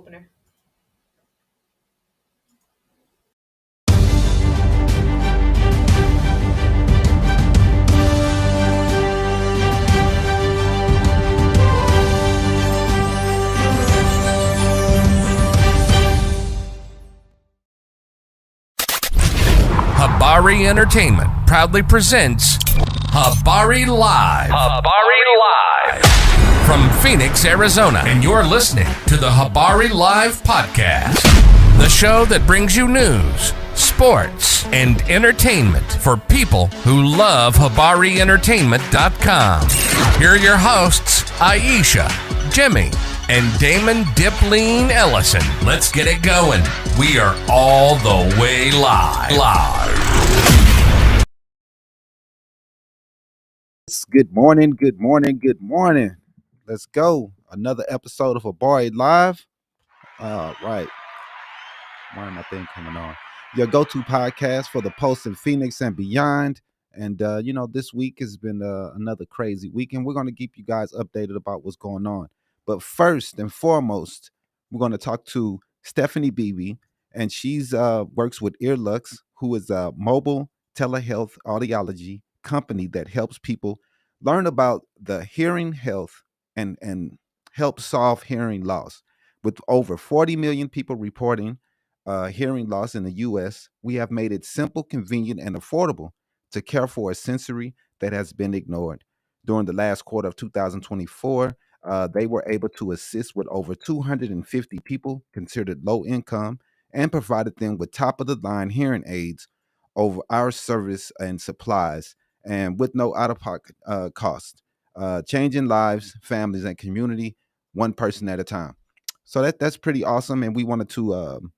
opener. Habari Entertainment proudly presents Habari Live. Habari Live. From Phoenix, Arizona. And you're listening to the Habari Live podcast. The show that brings you news, sports, and entertainment for people who love HabariEntertainment.com. Here are your hosts, Aisha, Jimmy, and Damon Dipleen Ellison. Let's get it going. We are all the way live. Good morning. Let's go. Another episode of Habari Live. Right. Why am my thing coming on? Your go-to podcast for the Post in Phoenix and beyond. And, this week has been another crazy week, and we're going to keep you guys updated about what's going on. But first and foremost, we're going to talk to Stephanie Beebe, and she's works with Earlux, who is a mobile telehealth audiology company that helps people learn about the hearing health and help solve hearing loss. With over 40 million people reporting hearing loss in the U.S., we have made it simple, convenient, and affordable to care for a sensory that has been ignored. During the last quarter of 2024, they were able to assist with over 250 people considered low income and provided them with top-of-the-line hearing aids over our service and supplies, and with no out-of-pocket cost, changing lives, families, and community one person at a time. So that's pretty awesome, and we wanted to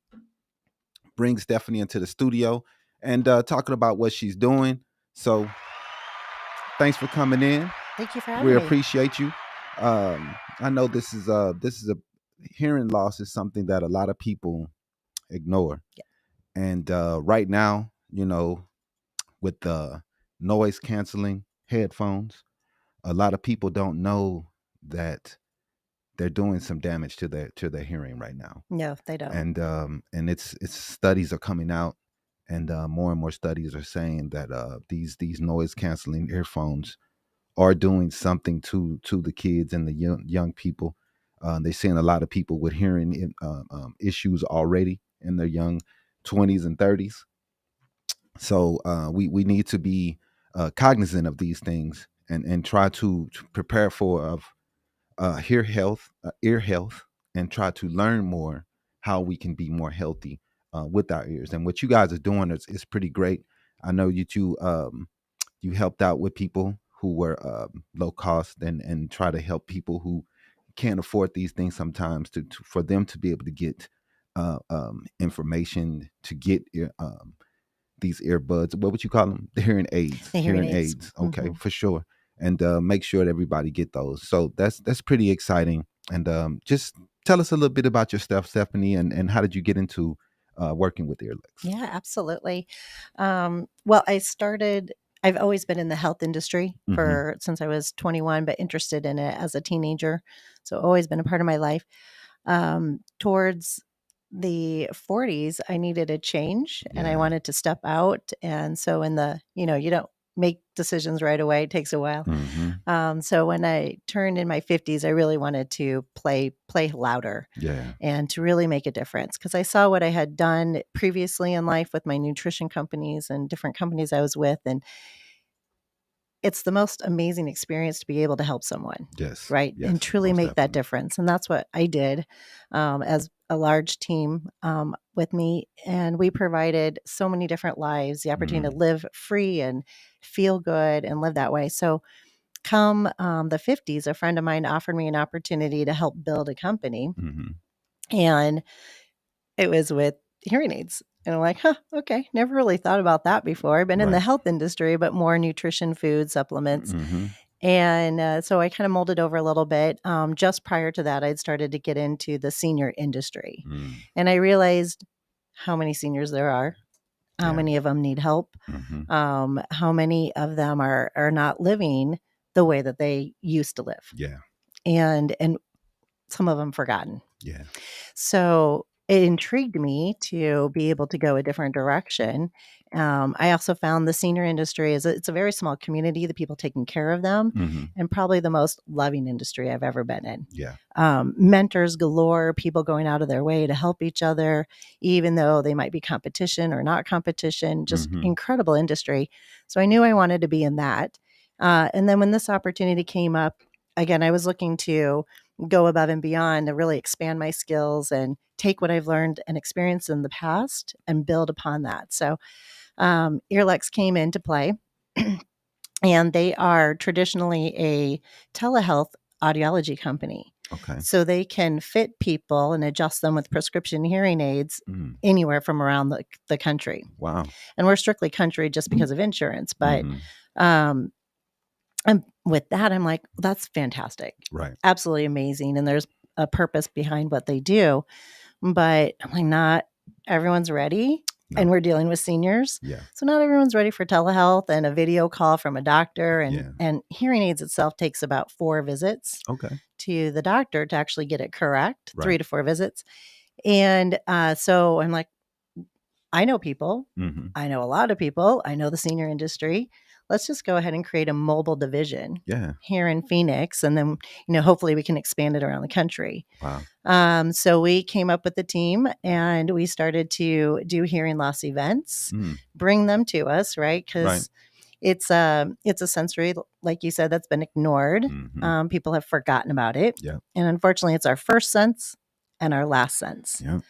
bring Stephanie into the studio and talking about what she's doing. So thanks for coming in. Thank you for having We me. appreciate you. I know this is a hearing loss is something that a lot of people ignore. Yeah. And right now, with the noise canceling headphones, a lot of people don't know that they're doing some damage to their hearing right now. No, they don't. And it's studies are coming out, and more and more studies are saying that these noise canceling earphones are doing something to the kids and the young people. They're seeing a lot of people with hearing issues already in their young 20s and 30s. So we need to be cognizant of these things and try to prepare for ear health, and try to learn more how we can be more healthy with our ears. And what you guys are doing is pretty great. I know you helped out with people who were low cost and try to help people who can't afford these things sometimes for them to be able to get information to get these earbuds. What would you call them? The hearing aids. The hearing aids. Okay, Mm-hmm. for sure. And make sure that everybody get those. So that's pretty exciting. And just tell us a little bit about your stuff, Stephanie, and how did you get into working with Earlux? Yeah, absolutely. Well, I've always been in the health industry since I was 21, but interested in it as a teenager. So always been a part of my life. Towards the 40s, I needed a change and I wanted to step out. And so you don't make decisions right away. It takes a while. So when I turned in my 50s, I really wanted to play louder and to really make a difference, because I saw what I had done previously in life with my nutrition companies and different companies I was with. And it's the most amazing experience to be able to help someone. Yes. Right. Yes, and truly make that difference. And that's what I did as a large team with me. And we provided so many different lives, the opportunity to live free and feel good and live that way. So come the 50s, a friend of mine offered me an opportunity to help build a company. And it was with hearing aids. And I'm like, okay. Never really thought about that before. I've been in the health industry, but more nutrition, food, supplements. And so I kind of molded over a little bit. Just prior to that, I'd started to get into the senior industry. And I realized how many seniors there are, how many of them need help, how many of them are not living the way that they used to live. Yeah. And some of them forgotten. Yeah. So it intrigued me to be able to go a different direction. I also found the senior industry it's a very small community, the people taking care of them, Hmm. and probably the most loving industry I've ever been in. Yeah. Mentors galore, people going out of their way to help each other, even though they might be competition or not competition, just Hmm. incredible industry. So I knew I wanted to be in that. And then when this opportunity came up, again, I was looking to go above and beyond to really expand my skills and take what I've learned and experienced in the past and build upon that. So Earlex came into play, and they are traditionally a telehealth audiology company. Okay. So they can fit people and adjust them with prescription hearing aids Mm. anywhere from around the country. Wow. And we're strictly country just because of insurance. But Mhm. um, and with that, I'm like, that's fantastic. Right. Absolutely amazing. And there's a purpose behind what they do. But I'm like, not everyone's ready. No. And we're dealing with seniors. Yeah. So not everyone's ready for telehealth and a video call from a doctor. Yeah. And hearing aids itself takes about 4 visits Okay. to the doctor to actually get it correct, Right. 3 to 4 visits. And so I'm like, I know people. Hmm. I know a lot of people. I know the senior industry. Let's just go ahead and create a mobile division Yeah. here in Phoenix. And then, hopefully we can expand it around the country. Wow. So we came up with the team and we started to do hearing loss events, Mm. bring them to us, right? Right. Because it's a sensory, like you said, that's been ignored. Mhm. People have forgotten about it. Yeah. And unfortunately, it's our first sense and our last sense. Yeah.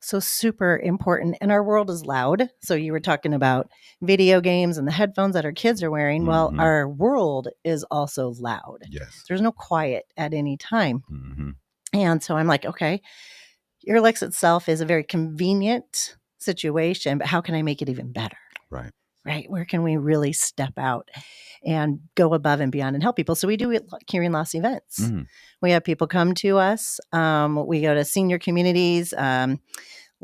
So super important. And our world is loud. So you were talking about video games and the headphones that our kids are wearing. Well, Mhm. our world is also loud. Yes. There's no quiet at any time. Hmm. And so I'm like, okay, Earlex itself is a very convenient situation, but how can I make it even better? Right. Right? Where can we really step out and go above and beyond and help people? So we do hearing loss events. Mm. We have people come to us. We go to senior communities,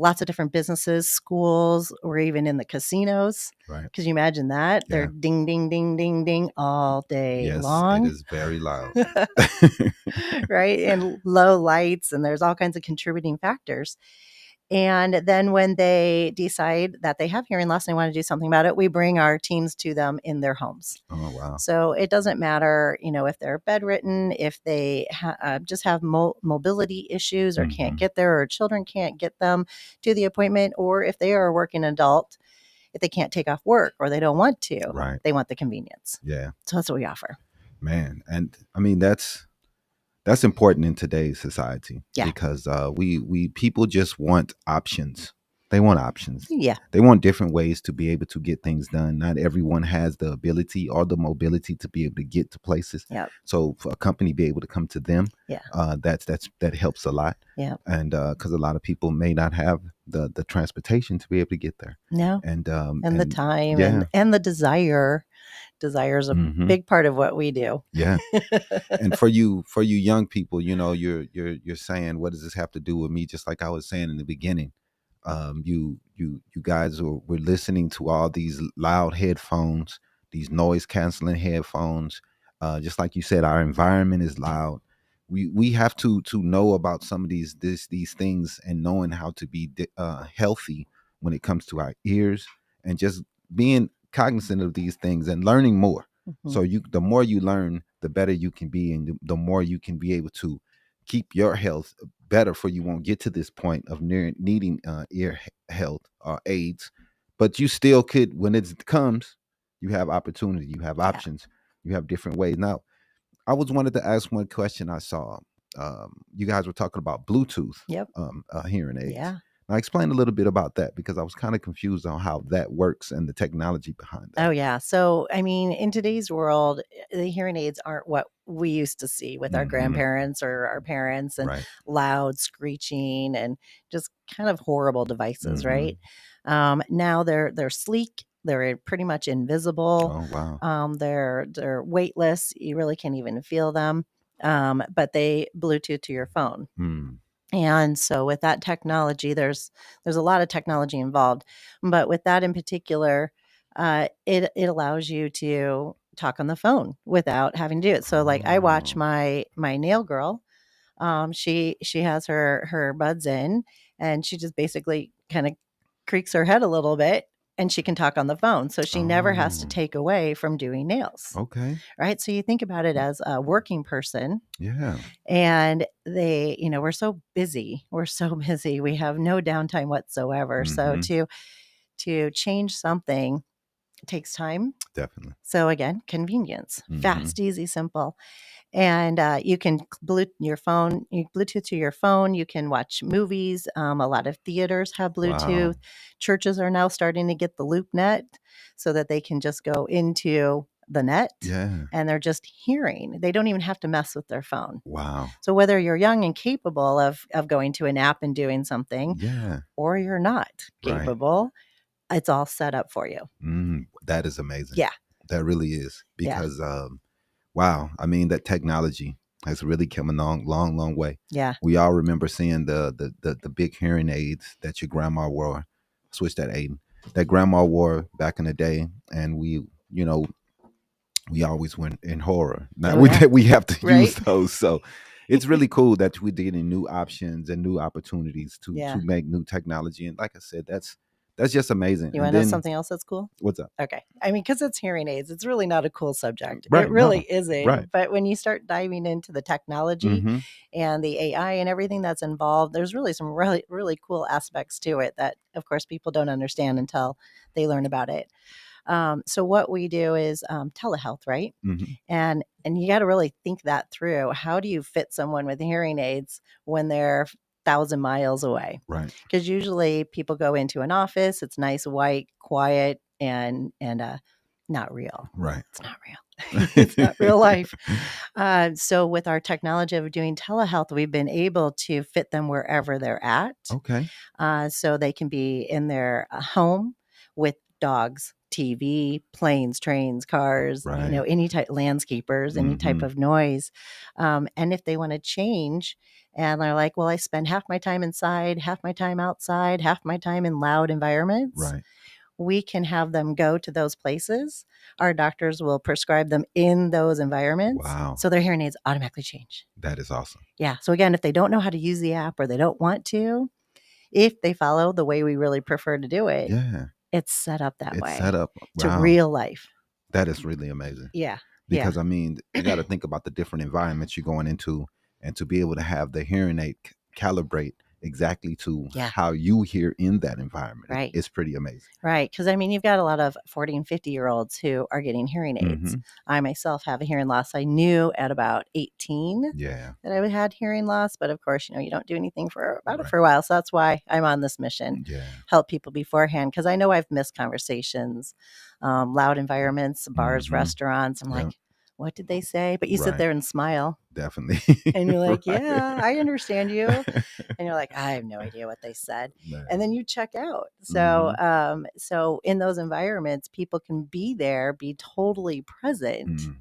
lots of different businesses, schools. We're even in the casinos. Right. Because you imagine that? Yeah. They're ding, ding, ding, ding, ding all day Yes, long. it is very loud. Right? And low lights, and there's all kinds of contributing factors. And then when they decide that they have hearing loss and they want to do something about it, we bring our teams to them in their homes. Oh, wow. So it doesn't matter, if they're bedridden, if they just have mobility issues or can't Mhm. get there, or children can't get them to the appointment, or if they are a working adult, if they can't take off work or they don't want to, Right. they want the convenience. Yeah. So that's what we offer. Man. And I mean, that's important in today's society. Yeah. Because we people just want options. They want options. Yeah. They want different ways to be able to get things done. Not everyone has the ability or the mobility to be able to get to places. Yep. So for a company be able to come to them, Yeah. that helps a lot. Yeah. And because a lot of people may not have the transportation to be able to get there. No. And the time yeah. and the desire. Desire is a Mhm. big part of what we do. Yeah. And for you young people, you're saying, what does this have to do with me? Just like I was saying in the beginning, you guys were listening to all these loud headphones, these noise canceling headphones. Just like you said, our environment is loud. We have to know about some of these things, and knowing how to be healthy when it comes to our ears, and just being cognizant of these things and learning more. Mhm. So the more you learn, the better you can be, and the more you can be able to keep your health better, for you won't get to this point of needing ear health or aids. But you still could, when it comes, you have opportunity, you have options, you have different ways. Now, I was wanted to ask one question I saw. You guys were talking about Bluetooth Yep. hearing aids. Yeah. Now, explain a little bit about that, because I was kind of confused on how that works and the technology behind that. Oh, yeah. So, I mean, in today's world, the hearing aids aren't what we used to see with our Mhm. grandparents or our parents, and Right. loud screeching and just kind of horrible devices, Mhm. right? Now they're sleek. They're pretty much invisible. Oh, wow. They're weightless. You really can't even feel them. But they Bluetooth to your phone. Hmm. And so with that technology, there's a lot of technology involved, but with that in particular, it allows you to talk on the phone without having to do it. So like I watch Oh. my nail girl She has her buds in, and she just basically kind of creaks her head a little bit, and she can talk on the phone. So she never has to Oh, take away from doing nails. okay. Right. So you think about it as a working person, Yeah. and we're so busy. We're so busy. We have no downtime whatsoever. So Hmm. to change something takes time. Definitely. So again, convenience, Hmm. fast, easy, simple. And you can Bluetooth to your phone. You can watch movies. A lot of theaters have Wow. Bluetooth. Churches are now starting to get the loop net so that they can just go into the net Yeah. and they're just hearing. They don't even have to mess with their phone. Wow. So whether you're young and capable of going to an app and doing something, Yeah. or you're not Right. capable, it's all set up for you. That is amazing. Yeah. That really is Yeah. because wow, I mean that technology has really come a long way. Yeah. We all remember seeing the big hearing aids that your grandma wore. Switch that, Aiden. That grandma wore back in the day, and you know, we always went in horror. Now Oh, yeah. we have to use Right. those. So it's really cool that we're getting new options and new opportunities to Yeah. make new technology. And like I said, that's just amazing. You And want to know then something else that's cool? what's up? Okay. I mean, because it's hearing aids, it's really not a cool subject. It Right. really No. isn't. Right. But when you start diving into the technology Mm-hmm. and the AI and everything that's involved, there's really some really, really cool aspects to it that, of course, people don't understand until they learn about it. So what we do is telehealth, right? Mm-hmm. And you got to really think that through. How do you fit someone with hearing aids when they're 1,000 miles away? Right. Because usually people go into an office, it's nice, white, quiet, and not real. Right. It's not real. It's not real life. So with our technology of doing telehealth, we've been able to fit them wherever they're at. Okay. So they can be in their home with dogs, TV, planes, trains, cars, Right. any type, landscapers, any type Mm-hmm. of noise. And if they want to change and they're like, well, I spend half my time inside, half my time outside, half my time in loud environments, Right. we can have them go to those places. Our doctors will prescribe them in those environments. Wow. So their hearing aids automatically change. That is awesome. Yeah. So again, if they don't know how to use the app or they don't want to, if they follow the way we really prefer to do it, Yeah. it's set up that It's way set up. to Wow. real life. That is really amazing. Yeah. Because I mean, you got to think about the different environments you're going into, and to be able to have the hearing aid calibrate exactly to Yeah. how you hear in that environment. Right. It's pretty amazing. Right. Because I mean, you've got a lot of 40 and 50-year-olds who are getting hearing aids. Mhm. I myself have a hearing loss. I knew at about 18 Yeah. that I had hearing loss, but of course, you don't do anything for about it Right. for a while. So that's why I'm on this mission. Yeah. Help people beforehand, because I know I've missed conversations, loud environments, bars, Mhm. restaurants. I'm Yep. like, what did they say? But you sit Right. there and smile. Definitely. And you're like, Right. yeah, I understand you. And you're like, I have no idea what they said. Man. And then you check out. So, Mhm. so in those environments, people can be there, be totally present, Mm.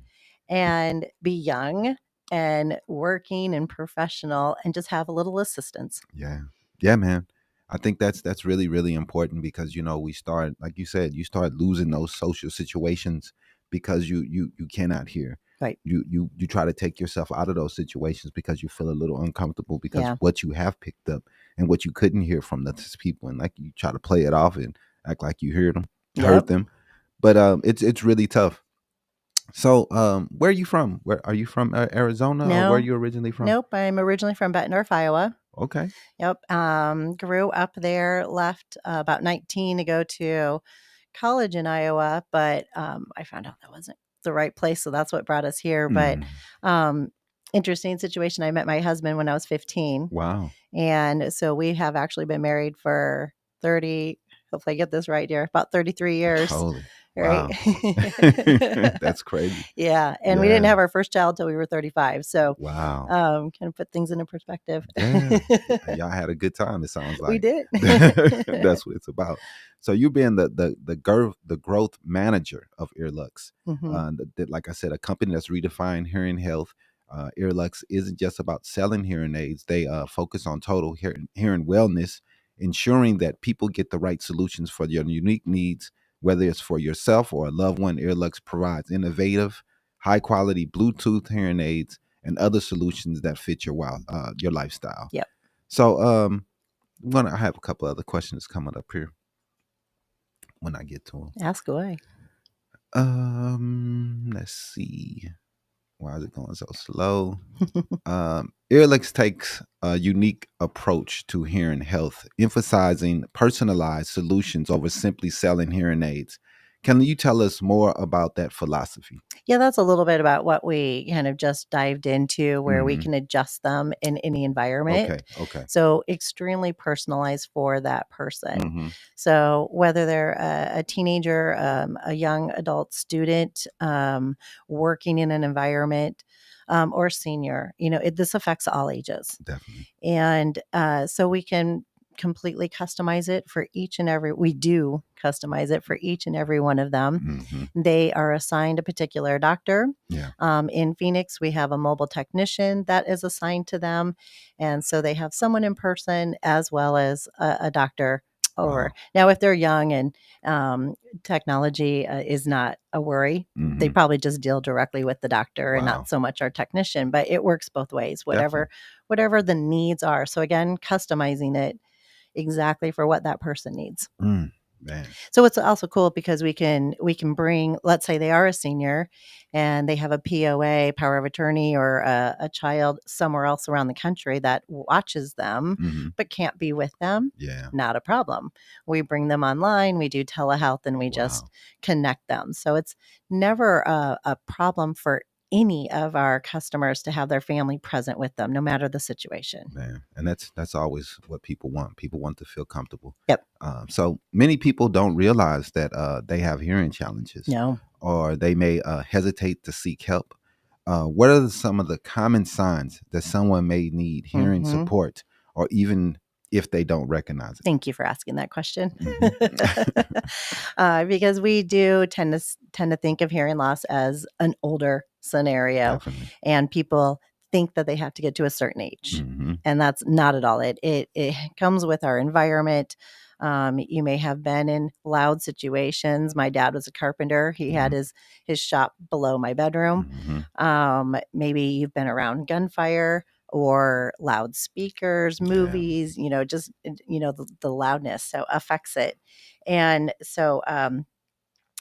and be young and working and professional, and just have a little assistance. Yeah. Yeah, man. I think that's really, really important because we start, like you said, you start losing those social situations because you cannot hear. Right. You try to take yourself out of those situations because you feel a little uncomfortable because Yeah. what you have picked up and what you couldn't hear from those people, and like you try to play it off and act like you heard Yep. them. But it's really tough. So where are you from? Where are you from? Arizona, or where are No. you originally from? Nope. I'm originally from Bettendorf, Iowa. Okay. Yep. Grew up there, left about 19 to go to college in Iowa, but I found out that wasn't the right place. So that's what brought us here. But Mm. interesting situation. I met my husband when I was 15. Wow. And so we have actually been married for 30, hopefully I get this right, dear, about 33 years. Holy. Right. Wow. That's crazy. Yeah. And we didn't Yeah. have our first child till we were 35. So Wow. kind of put things into perspective. Yeah. Y'all had a good time, it sounds like. We did. That's what it's about. So you being the growth manager of Earlux, Mhm. like I said, a company that's redefined hearing health. Earlux isn't just about selling hearing aids. They focus on total hearing wellness, ensuring that people get the right solutions for your unique needs, whether it's for yourself or a loved one. Earlux provides innovative, high quality Bluetooth hearing aids and other solutions that fit your lifestyle. Yep. So I have a couple other questions coming up here when I get to them. Ask away. Let's see. Why is it going so slow? Earlix takes a unique approach to hearing health, emphasizing personalized solutions over simply selling hearing aids. Can you tell us more about that philosophy? Yeah, that's a little bit about what we kind of just dived into, where we Mhm. can adjust them in any environment. Okay. So extremely personalized for that person. Mhm. So whether they're a teenager, a young adult student, working in an environment, or senior, this affects all ages. Definitely. And so we can completely customize it for each and every, we do customize it for each and every one of them. Mhm. They are assigned a particular doctor. Yeah. In Phoenix, we have a mobile technician that is assigned to them. And so they have someone in person as well as a doctor over. Wow. Now, if they're young and technology is not a worry, they Mhm. probably just deal directly with the doctor and Wow. not so much our technician, but it works both ways, whatever the needs are. So again, customizing it exactly for what that person needs. Man. So it's also cool because we can bring, let's say they are a senior and they have a POA, power of attorney, or a child somewhere else around the country that watches them Mhm. but can't be with them. Yeah. Not a problem. We bring them online, we do telehealth, and we Wow. just connect them. So it's never a problem for any of our customers to have their family present with them, no matter the situation. Man, and that's always what people want. People want to feel comfortable. Yep. So many people don't realize that they have hearing challenges, No. or they may hesitate to seek help. What are some of the common signs that someone may need hearing Mhm. support, or even if they don't recognize it? Thank you for asking that question. Mhm. Because we do tend to think of hearing loss as an older scenario, Definitely. and people think that they have to get to a certain age, Mhm. and that's not at all it. It comes with our environment. You may have been in loud situations. My dad was a carpenter. He had Mhm. his shop below my bedroom. Mhm. Maybe you've been around gunfire or loudspeakers, Yeah. movies, just, the loudness. So affects it. And so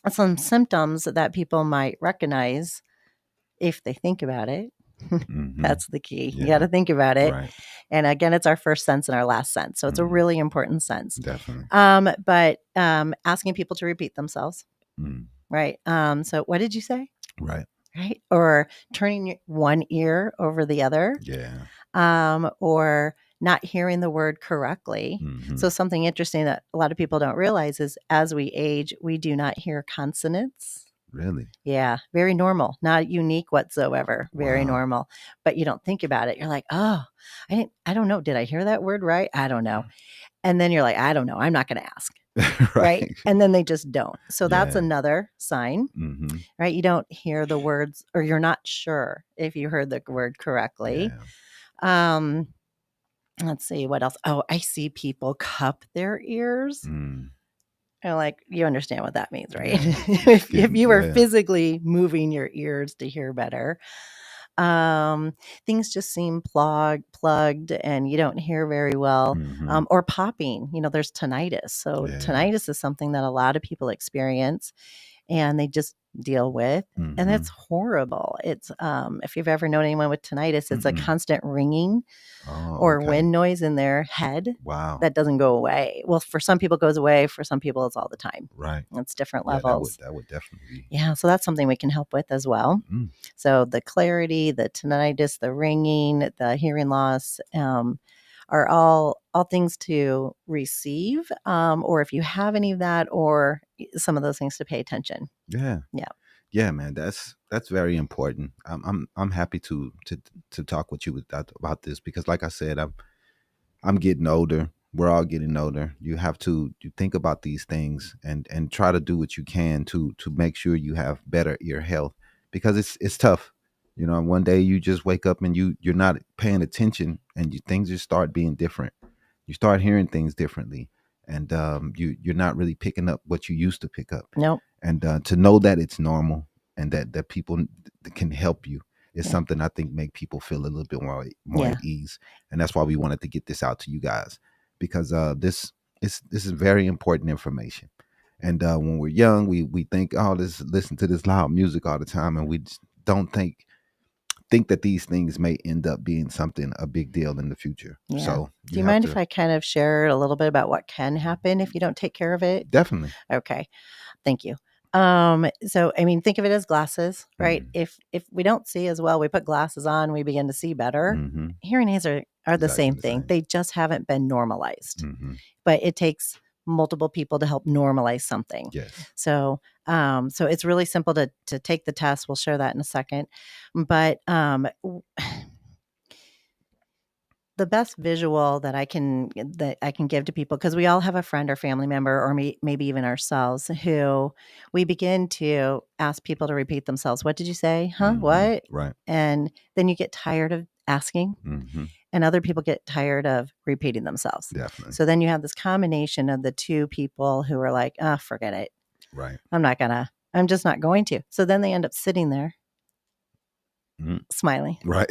some symptoms that people might recognize if they think about it. Mhm. That's the key. You Yeah. got to think about it. Right. And again, it's our first sense and our last sense. So it's a Mhm. really important sense. Definitely. But asking people to repeat themselves, Mm. right? So what did you say? Right. Right? Or turning one ear over the other. Yeah. Or not hearing the word correctly. Mhm. So something interesting that a lot of people don't realize is as we age, we do not hear consonants. Really? Yeah, very normal, not unique whatsoever. Very Wow. normal. But you don't think about it. You're like, oh, I don't know. Did I hear that word right? I don't know. And then you're like, I don't know. I'm not going to ask. Right. Right. And then they just don't. So that's Yeah. another sign, Mhm. right? You don't hear the words, or you're not sure if you heard the word correctly. Yeah. Let's see what else. Oh, I see people cup their ears. Mm. And like, you understand what that means, right? Yeah. if you were Yeah. physically moving your ears to hear better, things just seem plugged and you don't hear very well. Mhm. Or popping, there's tinnitus. So Yeah. tinnitus is something that a lot of people experience and they just deal with. And it's Mhm. horrible. It's if you've ever known anyone with tinnitus, it's a Mm-mm. constant ringing Oh, or okay. wind noise in their head Wow. that doesn't go away. Well, for some people it goes away, for some people it's all the time. Right. It's different Yeah, levels. that would definitely be. Yeah, so that's something we can help with as well. Mm. So the clarity, the tinnitus, the ringing, the hearing loss, are all things to receive, or if you have any of that, or some of those things to pay attention. Yeah. Yeah. Yeah, man, that's very important. I'm happy to talk with you about this because, like I said, I'm getting older. We're all getting older. You have to think about these things and try to do what you can to make sure you have better ear health because it's tough. One day you just wake up and you're not paying attention and things just start being different. You start hearing things differently, and you're not really picking up what you used to pick up. Nope. And to know that it's normal and that people can help you is Yeah. something I think make people feel a little bit more Yeah. at ease. And that's why we wanted to get this out to you guys, because this is very important information. And when we're young, we think, oh, let's listen to this loud music all the time, and we just don't think that these things may end up being something a big deal in the future. Yeah. So Do you mind if I kind of share a little bit about what can happen if you don't take care of it? Definitely. Okay. Thank you. So I mean, think of it as glasses, right? If we don't see as well, we put glasses on, we begin to see better. Mm-hmm. Hearing aids are the Exactly same the thing. same. They just haven't been normalized. Mm-hmm. But it takes multiple people to help normalize something. Yes. So so it's really simple to take the test. We'll share that in a second. But the best visual that I can give to people, because we all have a friend or family member, or maybe even ourselves, who we begin to ask people to repeat themselves. What did you say? Huh? Mm-hmm. What? Right. And then you get tired of asking, Mm-hmm. and other people get tired of repeating themselves. Definitely. So then you have this combination of the two people who are like, oh, forget it. Right. I'm just not going to. So then they end up sitting there smiling. Right.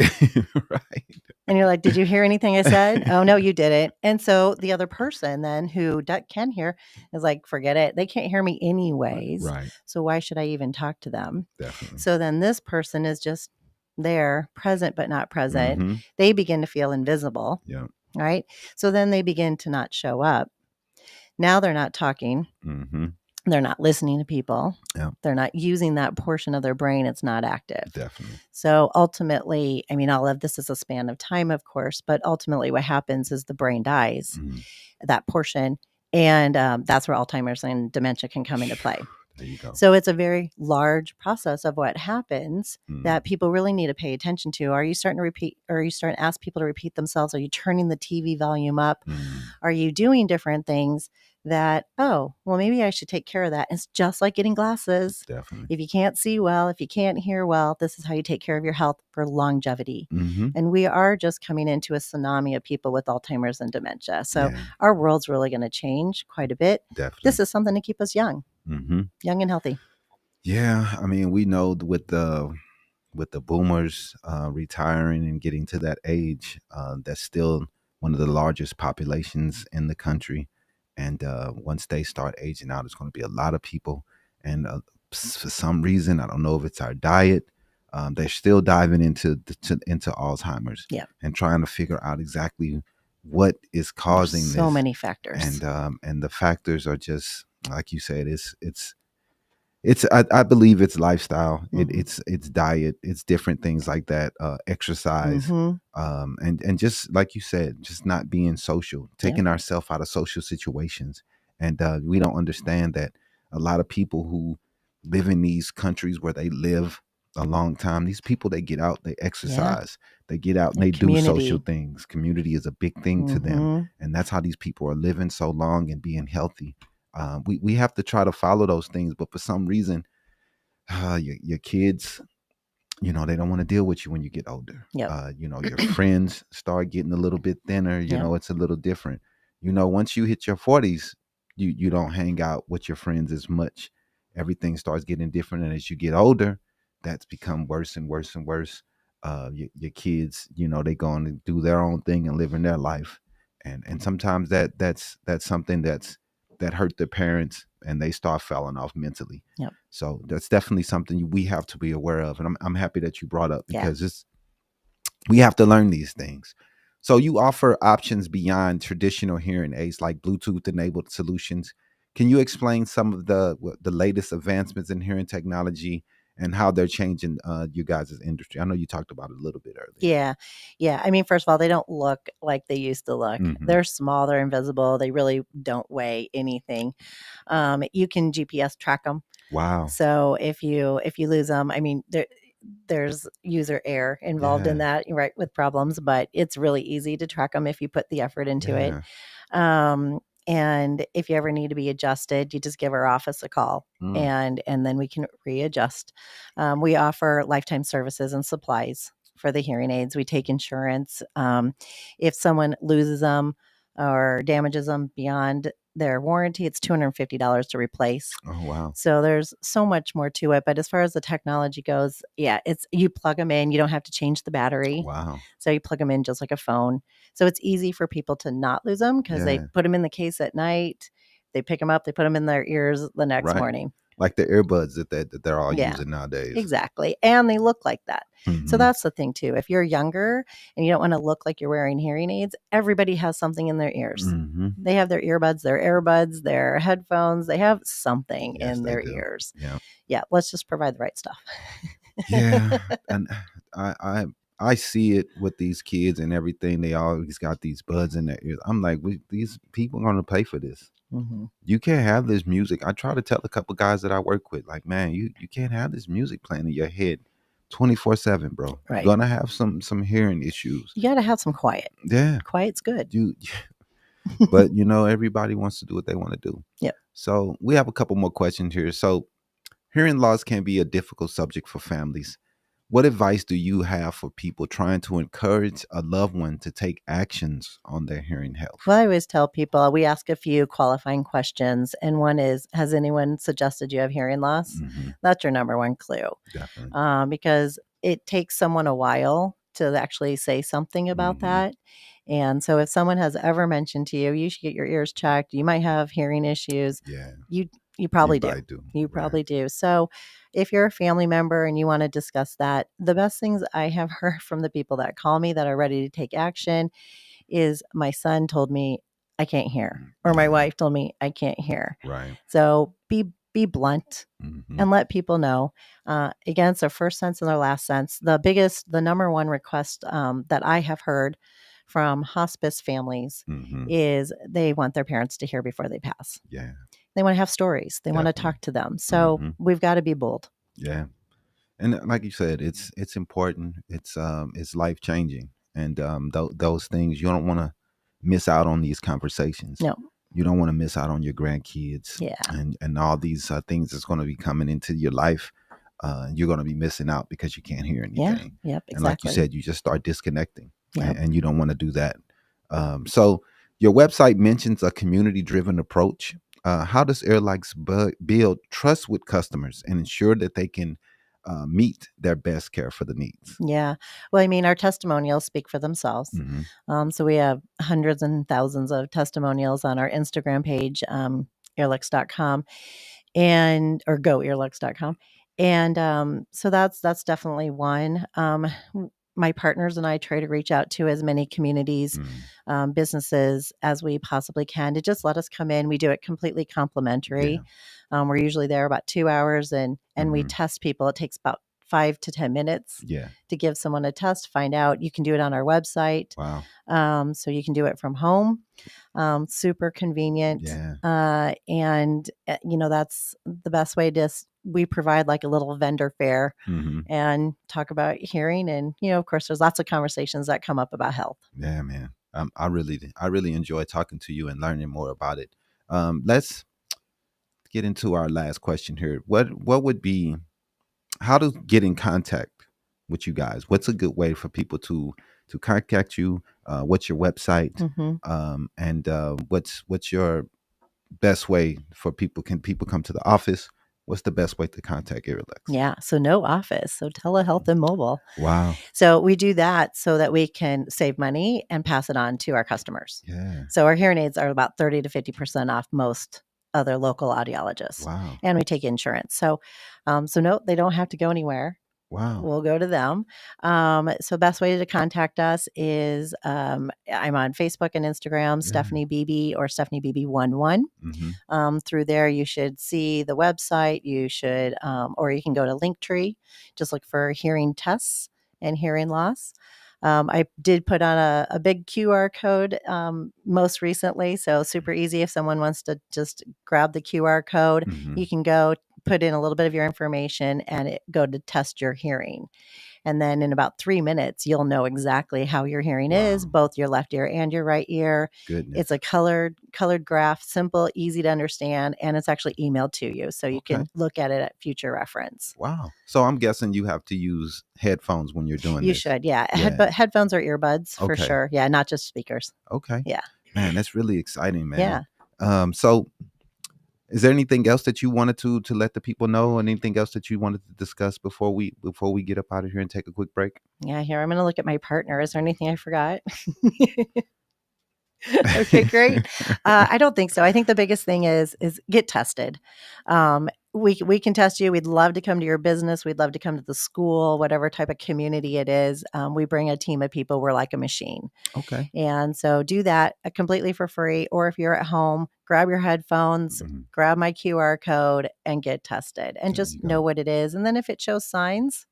Right. And you're like, did you hear anything I said? Oh, no, you didn't. And so the other person then who can hear is like, forget it. They can't hear me anyways. Right. So why should I even talk to them? Definitely. So then this person is just there, present but not present. Mm-hmm. They begin to feel invisible. Yeah. Right. So then they begin to not show up. Now they're not talking. Mm-hmm. They're not listening to people. Yeah. They're not using that portion of their brain. It's not active. Definitely. So ultimately, I mean, all of this is a span of time, of course, but ultimately what happens is the brain dies, that portion. And that's where Alzheimer's and dementia can come into play. There you go. So it's a very large process of what happens that people really need to pay attention to. Are you starting to repeat, or are you starting to ask people to repeat themselves? Are you turning the TV volume up? Are you doing different things that, oh, well, maybe I should take care of that? It's just like getting glasses. Definitely. If you can't see well, if you can't hear well, this is how you take care of your health for longevity. And we are just coming into a tsunami of people with Alzheimer's and dementia. So our world's really going to change quite a bit. Definitely. This is something to keep us young. Young and healthy. Yeah, I mean, we know with the boomers retiring and getting to that age, that's still one of the largest populations in the country. And once they start aging out, it's going to be a lot of people. And for some reason, I don't know if it's our diet, they're still diving into Alzheimer's and trying to figure out exactly what is causing this. So many factors. And the factors are just, like you said, I believe it's lifestyle. It's diet. It's different things like that. Exercise. And just like you said, just not being social, taking ourselves out of social situations. And we don't understand that a lot of people who live in these countries where they live a long time, these people, they get out, they exercise, they get out and they do social things. Community is a big thing to them. And that's how these people are living so long and being healthy. We have to try to follow those things, but for some reason, your kids, they don't want to deal with you when you get older. Your friends start getting a little bit thinner. It's a little different. Once you hit your 40s, you don't hang out with your friends as much. Everything starts getting different, and as you get older, that's become worse and worse and worse. Your kids, they go on to do their own thing and living their life, and sometimes that's something that hurt their parents, and they start falling off mentally. So that's definitely something we have to be aware of. And I'm happy that you brought up, because we have to learn these things. So you offer options beyond traditional hearing aids like Bluetooth enabled solutions. Can you explain some of the latest advancements in hearing technology and how they're changing you guys' industry? I know you talked about it a little bit earlier. Yeah. I mean, first of all, they don't look like they used to look. They're small, they're invisible. They really don't weigh anything. You can GPS track them. Wow. So if you lose them, I mean, there's user error involved in that, right, with problems, but it's really easy to track them if you put the effort into it. And if you ever need to be adjusted, you just give our office a call and then we can readjust. We offer lifetime services and supplies for the hearing aids. We take insurance. If someone loses them, or damages them beyond their warranty, it's $250 to replace. Oh, wow. So there's so much more to it. But as far as the technology goes, yeah, it's you plug them in. You don't have to change the battery. Wow. So you plug them in just like a phone. So it's easy for people to not lose them because they Yeah. put them in the case at night. They pick them up. They put them in their ears the next Right. morning. Like the earbuds that they're all Yeah. using nowadays. Exactly. And they look like that. So Mhm. that's the thing too. If you're younger and you don't want to look like you're wearing hearing aids, everybody has something in their ears. Mhm. They have their earbuds, their AirBuds, their headphones. They have something Yes, in they their do. ears. Yeah. Yeah. Let's just provide the right stuff. Yeah. And I see it with these kids and everything. They always got these buds in their ears. I'm like, these people are going to pay for this. Mhm. You can't have this music. I try to tell a couple guys that I work with, like, man, you can't have this music playing in your head 24/7, bro. You're Right. gonna have some hearing issues. You got to have some quiet. Yeah. Quiet's good. But everybody wants to do what they want to do. Yep. So we have a couple more questions here. So hearing loss can be a difficult subject for families. What advice do you have for people trying to encourage a loved one to take actions on their hearing health? Well, I always tell people we ask a few qualifying questions, and one is, has anyone suggested you have hearing loss? Mhm. That's your number one clue. Definitely. Because it takes someone a while to actually say something about Mhm. that. And so if someone has ever mentioned to you, you should get your ears checked, you might have hearing issues, Yeah. you probably do. probably do. You Right. probably do. So if you're a family member and you want to discuss that, the best things I have heard from the people that call me that are ready to take action is my son told me I can't hear, or my Yeah. wife told me I can't hear. Right. So be blunt Mhm. and let people know. Again, it's their first sense and their last sense. The number one request that I have heard from hospice families Mhm. is they want their parents to hear before they pass. Yeah. They want to have stories. They want to Definitely. talk to them. So Mhm. we've got to be bold. Yeah. And like you said, it's important. It's life changing, and those things you don't want to miss out on these conversations. No. You don't want to miss out on your grandkids, Yeah. and all these things that's going to be coming into your life. You're going to be missing out because you can't hear anything. Yeah. Yep. And like you Exactly. said, you just start disconnecting, Yep. and you don't want to do that. So your website mentions a community-driven approach. How does Airlikes build trust with customers and ensure that they can meet their best care for the needs? Yeah. Well, I mean, our testimonials speak for themselves. Mhm. So we have hundreds and thousands of testimonials on our Instagram page, earlux.com or goearlux.com. And so that's definitely one. My partners and I try to reach out to as many communities, Mhm. businesses as we possibly can to just let us come in. We do it completely complimentary. We're usually there about 2 hours and we Mhm. test people. It takes about 5 to 10 minutes Yeah. to give someone a test, find out. You can do it on our website. Wow. So you can do it from home. Super convenient. Yeah. And, that's the best way to, we provide like a little vendor fair Mhm. and talk about hearing. And, of course, there's lots of conversations that come up about health. Yeah, man. I really enjoy talking to you and learning more about it. Let's get into our last question here. What would be how to get in contact with you guys? What's a good way for people to contact you? What's your website? Mhm. And what's your best way for people? Can people come to the office? What's the best way to contact Airlex? Yeah. So no office. So telehealth and mobile. Wow. So we do that so that we can save money and pass it on to our customers. Yeah. So our hearing aids are about 30 to 50% off most other local audiologists. Wow. And we take insurance. So no, they don't have to go anywhere. Wow. We'll go to them. So best way to contact us is I'm on Facebook and Instagram, Stephanie Beebe or Stephanie Beebe 11. Mhm. Through there, you should see the website. You should, or you can go to Linktree. Just look for hearing tests and hearing loss. I did put on a big QR code most recently, so super easy. If someone wants to just grab the QR code, Mhm. you can go put in a little bit of your information and go to test your hearing. And then in about 3 minutes, you'll know exactly how your hearing is, Wow. both your left ear and your right ear. Goodness. It's a colored graph, simple, easy to understand, and it's actually emailed to you, so you Okay. can look at it at future reference. Wow. So I'm guessing you have to use headphones when you're doing You this. should, yeah. Yeah. Headphones or earbuds for Okay. sure. Yeah, not just speakers. Okay. Yeah. Man, that's really exciting, Yeah. man. So is there anything else that you wanted to let the people know, and anything else that you wanted to discuss before we get up out of here and take a quick break? Yeah, here, I'm gonna look at my partner. Is there anything I forgot? Okay, great. I don't think so. I think the biggest thing is get tested. We can test you. We'd love to come to your business. We'd love to come to the school, whatever type of community it is. We bring a team of people. We're like a machine. Okay. And so do that completely for free. Or if you're at home, grab your headphones, grab my QR code and get tested and just know what it is. And then if it shows signs,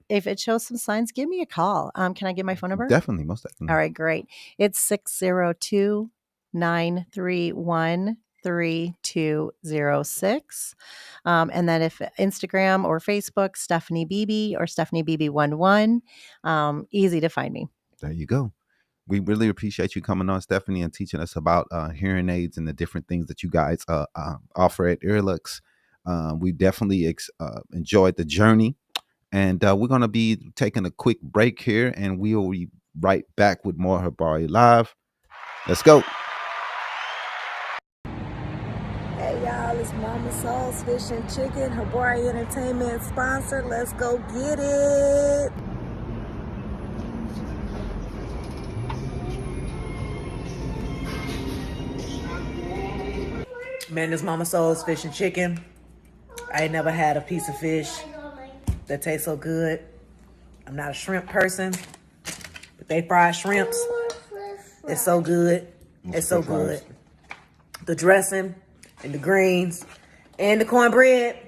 if it shows some signs, give me a call. Can I give my phone number? Definitely, most definitely. All right, great. It's 602-931-3206. And then if Instagram or Facebook, Stephanie Beebe or Stephanie Beebe11, easy to find me. There you go. We really appreciate you coming on, Stephanie, and teaching us about hearing aids and the different things that you guys offer at Earlux. We definitely enjoyed the journey, and we're going to be taking a quick break here, and we will be right back with more Habari Live. Let's go. Hey y'all, it's Mama Soul's Fish and Chicken, Habari Entertainment sponsor. Let's go get it. Man, this Mama Soul's Fish and Chicken. I ain't never had a piece of fish that tastes so good. I'm not a shrimp person, but they fry shrimps. It's so good. It's so good. The dressing and the greens and the cornbread.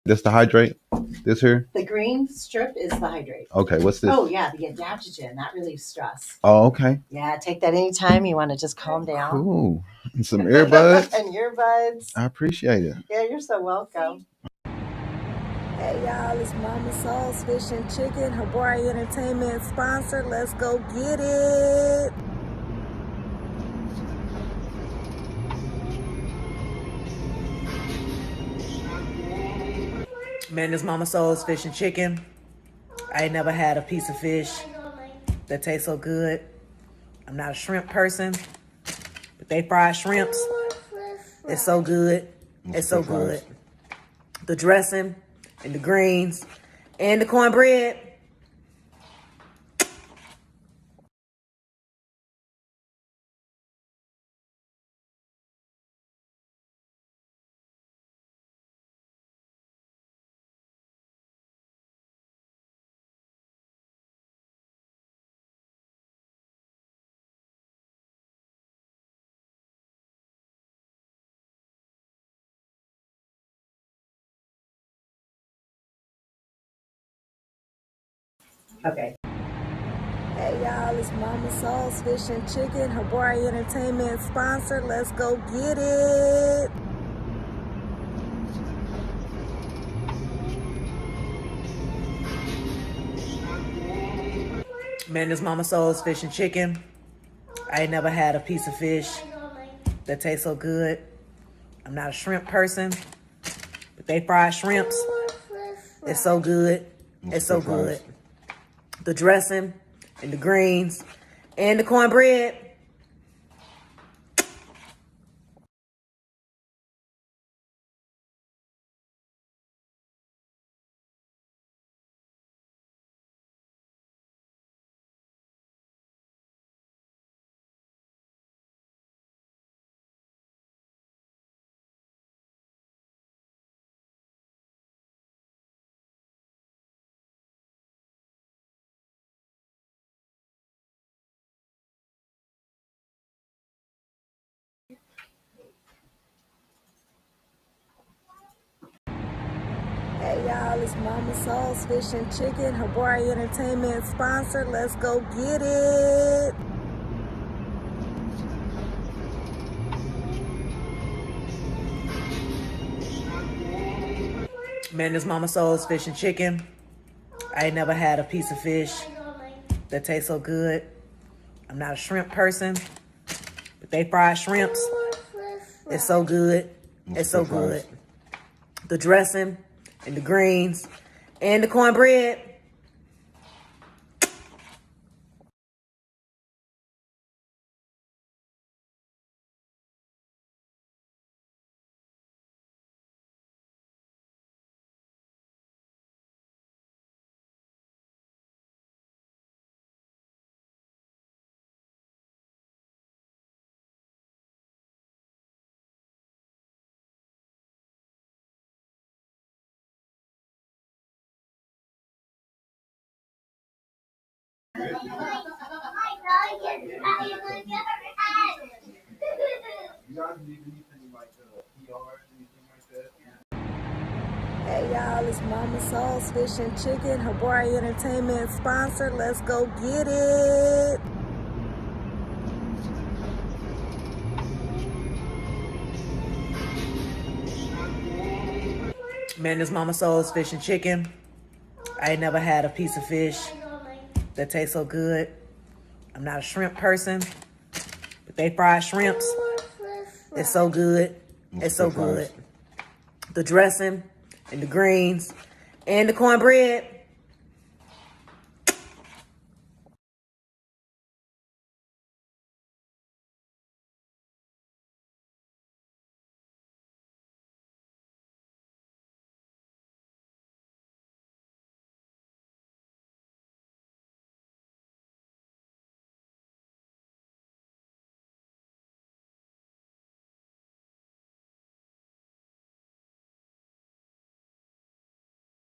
This the hydrate? This here? The green strip is the hydrate. Okay, what's this? Oh, yeah, the adaptogen. That relieves stress. Oh, okay. Yeah, take that anytime you want to just calm down. Cool. And some earbuds. And earbuds. I appreciate it. Yeah, you're so welcome. Hey y'all, it's Mama Soul's Fish and Chicken, Habari Entertainment sponsor. Let's go get it. Man, this Mama Soul's Fish and Chicken. I ain't never had a piece of fish that tastes so good. I'm not a shrimp person, but they fry shrimps. It's so good. It's so good. The dressing and the greens and the cornbread. Okay. Hey y'all, it's Mama Soul's Fish and Chicken, Habari Entertainment sponsor. Let's go get it. Man, this Mama Soul's Fish and Chicken. I ain't never had a piece of fish that tastes so good. I'm not a shrimp person, but they fry shrimps. It's so good. It's so good. The dressing and the greens and the cornbread. y'all, it's Mama Sauce Fish and Chicken, Habari Entertainment sponsor. Let's go get it. Man, this Mama Soul's Fish and Chicken. I ain't never had a piece of fish that tastes so good. I'm not a shrimp person, but they fried shrimps. It's so good. It's so good. The dressing and the greens and the cornbread. Hey y'all, it's Mama Sauce Fish and Chicken, Habari Entertainment sponsor. Let's go get it. Man, this Mama Soul's Fish and Chicken. I ain't never had a piece of fish that tastes so good. I'm not a shrimp person, but they fried shrimps. It's so good. It's so good. The dressing and the greens and the cornbread.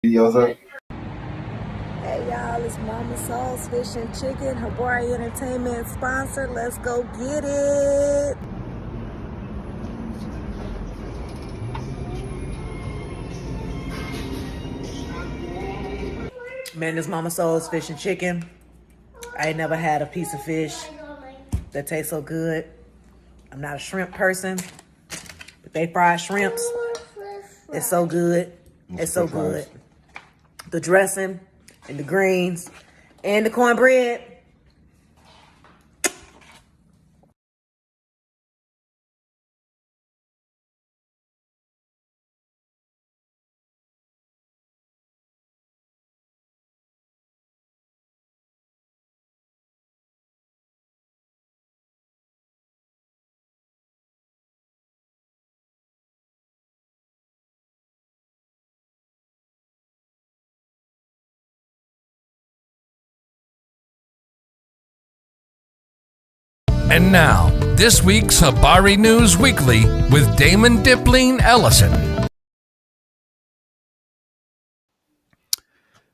Videos up. Hey y'all, it's Mama Sauce Fish and Chicken, Habari Entertainment sponsor. Let's go get it. Man, this Mama Soul's Fish and Chicken. I ain't never had a piece of fish that tastes so good. I'm not a shrimp person, but they fried shrimps. It's so good. It's so good. The dressing and the greens and the cornbread. And now, this week's Habari News Weekly with Damon Dipling Ellison.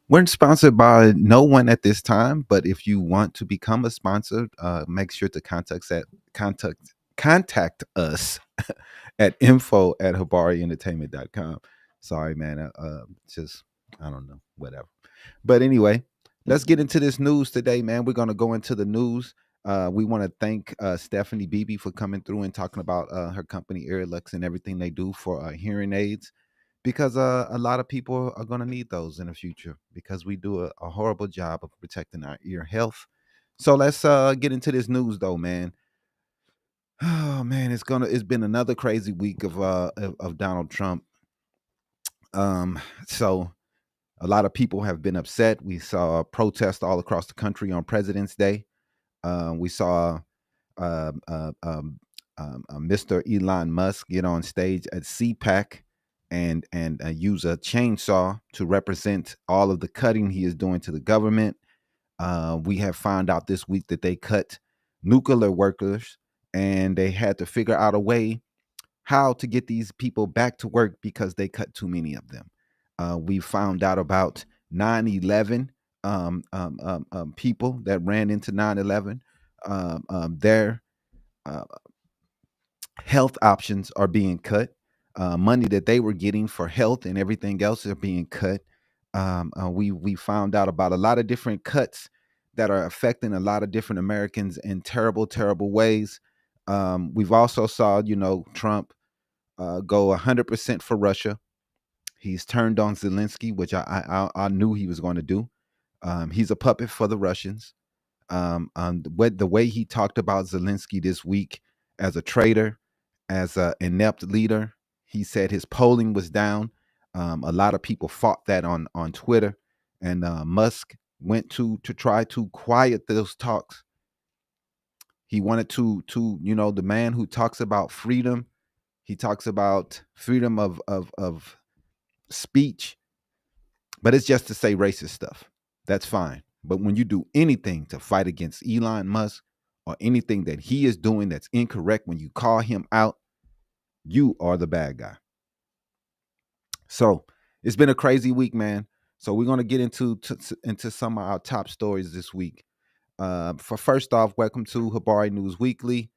We're sponsored by no one at this time, but if you want to become a sponsor, make sure to contact us at info@habarientertainment.com. Sorry, man. Just, I don't know, whatever. But anyway, let's get into this news today, man. We're going to go into the news. We want to thank Stephanie Beebe for coming through and talking about her company, Earlux, and everything they do for hearing aids, because a lot of people are going to need those in the future because we do a horrible job of protecting our ear health. So let's get into this news, though, man. Oh man, it's been another crazy week of Donald Trump. So a lot of people have been upset. We saw protests all across the country on President's Day. We saw Mr. Elon Musk get on stage at CPAC and use a chainsaw to represent all of the cutting he is doing to the government. We have found out this week that they cut nuclear workers, and they had to figure out a way how to get these people back to work because they cut too many of them. We found out about 9/11 people that ran into 9/11. Their health options are being cut. money that they were getting for health and everything else are being cut. We found out about a lot of different cuts that are affecting a lot of different Americans in terrible, terrible ways. We've also saw, Trump go 100% for Russia. He's turned on Zelensky, which I knew he was going to do. He's a puppet for the Russians. The way he talked about Zelensky this week as a traitor, as an inept leader, he said his polling was down. A lot of people fought that on Twitter, and Musk went to try to quiet those talks. He wanted to the man who talks about freedom. He talks about freedom of speech, but it's just to say racist stuff. That's fine. But when you do anything to fight against Elon Musk or anything that he is doing that's incorrect, when you call him out, you are the bad guy. So it's been a crazy week, man. So we're going to get into some of our top stories this week. For first off, welcome to Habari News Weekly,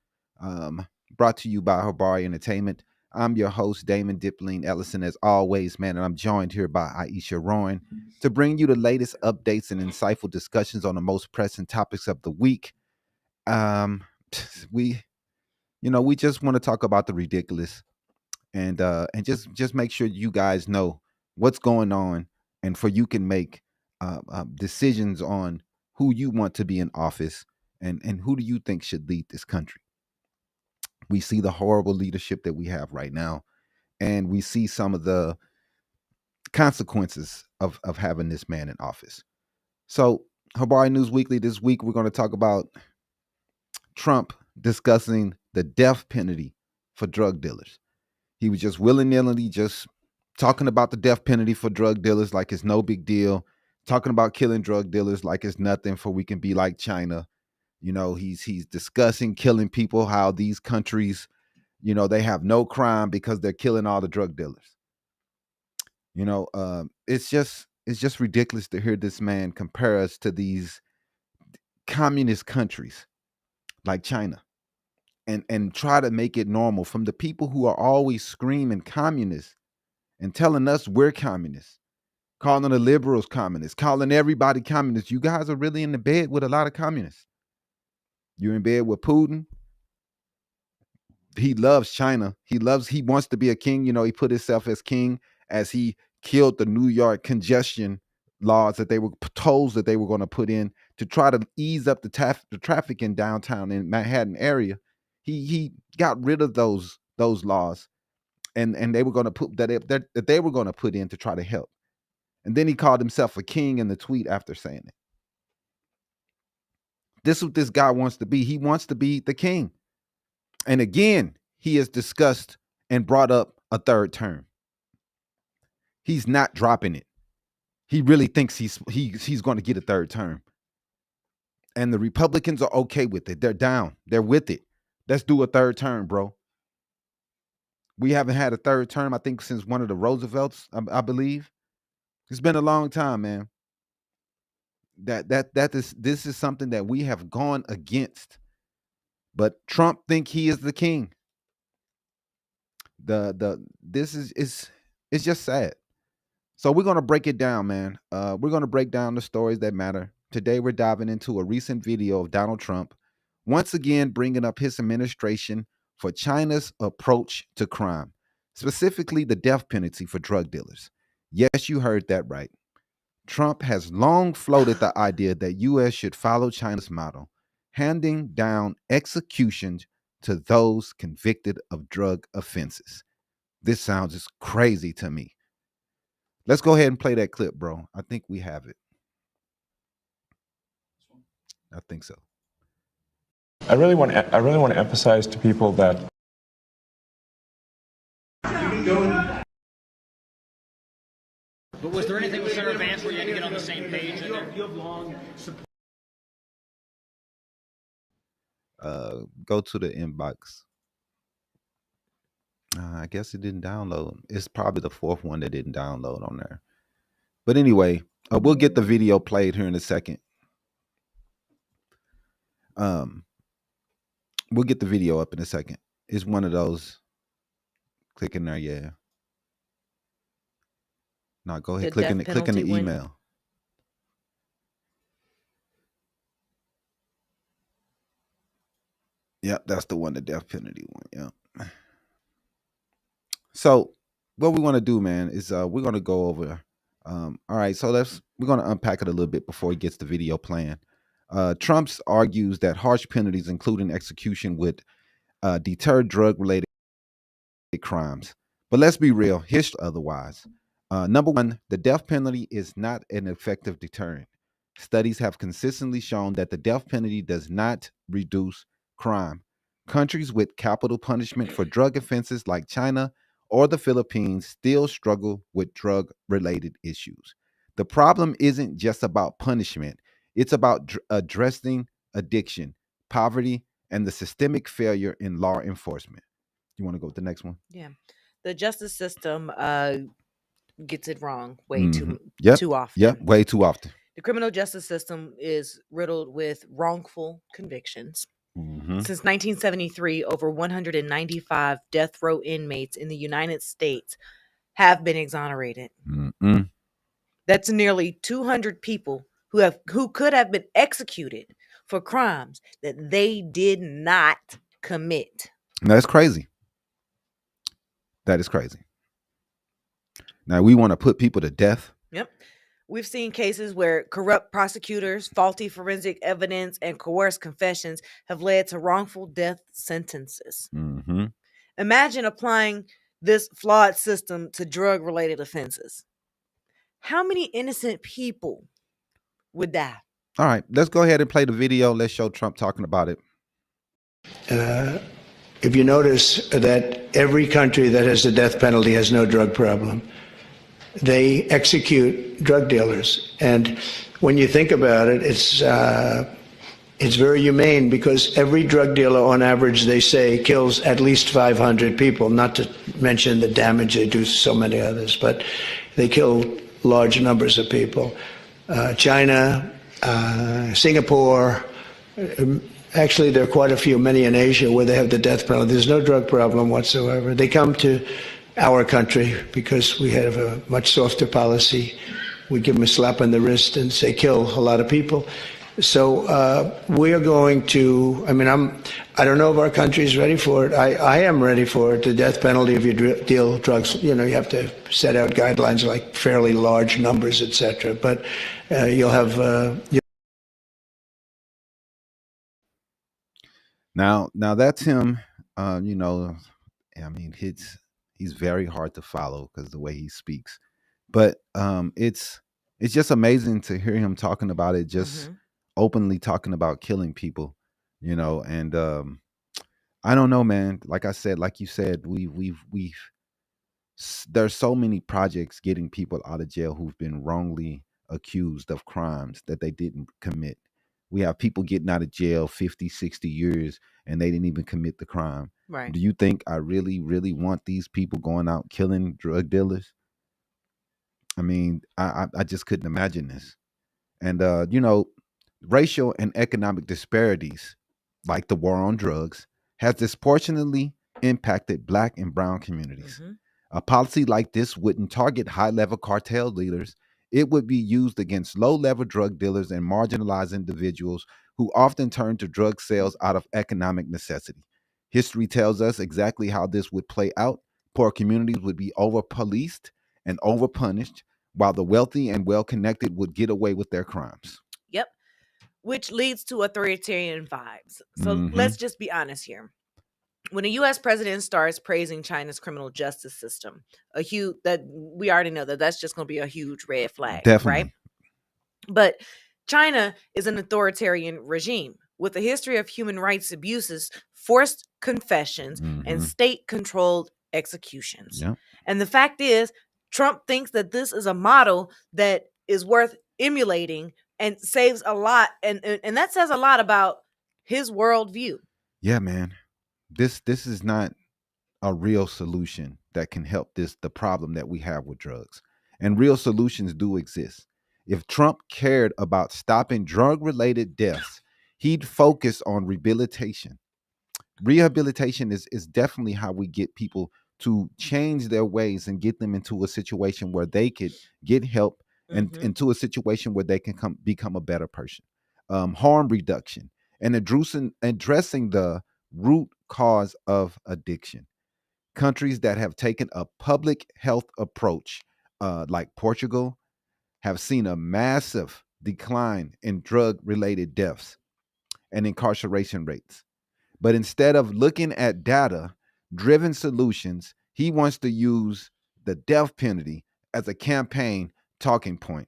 brought to you by Habari Entertainment. I'm your host, Damon Dipling Ellison, as always, man, and I'm joined here by Aisha Rowan to bring you the latest updates and insightful discussions on the most pressing topics of the week. We just want to talk about the ridiculous and just make sure you guys know what's going on, and for you can make decisions on who you want to be in office and who do you think should lead this country. We see the horrible leadership that we have right now, and we see some of the consequences of having this man in office. So, Habari News Weekly, this week we're going to talk about Trump discussing the death penalty for drug dealers. He was just willy-nilly just talking about the death penalty for drug dealers like it's no big deal, talking about killing drug dealers like it's nothing, for we can be like China. He's discussing killing people, how these countries, they have no crime because they're killing all the drug dealers. It's just ridiculous to hear this man compare us to these communist countries like China and try to make it normal from the people who are always screaming communist and telling us we're communists, calling the liberals communists, calling everybody communist. You guys are really in the bed with a lot of communists. You're in bed with Putin. He loves China. He wants to be a king. He put himself as king as he killed the New York congestion laws that they were tolls that they were going to put in to try to ease up the traffic in downtown in Manhattan area. He got rid of those laws, and they were going to put that they were going to put in to try to help. And then he called himself a king in the tweet after saying it. This is what this guy wants to be. He wants to be the king. And again, he has discussed and brought up a third term. He's not dropping it. He really thinks he's going to get a third term. And the Republicans are okay with it. They're down. They're with it. Let's do a third term, bro. We haven't had a third term, I think, since one of the Roosevelts, I believe. It's been a long time, man. This is something that we have gone against. But Trump think he is the king. This is it's just sad. So we're going to break it down, man. We're going to break down the stories that matter. Today we're diving into a recent video of Donald Trump once again bringing up his administration for China's approach to crime, specifically the death penalty for drug dealers. Yes, you heard that right. Trump has long floated the idea that U.S. should follow China's model, handing down executions to those convicted of drug offenses. This sounds just crazy to me. Let's go ahead and play that clip, bro. I think we have it. I think so. I really want to emphasize to people that But was there anything with Sarah Vance where you had to get on the same page? You have long support. Go to the inbox. I guess it didn't download. It's probably the fourth one that didn't download on there. But anyway, we'll get the video played here in a second. We'll get the video up in a second. It's one of those Click in there, yeah. No, go ahead. The Click in death it. Click in the penalty one. email. Yep, that's the one, the death penalty one. Yep. So what we want to do, man, is we're gonna go over. All right, so we're gonna unpack it a little bit before he gets the video playing. Trump's argues that harsh penalties, including execution, would deter drug-related crimes. But let's be real, history otherwise. Number one, the death penalty is not an effective deterrent. Studies have consistently shown that the death penalty does not reduce crime. Countries with capital punishment for drug offenses like China or the Philippines still struggle with drug related issues. The problem isn't just about punishment, it's about addressing addiction, poverty, and the systemic failure in law enforcement. You want to go with the next one? Yeah. The justice system gets it wrong way Mhm. Yep. too often. Yep. Way too often. The criminal justice system is riddled with wrongful convictions. Mhm. Since 1973, over 195 death row inmates in the United States have been exonerated. Mm-mm. That's nearly 200 people who could have been executed for crimes that they did not commit. That's crazy. That is crazy. Now we want to put people to death. Yep. We've seen cases where corrupt prosecutors, faulty forensic evidence, and coerced confessions have led to wrongful death sentences. Mm-hmm. Imagine applying this flawed system to drug-related offenses. How many innocent people would die? All right, let's go ahead and play the video. Let's show Trump talking about it. If you notice that every country that has the death penalty has no drug problem, they execute drug dealers. And when you think about it, it's very humane because every drug dealer, on average, they say, kills at least 500 people, not to mention the damage they do to so many others, but they kill large numbers of people. China, Singapore, actually, there are quite a few, many in Asia, where they have the death penalty. There's no drug problem whatsoever. They come to our country because we have a much softer policy. We give them a slap on the wrist and say, kill a lot of people. So we are going to, I don't know if our country is ready for it. I am ready for it, the death penalty if you deal drugs. You know, you have to set out guidelines like fairly large numbers, etc. But you'll have... Now that's him. You know, I mean, he's very hard to follow because the way he speaks. But it's just amazing to hear him talking about it, just openly talking about killing people. You know, and I don't know, man. Like I said, like you said, there's so many projects getting people out of jail who've been wrongly accused of crimes that they didn't commit. We have people getting out of jail 50, 60 years and they didn't even commit the crime. Right. Do you think I really, really want these people going out killing drug dealers? I mean, I just couldn't imagine this. And, you know, racial and economic disparities, like the war on drugs, has disproportionately impacted Black and brown communities. A policy like this wouldn't target high-level cartel leaders. It would be used against low-level drug dealers and marginalized individuals who often turn to drug sales out of economic necessity. History tells us exactly how this would play out. Poor communities would be over-policed and over-punished, while the wealthy and well-connected would get away with their crimes. Yep. Which leads to authoritarian vibes. So let's just be honest here. When a U.S. president starts praising China's criminal justice system, that we already know that's just going to be a huge red flag, Definitely. right? But China is an authoritarian regime with a history of human rights abuses, forced confessions, and state-controlled executions. Yep. And the fact is, Trump thinks that this is a model that is worth emulating and saves a lot, and that says a lot about his worldview. Yeah, man. This is not a real solution that can help the problem that we have with drugs. And real solutions do exist. If Trump cared about stopping drug-related deaths, he'd focus on rehabilitation. Rehabilitation is definitely how we get people to change their ways and get them into a situation where they could get help and into a situation where they can become a better person. Harm reduction and addressing the root cause of addiction. Countries that have taken a public health approach, like Portugal, have seen a massive decline in drug-related deaths and incarceration rates. But instead of looking at data-driven solutions, he wants to use the death penalty as a campaign talking point,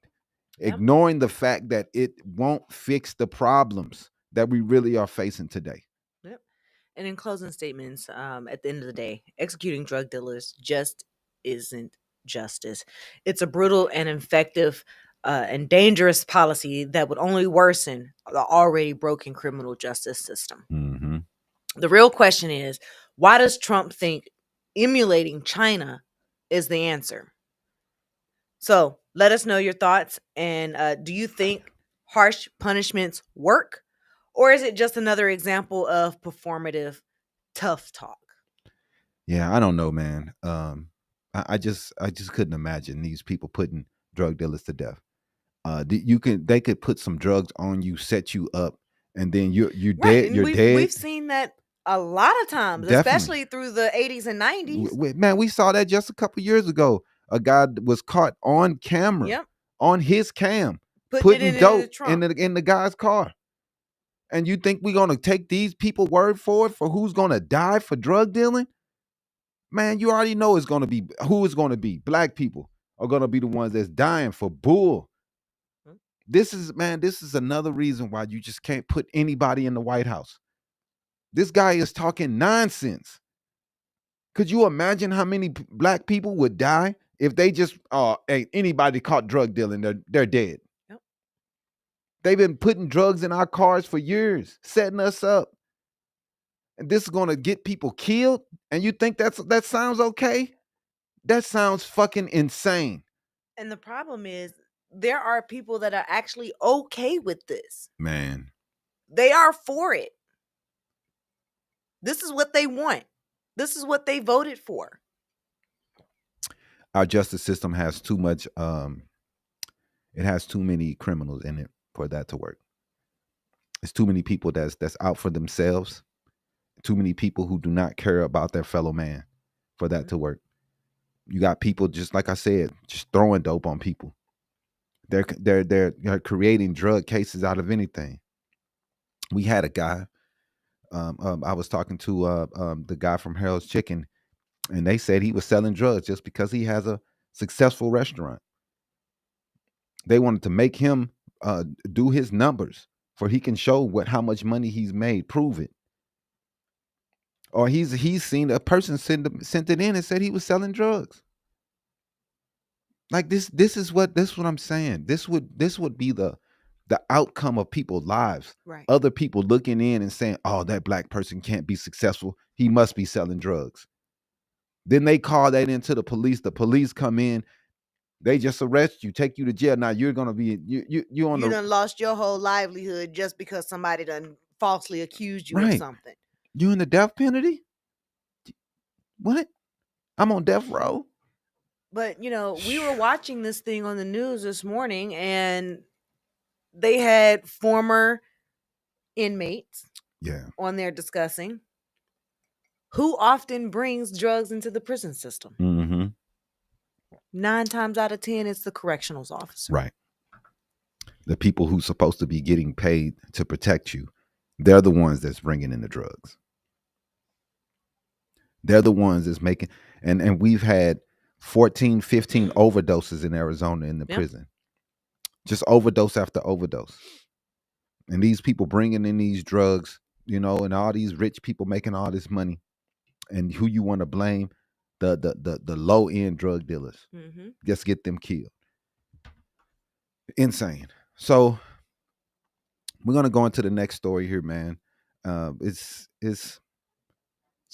ignoring the fact that it won't fix the problems that we really are facing today. Yep. And in closing statements, at the end of the day, executing drug dealers just isn't justice. It's a brutal and effective and dangerous policy that would only worsen the already broken criminal justice system. Mm-hmm. The real question is, why does Trump think emulating China is the answer? So let us know your thoughts. And do you think harsh punishments work? Or is it just another example of performative tough talk? Yeah, I don't know, man. I just couldn't imagine these people putting drug dealers to death. They could put some drugs on you, set you up, and then you're Right. dead. And You're dead. we've seen that a lot of times, Definitely. especially through the 80s and 90s. Man, we saw that just a couple years ago. A guy was caught on camera, Yep. on his cam, Putting it in dope the trunk. in the guy's car. And you think we're gonna take these people word for it for who's gonna die for drug dealing? Man, you already know it's gonna be who it's gonna be. Black people are gonna be the ones that's dying for bull. This is another reason why you just can't put anybody in the White House. This guy is talking nonsense. Could you imagine how many black people would die if they just hey, anybody caught drug dealing, they're dead. Yep. They've been putting drugs in our cars for years, setting us up. And this is gonna get people killed. And you think that sounds okay? That sounds fucking insane. And the problem is there are people that are actually okay with this. Man. They are for it. This is what they want. This is what they voted for. Our justice system has too much it has too many criminals in it for that to work. It's too many people that's out for themselves. Too many people who do not care about their fellow man for that to work. You got people, just like I said, just throwing dope on people. They're creating drug cases out of anything. We had a guy. I was talking to the guy from Harold's Chicken, and they said he was selling drugs just because he has a successful restaurant. They wanted to make him do his numbers for he can show how much money he's made, prove it. Or he's seen a person sent it in and said he was selling drugs. Like this is what I'm saying. This would be the outcome of people's lives. Right. Other people looking in and saying, "Oh, that black person can't be successful. He must be selling drugs." Then they call that into the police. The police come in. They just arrest you, take you to jail. Now you're gonna be you done lost your whole livelihood just because somebody done falsely accused you of something. You in the death penalty? What? I'm on death row. But we were watching this thing on the news this morning, and they had former inmates on there discussing who often brings drugs into the prison system. Mm-hmm. 9 times out of 10, it's the correctionals officer. Right. The people who's supposed to be getting paid to protect you, they're the ones that's bringing in the drugs. They're the ones that's making, and we've had 14, 15 overdoses in Arizona in the prison. Just overdose after overdose. And these people bringing in these drugs, and all these rich people making all this money. And who you want to blame? The low end drug dealers. Mm-hmm. Just get them killed. Insane. So we're gonna go into the next story here, man. It's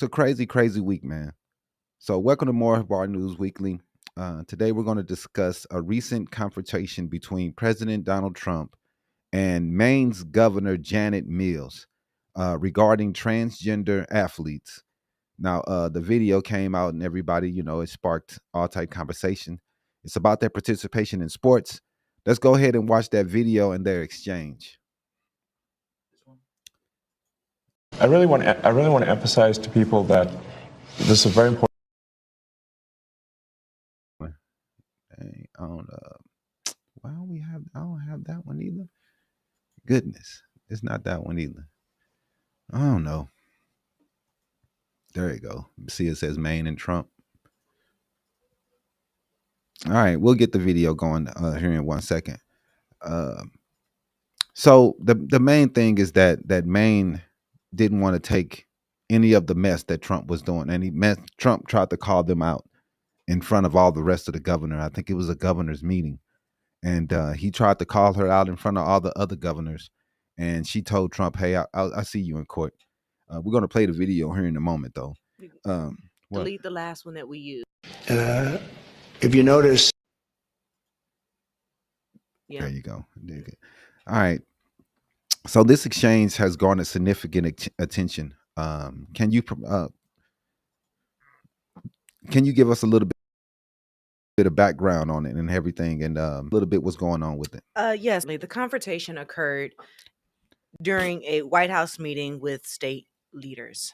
a crazy week, man. So welcome to more Habari News Weekly. Today we're going to discuss a recent confrontation between President Donald Trump and Maine's Governor Janet Mills regarding transgender athletes. Now, the video came out and everybody, it sparked all type conversation. It's about their participation in sports. Let's go ahead and watch that video and their exchange. I really want to emphasize to people that this is very important. Hey, why don't we have? I don't have that one either. Goodness, it's not that one either. I don't know. There you go. See, it says Maine and Trump. All right, we'll get the video going here in 1 second. So the main thing is that Maine didn't want to take any of the mess that Trump was doing, and Trump tried to call them out in front of all the rest of the governor. I think it was a governor's meeting, and he tried to call her out in front of all the other governors, and she told Trump, "Hey, I'll see you in court." We're going to play the video here in a moment, though. Delete the last one that we used. If you notice, There you go. All right. So this exchange has garnered significant attention. Can you give us a little bit of background on it and everything, and a little bit what's going on with it? Yes, the confrontation occurred during a White House meeting with state leaders.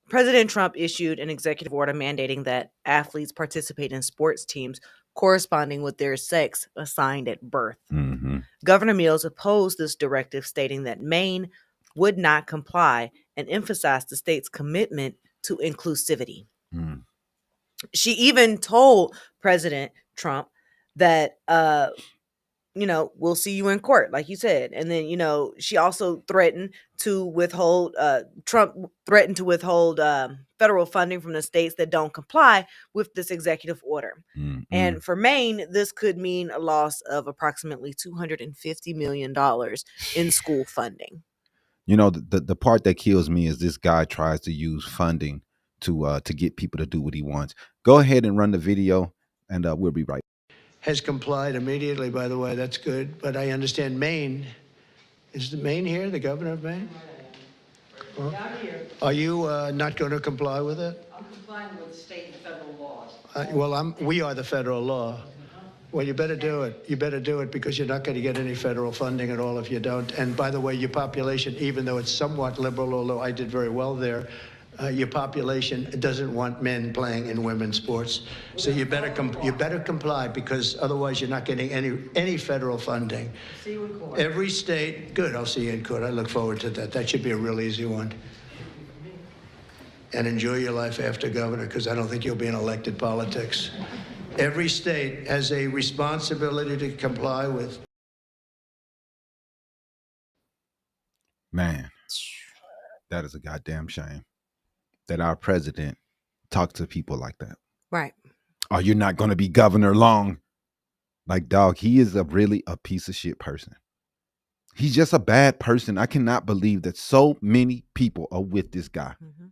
President Trump issued an executive order mandating that athletes participate in sports teams corresponding with their sex assigned at birth. Mm-hmm. Governor Mills opposed this directive, stating that Maine would not comply and emphasized the state's commitment to inclusivity. Mm. She even told President Trump that, we'll see you in court, like you said. And then, she also threatened to withhold, Trump threatened to withhold federal funding from the states that don't comply with this executive order. Mm-hmm. And for Maine, this could mean a loss of approximately $250 million in school funding. The part that kills me is this guy tries to use funding to get people to do what he wants. Go ahead and run the video, and we'll be right. has complied immediately, by the way. That's good. But I understand Maine. Is the Maine here, the governor of Maine? Well, are you not going to comply with it? I'm complying with state and federal laws. We are the federal law. Well, you better do it. You better do it, because you're not going to get any federal funding at all if you don't. And by the way, your population, even though it's somewhat liberal, although I did very well there, your population doesn't want men playing in women's sports. So you better comply, because otherwise you're not getting any federal funding. See you in court. Every state, good, I'll see you in court. I look forward to that. That should be a real easy one. And enjoy your life after governor, because I don't think you'll be in elected politics. Every state has a responsibility to comply with. Man, that is a goddamn shame that our president talks to people like that. Right. Oh, you're not going to be governor long. Like, dog, he is really a piece of shit person. He's just a bad person. I cannot believe that so many people are with this guy. Mm-hmm.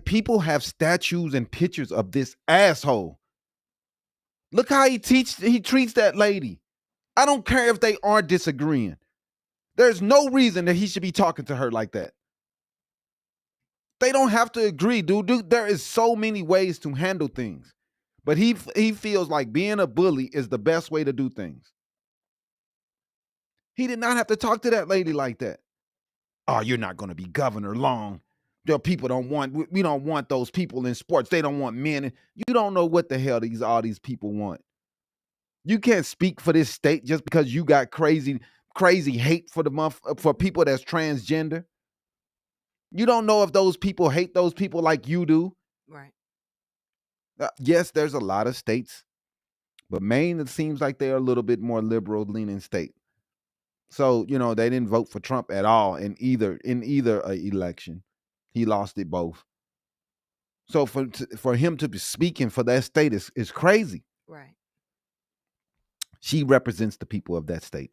People have statues and pictures of this asshole. Look how he treats that lady. I don't care if they are disagreeing. There's no reason that he should be talking to her like that. They don't have to agree, dude. There is so many ways to handle things. But he feels like being a bully is the best way to do things. He did not have to talk to that lady like that. Oh, you're not going to be governor long. We don't want those people in sports. They don't want men. You don't know what the hell all these people want. You can't speak for this state just because you got crazy hate for people that's transgender. You don't know if those people hate those people like you do. Right. Yes, there's a lot of states, but Maine, it seems like they're a little bit more liberal leaning state. So, they didn't vote for Trump at all in either election. He lost it both. So for him to be speaking for that state is crazy. Right. She represents the people of that state.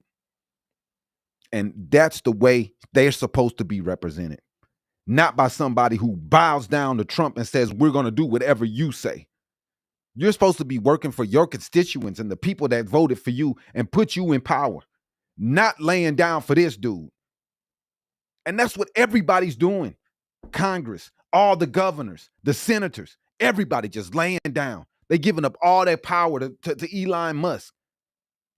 And that's the way they're supposed to be represented. Not by somebody who bows down to Trump and says, we're going to do whatever you say. You're supposed to be working for your constituents and the people that voted for you and put you in power. Not laying down for this dude. And that's what everybody's doing. Congress, all the governors, the senators, everybody just laying down. They giving up all their power to Elon Musk.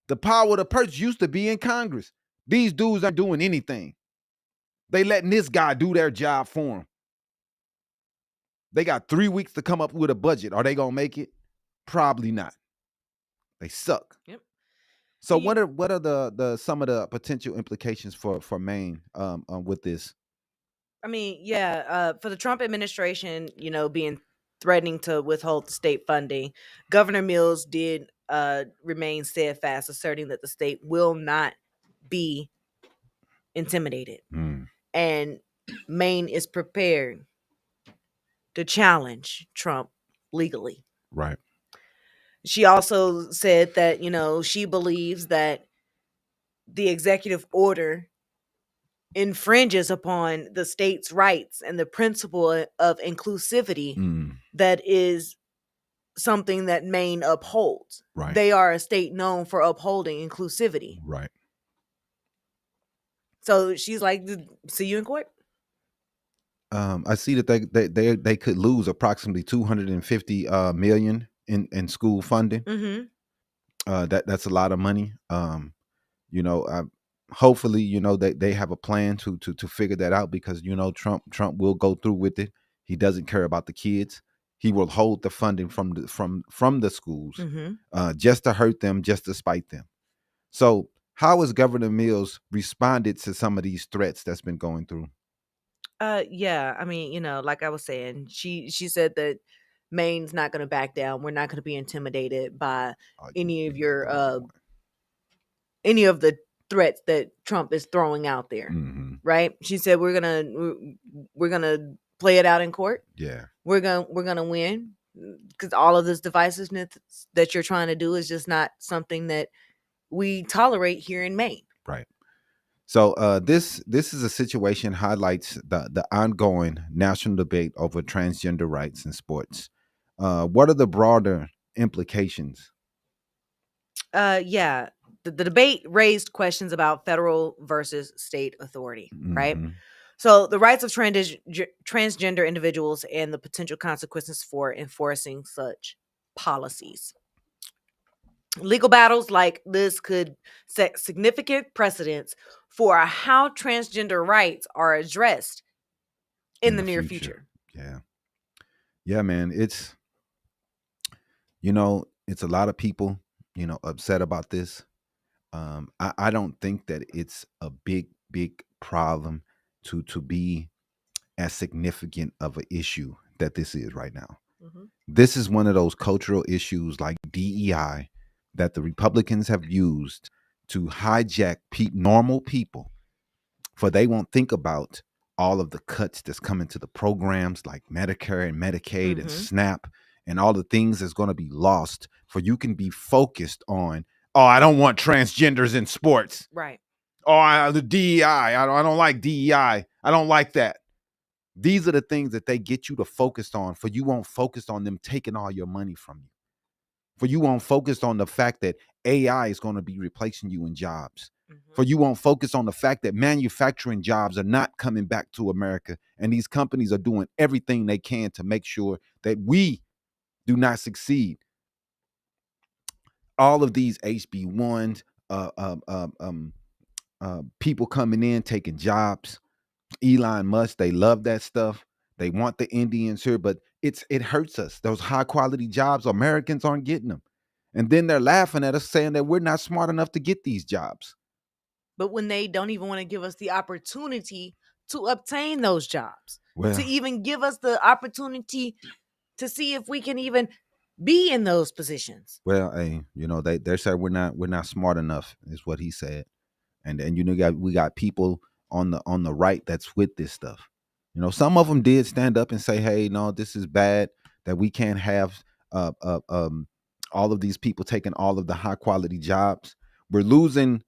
The power of the purse used to be in Congress. These dudes aren't doing anything. They letting this guy do their job for them. They got 3 weeks to come up with a budget. Are they gonna make it? Probably not. They suck. Yep. So what are the some of the potential implications for Maine with this? I mean, yeah, for the Trump administration, being threatening to withhold state funding, Governor Mills did remain steadfast, asserting that the state will not be intimidated. And Maine is prepared to challenge Trump legally. Right. She also said that, she believes that the executive order infringes upon the state's rights and the principle of inclusivity that is something that Maine upholds. Right. They are a state known for upholding inclusivity. Right. So she's like, see you in court. I see that they could lose approximately 250 million in school funding. That's a lot of money. Hopefully, they have a plan to figure that out, because Trump will go through with it. He doesn't care about the kids. He will hold the funding from the schools just to hurt them, just to spite them. So how has Governor Mills responded to some of these threats that's been going through? Yeah, I mean, like I was saying, she said that Maine's not going to back down. We're not going to be intimidated by any of the threats that Trump is throwing out there. Right? She said we're gonna play it out in court. Yeah, we're gonna win, because all of this divisiveness that you're trying to do is just not something that we tolerate here in Maine. Right. So this is a situation highlights the ongoing national debate over transgender rights in sports. What are the broader implications? Yeah, the debate raised questions about federal versus state authority, right? So the rights of transgender individuals and the potential consequences for enforcing such policies. Legal battles like this could set significant precedents for how transgender rights are addressed in the near future. Yeah, man. It's a lot of people, upset about this. I don't think that it's a big problem to be as significant of an issue that this is right now. This is one of those cultural issues like DEI that the Republicans have used to hijack normal people, for they won't think about all of the cuts that's coming to the programs like Medicare and Medicaid and SNAP, and all the things that's going to be lost, for you can be focused on, oh, I don't want transgenders in sports. Right. Oh, the DEI. I don't like DEI. I don't like that. These are the things that they get you to focus on, for you won't focus on them taking all your money from you. For you won't focus on the fact that AI is going to be replacing you in jobs. For you won't focus on the fact that manufacturing jobs are not coming back to America, and these companies are doing everything they can to make sure that we do not succeed. All of these HB1s, people coming in, taking jobs. Elon Musk, they love that stuff. They want the Indians here, but it hurts us. Those high quality jobs, Americans aren't getting them. And then they're laughing at us, saying that we're not smart enough to get these jobs. But when they don't even want to give us the opportunity to obtain those jobs, to even give us the opportunity to see if we can even be in those positions. Well, hey, they said we're not smart enough, is what he said. And then we got people on the right that's with this stuff. Some of them did stand up and say, hey, no, this is bad, that we can't have all of these people taking all of the high quality jobs. We're losing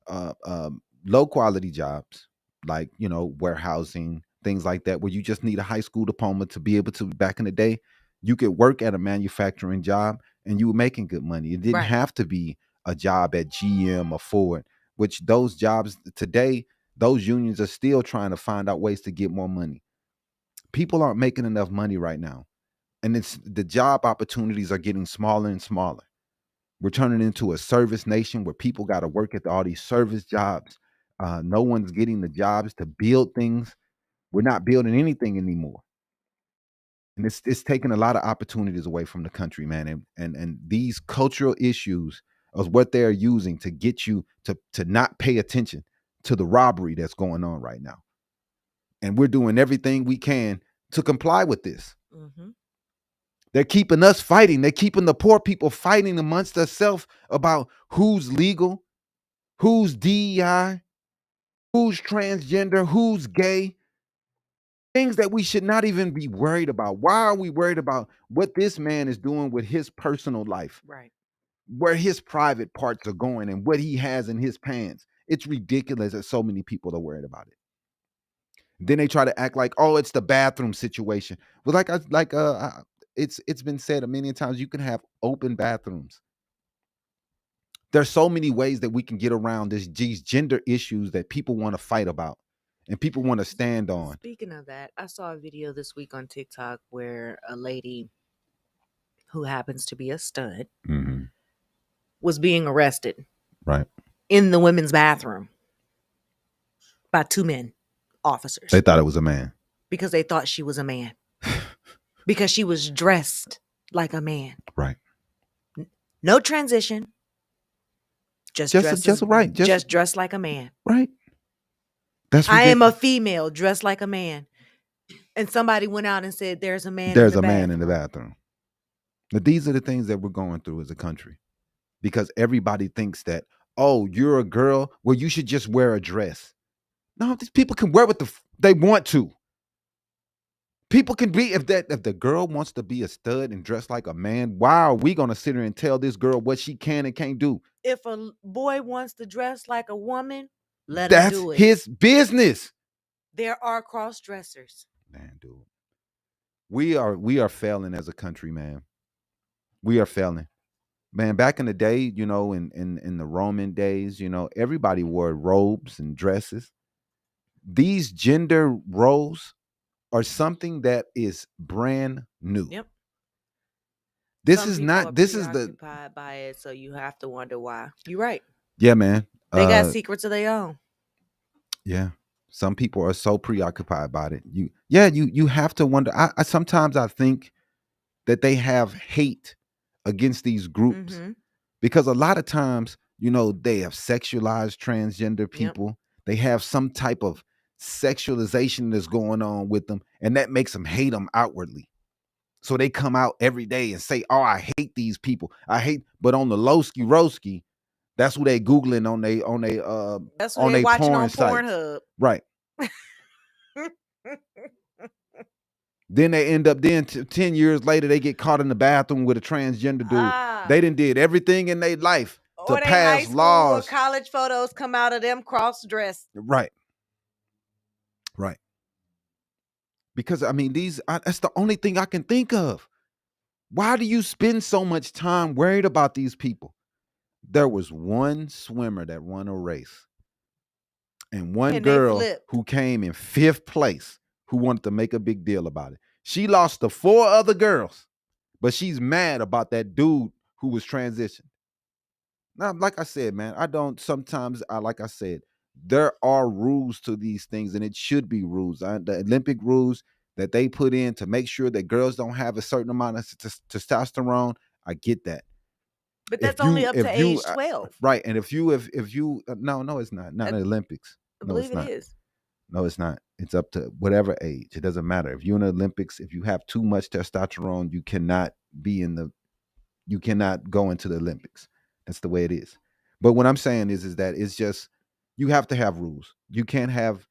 low quality jobs, like warehousing, things like that, where you just need a high school diploma to be able to. Back in the day, you could work at a manufacturing job and you were making good money. It didn't have to be a job at GM or Ford, which those jobs today, those unions are still trying to find out ways to get more money. People aren't making enough money right now. And it's the job opportunities are getting smaller and smaller. We're turning into a service nation where people got to work at all these service jobs. No one's getting the jobs to build things. We're not building anything anymore. And it's taking a lot of opportunities away from the country, man. And these cultural issues is what they're using to get you to not pay attention to the robbery that's going on right now. And we're doing everything we can to comply with this. Mm-hmm. They're keeping us fighting. They're keeping the poor people fighting amongst themselves about who's legal, who's DEI, who's transgender, who's gay. Things that we should not even be worried about. Why are we worried about what this man is doing with his personal life? Right. Where his private parts are going and what he has in his pants. It's ridiculous that so many people are worried about it. Then they try to act like, oh, it's the bathroom situation. Well, it's been said a million times, you can have open bathrooms. There's so many ways that we can get around these gender issues that people want to fight about and people want to stand on. Speaking of that, I saw a video this week on TikTok where a lady who happens to be a stud was being arrested Right. in the women's bathroom by two men, officers. They thought it was a man. Because they thought she was a man. Because she was dressed like a man. Right. No transition. Just dressed like a man. Right. That's I am a female dressed like a man. And somebody went out and said, there's a man man in the bathroom. Now, these are the things that we're going through as a country. Because everybody thinks that, oh, you're a girl, well, you should just wear a dress. No, these people can wear what they want to. People can be, if the girl wants to be a stud and dress like a man, why are we going to sit here and tell this girl what she can and can't do? If a boy wants to dress like a woman, let him do it. That's his business. There are cross dressers. Man, dude. We are failing as a country, man. We are failing. Man, back in the day, in the Roman days, everybody wore robes and dresses. These gender roles are something that is brand new. Yep. This Some is people not. are This is the. preoccupied by it, so you have to wonder why. You're right. Yeah, man. They got secrets of their own. Yeah, some people are so preoccupied by it. You have to wonder. I sometimes I think that they have hate against these groups because a lot of times, they have sexualized transgender people. Yep. They have some type of sexualization that's going on with them, and that makes them hate them outwardly. So they come out every day and say, oh, I hate these people. But on the lowski roski, that's who they Googling on that's who they watching porn on sites. Pornhub. Right. Then they end up 10 years later, they get caught in the bathroom with a transgender dude. They done did everything in their life to pass laws. Or college photos come out of them cross-dressed. Right. Right. Because, that's the only thing I can think of. Why do you spend so much time worried about these people? There was one swimmer that won a race. And one girl who came in 5th place who wanted to make a big deal about it. She lost to 4 other girls, but she's mad about that dude who was transitioned. Now, like I said, man, like I said, there are rules to these things, and it should be rules. The Olympic rules that they put in to make sure that girls don't have a certain amount of testosterone, I get that. But that's only up to age 12. Right. And if you no, it's not. Not in the Olympics. I believe it is. No, it's not. It's up to whatever age. It doesn't matter. If you're in the Olympics, if you have too much testosterone, you cannot go into the Olympics. That's the way it is. But what I'm saying is that it's just, you have to have rules. You can't have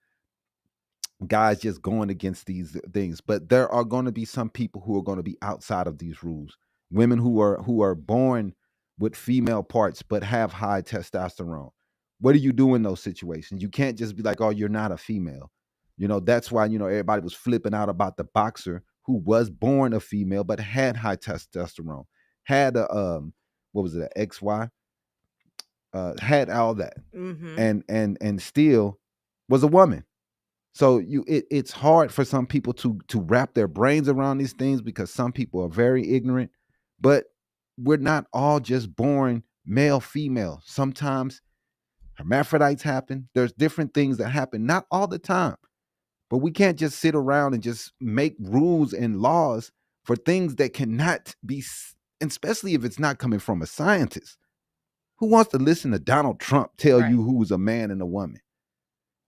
guys just going against these things. But there are going to be some people who are going to be outside of these rules. Women who are born with female parts but have high testosterone. What do you do in those situations? You can't just be like, oh, you're not a female. That's why, everybody was flipping out about the boxer who was born a female but had high testosterone, had a what was it, an XY, had all that, and still was a woman. So it's hard for some people to wrap their brains around these things because some people are very ignorant. But we're not all just born male, female. Sometimes hermaphrodites happen. There's different things that happen, not all the time. But we can't just sit around and just make rules and laws for things that cannot be, and especially if it's not coming from a scientist. Who wants to listen to Donald Trump tell you who's a man and a woman?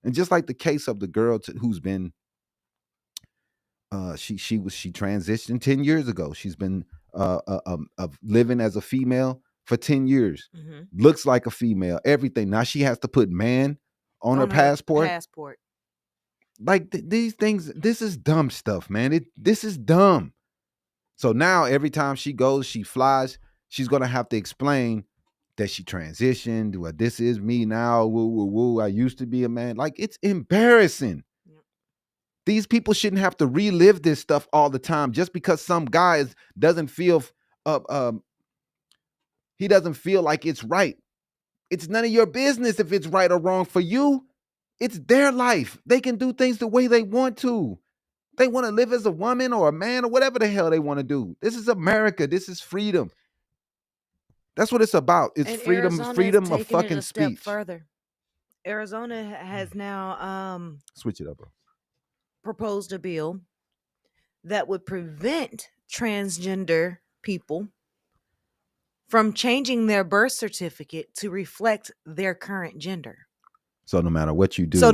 And just like the case of the girl who's been, she transitioned 10 years ago. She's been living as a female for 10 years. Looks like a female, everything. Now she has to put man on her passport. Like these things, this is dumb stuff, man. This is dumb. So now every time she goes, she flies, she's gonna have to explain that she transitioned. Well, this is me now. Woo, woo, woo. I used to be a man. Like, it's embarrassing. Yep. These people shouldn't have to relive this stuff all the time just because some guy doesn't feel he doesn't feel like it's right. It's none of your business if it's right or wrong for you. It's their life. They can do things the way they want to. They want to live as a woman or a man or whatever the hell they want to do. This is America. This is freedom. That's what it's about. It's and freedom of fucking speech. Further. Arizona has now switch it up, bro. Proposed a bill that would prevent transgender people from changing their birth certificate to reflect their current gender. So no matter what you do, they're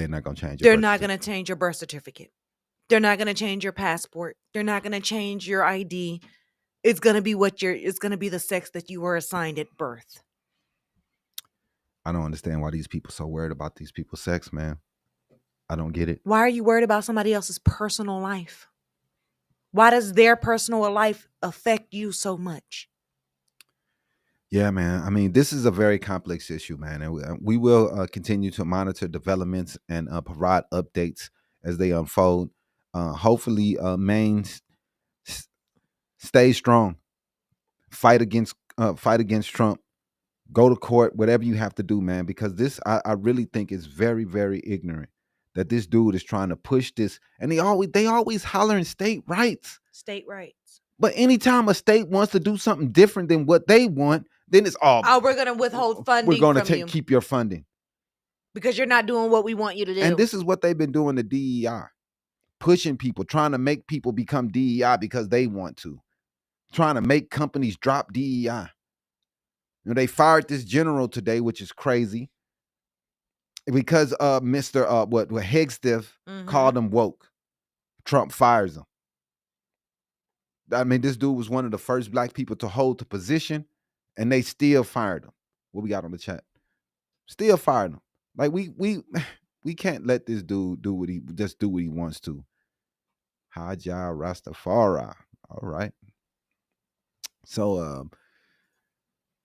not going to change. They're not going to change your birth certificate. They're not going to change your passport. They're not going to change your ID. It's going to be it's going to be the sex that you were assigned at birth. I don't understand why these people so worried about these people's sex, man. I don't get it. Why are you worried about somebody else's personal life? Why does their personal life affect you so much? Yeah, man. I mean, this is a very complex issue, man. And we will continue to monitor developments and provide updates as they unfold. Hopefully, Maine stay strong. Fight against Trump. Go to court, whatever you have to do, man. Because this, I really think, is very, very ignorant that this dude is trying to push this, and they always hollering state rights. State rights. But anytime a state wants to do something different than what they want, then it's all. Oh, we're going to withhold funding. We're going to keep your funding because you're not doing what we want you to do. And this is what they've been doing to DEI, pushing people, trying to make people become DEI because they want to, trying to make companies drop DEI. You know, they fired this general today, which is crazy, because Mr. Hegstiff called him woke. Trump fires him. I mean, this dude was one of the first black people to hold the position, and they still fired him. What we got on the chat? Still fired him. Like we can't let this dude do what he wants to. Haja Rastafari. All right. So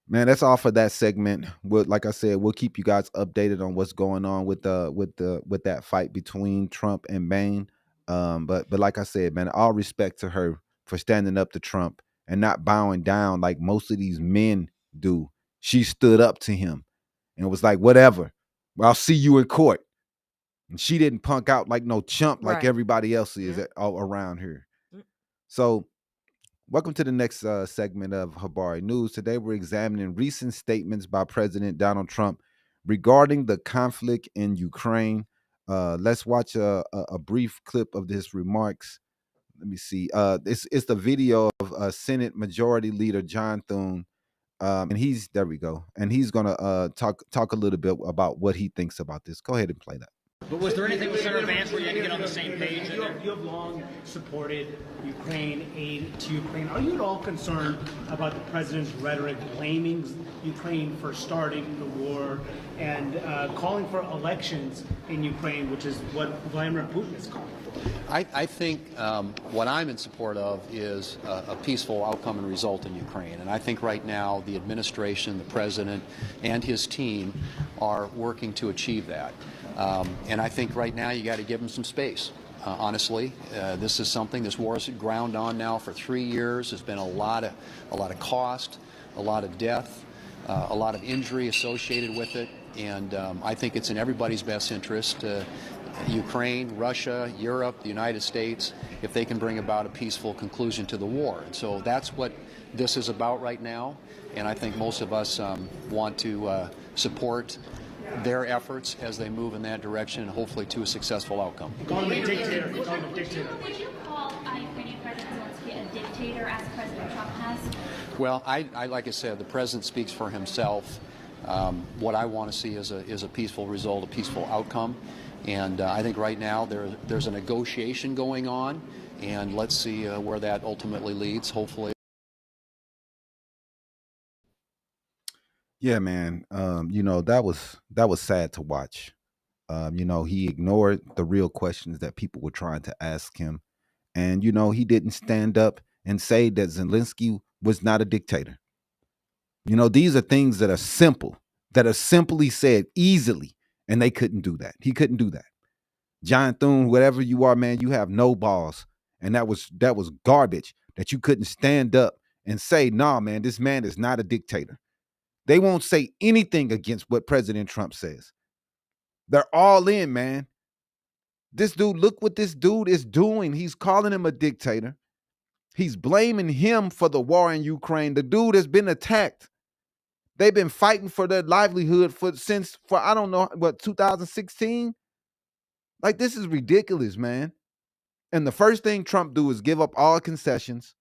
man, that's all for that segment. Like I said, we'll keep you guys updated on what's going on with that fight between Trump and Maine. But like I said, man, all respect to her for standing up to Trump and not bowing down like most of these men do. She stood up to him and was like, whatever, I'll see you in court. And she didn't punk out like no chump like everybody else is around here. So welcome to the next segment of Habari News. Today we're examining recent statements by President Donald Trump regarding the conflict in Ukraine. Let's watch a brief clip of his remarks. Let me see. It's the video of Senate Majority Leader John Thune, and there we go. And he's gonna talk a little bit about what he thinks about this. Go ahead and play that. But was there anything with Senator Vance where you had to get on the same page? You have long supported Ukraine, aid to Ukraine. Are you at all concerned about the president's rhetoric blaming Ukraine for starting the war and calling for elections in Ukraine, which is what Vladimir Putin is calling for? I think what I'm in support of is a peaceful outcome and result in Ukraine. And I think right now the administration, the president, and his team are working to achieve that. And I think right now you got to give them some space. Honestly, this war is ground on now for 3 years. There's been a lot of cost, a lot of death, a lot of injury associated with it. And I think it's in everybody's best interest, Ukraine, Russia, Europe, the United States, if they can bring about a peaceful conclusion to the war. And so that's what this is about right now. And I think most of us want to support their efforts as they move in that direction and hopefully to a successful outcome. Call him a dictator. Call him a dictator. Would you call Ukrainian President Zelensky a dictator as President Trump has? Well, I like I said, the president speaks for himself. What I want to see is a peaceful result, a peaceful outcome. And I think right now there's a negotiation going on, and let's see where that ultimately leads, hopefully. Yeah, man. That was sad to watch. He ignored the real questions that people were trying to ask him. And, he didn't stand up and say that Zelensky was not a dictator. These are things that are simply said easily, and they couldn't do that. He couldn't do that. John Thune, whatever you are, man, you have no balls. And that was garbage that you couldn't stand up and say, nah, man, this man is not a dictator. They won't say anything against what President Trump says. They're all in, man. This dude, look what this dude is doing. He's calling him a dictator. He's blaming him for the war in Ukraine. The dude has been attacked. They've been fighting for their livelihood since I don't know what, 2016. Like, this is ridiculous, man. And the first thing Trump do is give up all concessions.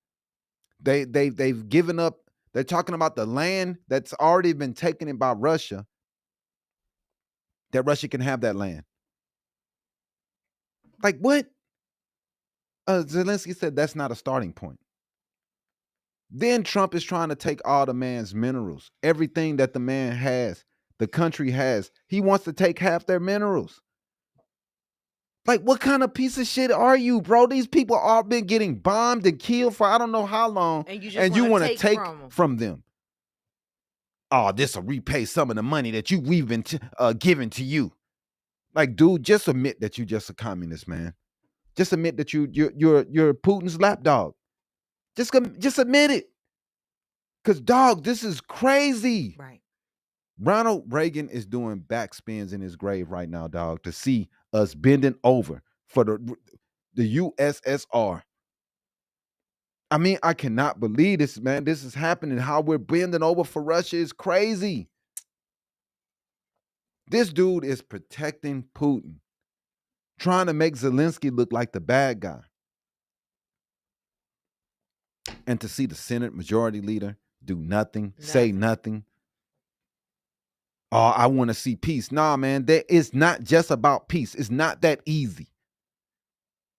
They've given up. They're talking about the land that's already been taken in by Russia, that Russia can have that land. Like, what? Zelensky said that's not a starting point. Then Trump is trying to take all the man's minerals, everything that the man has, the country has. He wants to take half their minerals. Like, what kind of piece of shit are you, bro? These people all been getting bombed and killed for I don't know how long, and you want to take from them. Oh, this will repay some of the money that we've been giving to you. Like, dude, just admit that you just a communist, man. Just admit that you're Putin's lapdog. Just admit it. Because, dog, this is crazy. Right. Ronald Reagan is doing backspins in his grave right now, dog, to see us bending over for the USSR. I mean, I cannot believe this, man. This is happening. How we're bending over for Russia is crazy. This dude is protecting Putin, trying to make Zelensky look like the bad guy. And to see the Senate Majority Leader do nothing, say nothing. Oh, I want to see peace. Nah, man, it's not just about peace. It's not that easy.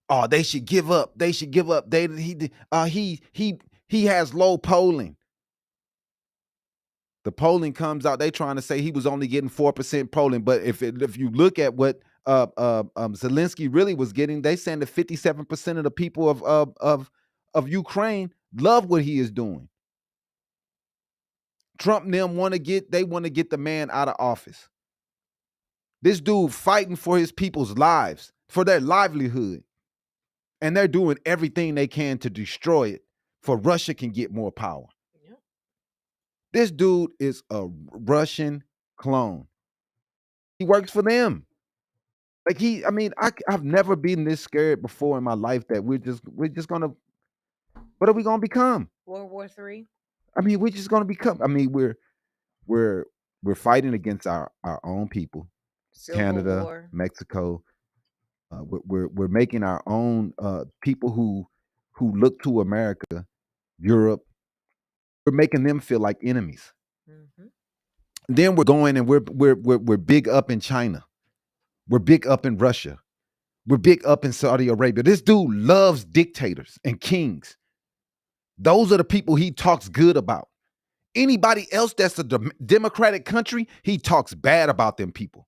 Oh, they should give up. They should give up. He has low polling. The polling comes out. They trying to say he was only getting 4% polling, but if you look at what Zelensky really was getting, they saying that 57% of the people of Ukraine love what he is doing. Trump and them want to get the man out of office. This dude fighting for his people's lives, for their livelihood. And they're doing everything they can to destroy it for Russia can get more power. Yep. This dude is a Russian clone. He works for them. Like I've never been this scared before in my life that we're just gonna, what are we gonna become? World War III. I mean, we're just gonna become. I mean, we're fighting against our own people, Civil Canada, War. Mexico. We're making our own people who look to America, Europe. We're making them feel like enemies. Mm-hmm. Then we're going and we're big up in China. We're big up in Russia. We're big up in Saudi Arabia. This dude loves dictators and kings. Those are the people he talks good about. Anybody else that's a democratic country, he talks bad about them people.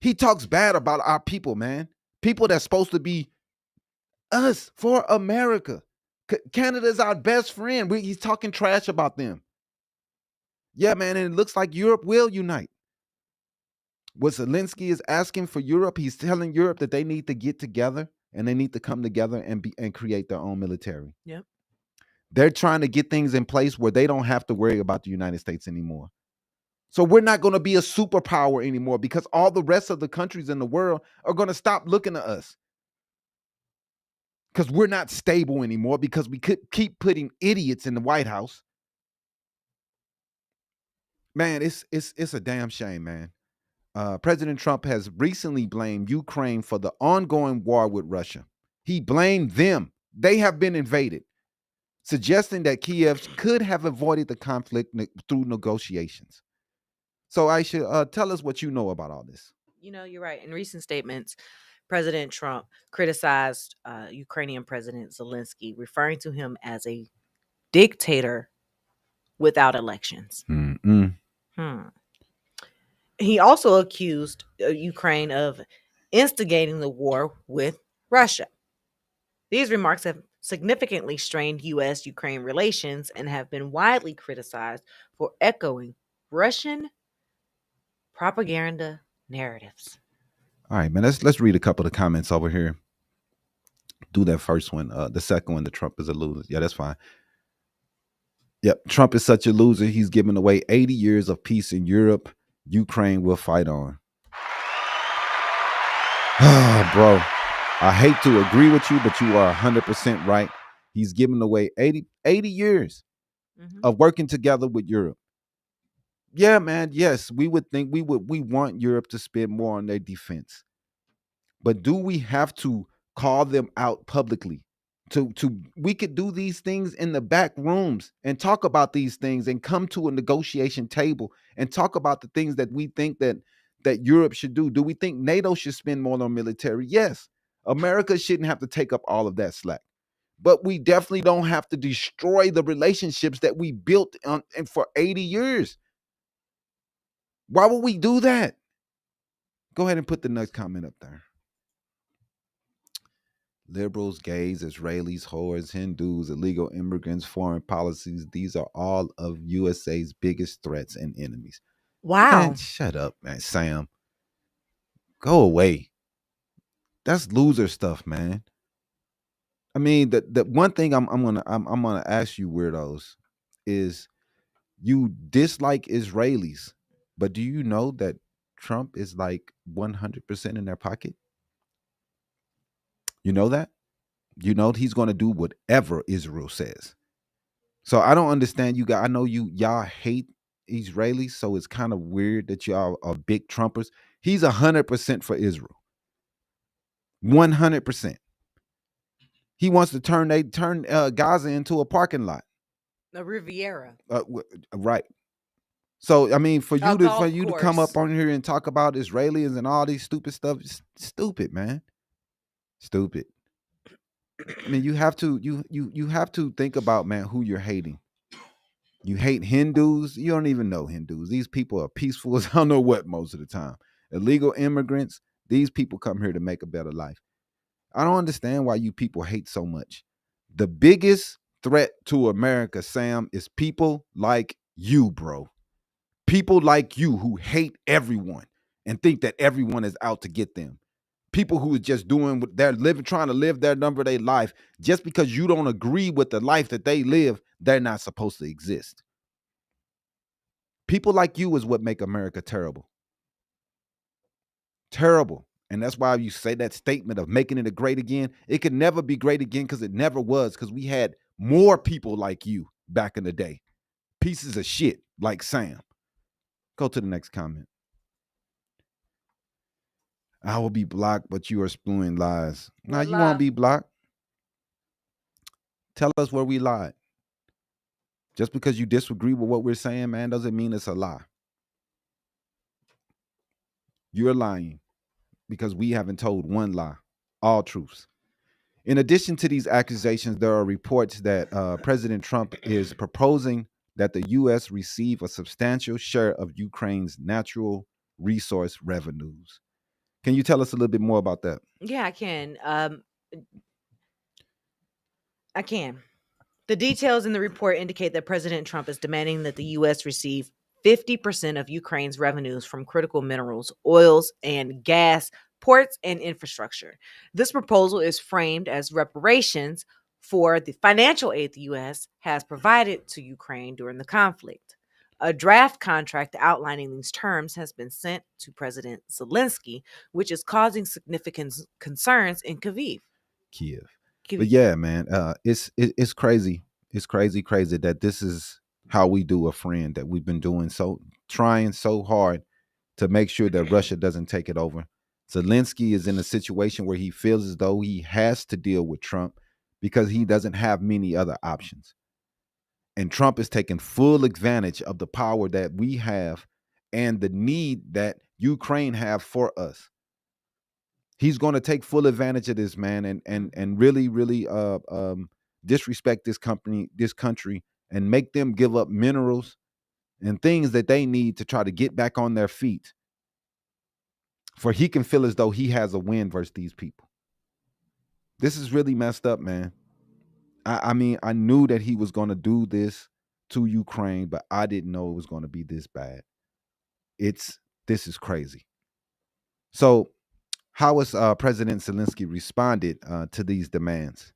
He talks bad about our people, man. People that's supposed to be us for America. Canada is our best friend. He's talking trash about them. Yeah, man, and it looks like Europe will unite. What Zelensky is asking for Europe, he's telling Europe that they need to get together and they need to come together and create their own military. Yep. They're trying to get things in place where they don't have to worry about the United States anymore. So we're not going to be a superpower anymore because all the rest of the countries in the world are going to stop looking at us. Because we're not stable anymore because we could keep putting idiots in the White House. Man, it's a damn shame, man. President Trump has recently blamed Ukraine for the ongoing war with Russia. He blamed them. They have been invaded, suggesting that Kiev could have avoided the conflict through negotiations. So, Aisha, tell us what you know about all this. You're right. In recent statements, President Trump criticized Ukrainian President Zelensky, referring to him as a dictator without elections. Mm-mm. He also accused Ukraine of instigating the war with Russia. These remarks have significantly strained U.S. Ukraine relations and have been widely criticized for echoing Russian propaganda narratives. All right, man. Let's read a couple of the comments over here. Do that first one. The second one, the Trump is a loser. Yeah, that's fine. Yep, Trump is such a loser. He's given away 80 years of peace in Europe. Ukraine will fight on. Bro, I hate to agree with you, but you are 100% right. He's given away 80 years of working together with Europe. Yeah, man. Yes, we would think we want Europe to spend more on their defense. But do we have to call them out publicly? We could do these things in the back rooms and talk about these things and come to a negotiation table and talk about the things that we think that Europe should do. Do we think NATO should spend more on military? Yes. America shouldn't have to take up all of that slack. But we definitely don't have to destroy the relationships that we built on and for 80 years. Why would we do that? Go ahead and put the next comment up there. Liberals, gays, Israelis, whores, Hindus, illegal immigrants, foreign policies. These are all of USA's biggest threats and enemies. Wow. Man, shut up, man. Sam. Go away. That's loser stuff, man. I mean, the one thing I'm gonna ask you, weirdos, is you dislike Israelis, but do you know that Trump is like 100% in their pocket? You know that? You know he's going to do whatever Israel says. So I don't understand you guys. I know y'all hate Israelis, so it's kind of weird that y'all are big Trumpers. He's 100% for Israel. 100%. He wants to turn Gaza into a parking lot. A Riviera. Right. So I mean, for you to come course. up on here and talk about Israelis and all these stupid stuff, it's stupid, man. Stupid. I mean, you have to think about, man, who you're hating. You hate Hindus. You don't even know Hindus. These people are peaceful as I don't know what most of the time. Illegal immigrants. These people come here to make a better life. I don't understand why you people hate so much. The biggest threat to America, Sam, is people like you, bro. People like you who hate everyone and think that everyone is out to get them. People who are just doing what they're living, trying to live their number of their life. Just because you don't agree with the life that they live, they're not supposed to exist. People like you is what make America terrible. Terrible. And that's why you say that statement of making it a great again. It could never be great again because it never was, because we had more people like you back in the day. Pieces of shit like Sam. Go to the next comment. I will be blocked, but you are spewing lies. No, you won't be blocked. Tell us where we lied. Just because you disagree with what we're saying, man, doesn't mean it's a lie. You're lying because we haven't told one lie, all truths. In addition to these accusations, there are reports that President Trump is proposing that the U.S. receive a substantial share of Ukraine's natural resource revenues. Can you tell us a little bit more about that? Yeah, I can. The details in the report indicate that President Trump is demanding that the U.S. receive 50% of Ukraine's revenues from critical minerals, oils, and gas, ports, and infrastructure. This proposal is framed as reparations for the financial aid the U.S. has provided to Ukraine during the conflict. A draft contract outlining these terms has been sent to President Zelensky, which is causing significant concerns in Kyiv. Kiev. But Kyiv. yeah, man, it's crazy. It's crazy that this is how we do a friend, that we've been trying so hard to make sure that Russia doesn't take it over. Zelensky is in a situation where he feels as though he has to deal with Trump because he doesn't have many other options. And Trump is taking full advantage of the power that we have and the need that Ukraine have for us. He's going to take full advantage of this, man, and really disrespect this country, and make them give up minerals and things that they need to try to get back on their feet. For he can feel as though he has a win versus these people. This is really messed up, man. I mean, I knew that he was going to do this to Ukraine, but I didn't know it was going to be this bad. This is crazy. So, how has President Zelensky responded to these demands?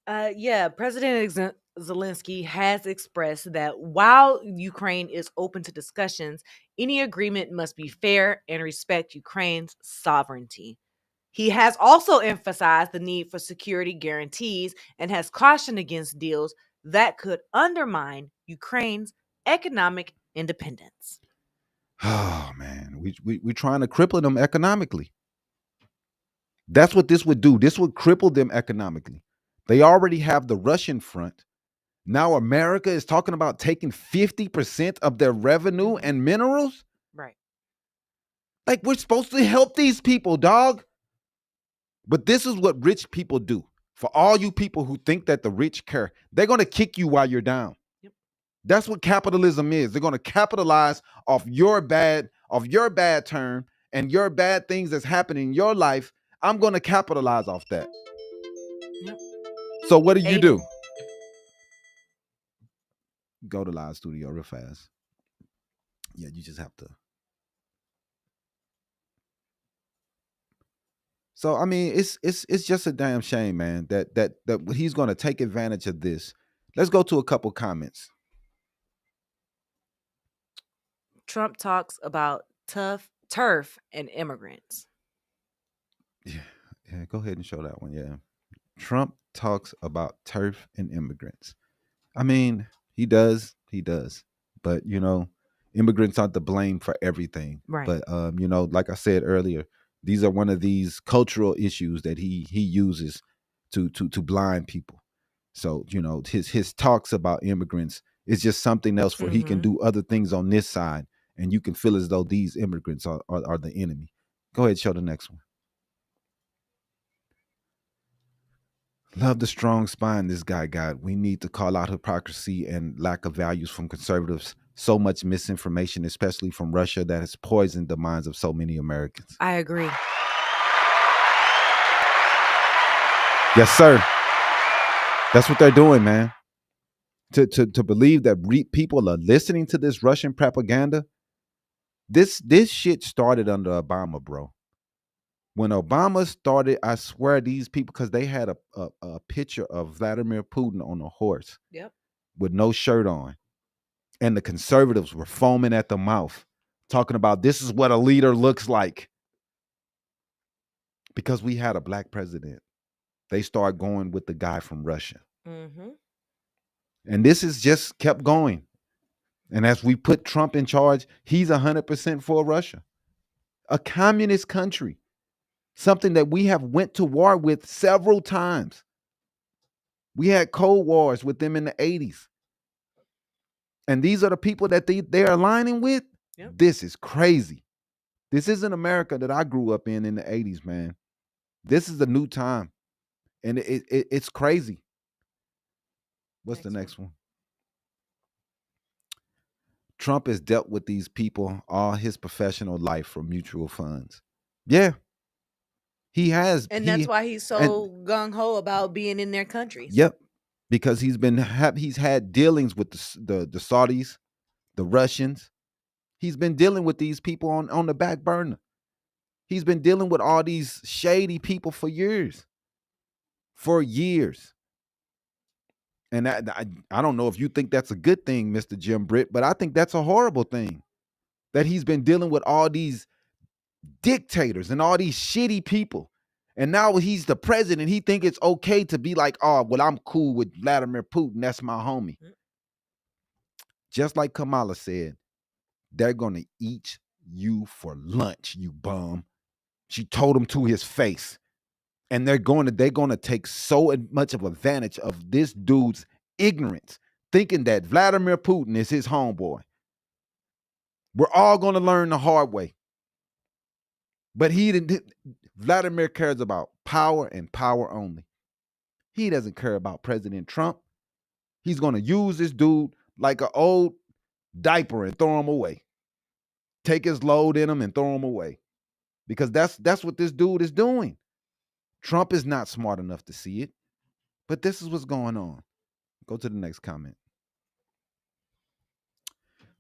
President Zelensky has expressed that while Ukraine is open to discussions, any agreement must be fair and respect Ukraine's sovereignty. He has also emphasized the need for security guarantees and has cautioned against deals that could undermine Ukraine's economic independence. Oh man, we're trying to cripple them economically. That's what this would do. This would cripple them economically. They already have the Russian front. Now America is talking about taking 50% of their revenue and minerals. Right. Like, we're supposed to help these people, dog. But this is what rich people do. For all you people who think that the rich care, they're going to kick you while you're down. Yep. That's what capitalism is. They're going to capitalize off your bad turn and your bad things that's happening in your life. I'm going to capitalize off that. Yep. So what do? Go to live studio real fast. Yeah, you just have to. So I mean, it's just a damn shame, man, that he's going to take advantage of this. Let's go to a couple comments. Trump talks about turf and immigrants. Yeah, go ahead and show that one. Yeah. Trump talks about turf and immigrants. I mean, he does. But, immigrants aren't to blame for everything. Right. But, like I said earlier, these are one of these cultural issues that he uses to blind people. So, his talks about immigrants is just something else where he can do other things on this side, and you can feel as though these immigrants are the enemy. Go ahead, show the next one. Love the strong spine this guy got. We need to call out hypocrisy and lack of values from conservatives. So much misinformation, especially from Russia, that has poisoned the minds of so many Americans. I agree. Yes, sir. That's what they're doing, man. To believe that people are listening to this Russian propaganda. This shit started under Obama, bro. When Obama started, I swear these people, because they had a picture of Vladimir Putin on a horse. Yep. With no shirt on. And the conservatives were foaming at the mouth, talking about this is what a leader looks like. Because we had a black president, they started going with the guy from Russia. Mm-hmm. And this has just kept going. And as we put Trump in charge, he's 100% for Russia. A communist country. Something that we have went to war with several times. We had Cold Wars with them in the 80s. And these are the people that they're aligning with? Yep. This is crazy. This isn't America that I grew up in the 80s, man. This is a new time. And it's crazy. What's the next one? Trump has dealt with these people all his professional life from mutual funds. Yeah. He has. And that's why he's so gung-ho about being in their countries. Yep. Because he's had dealings with the Saudis, the Russians. He's been dealing with these people on the back burner. He's been dealing with all these shady people for years. And I don't know if you think that's a good thing, Mr. Jim Britt, but I think that's a horrible thing that he's been dealing with all these dictators and all these shitty people. And now he's the president. He think it's okay to be like, oh, well, I'm cool with Vladimir Putin. That's my homie. Just like Kamala said, they're going to eat you for lunch, you bum. She told him to his face. And they're going to take so much of advantage of this dude's ignorance, thinking that Vladimir Putin is his homeboy. We're all going to learn the hard way. But Vladimir cares about power and power only. He doesn't care about President Trump. He's going to use this dude like an old diaper and throw him away. Take his load in him and throw him away. Because that's what this dude is doing. Trump is not smart enough to see it. But this is what's going on. Go to the next comment.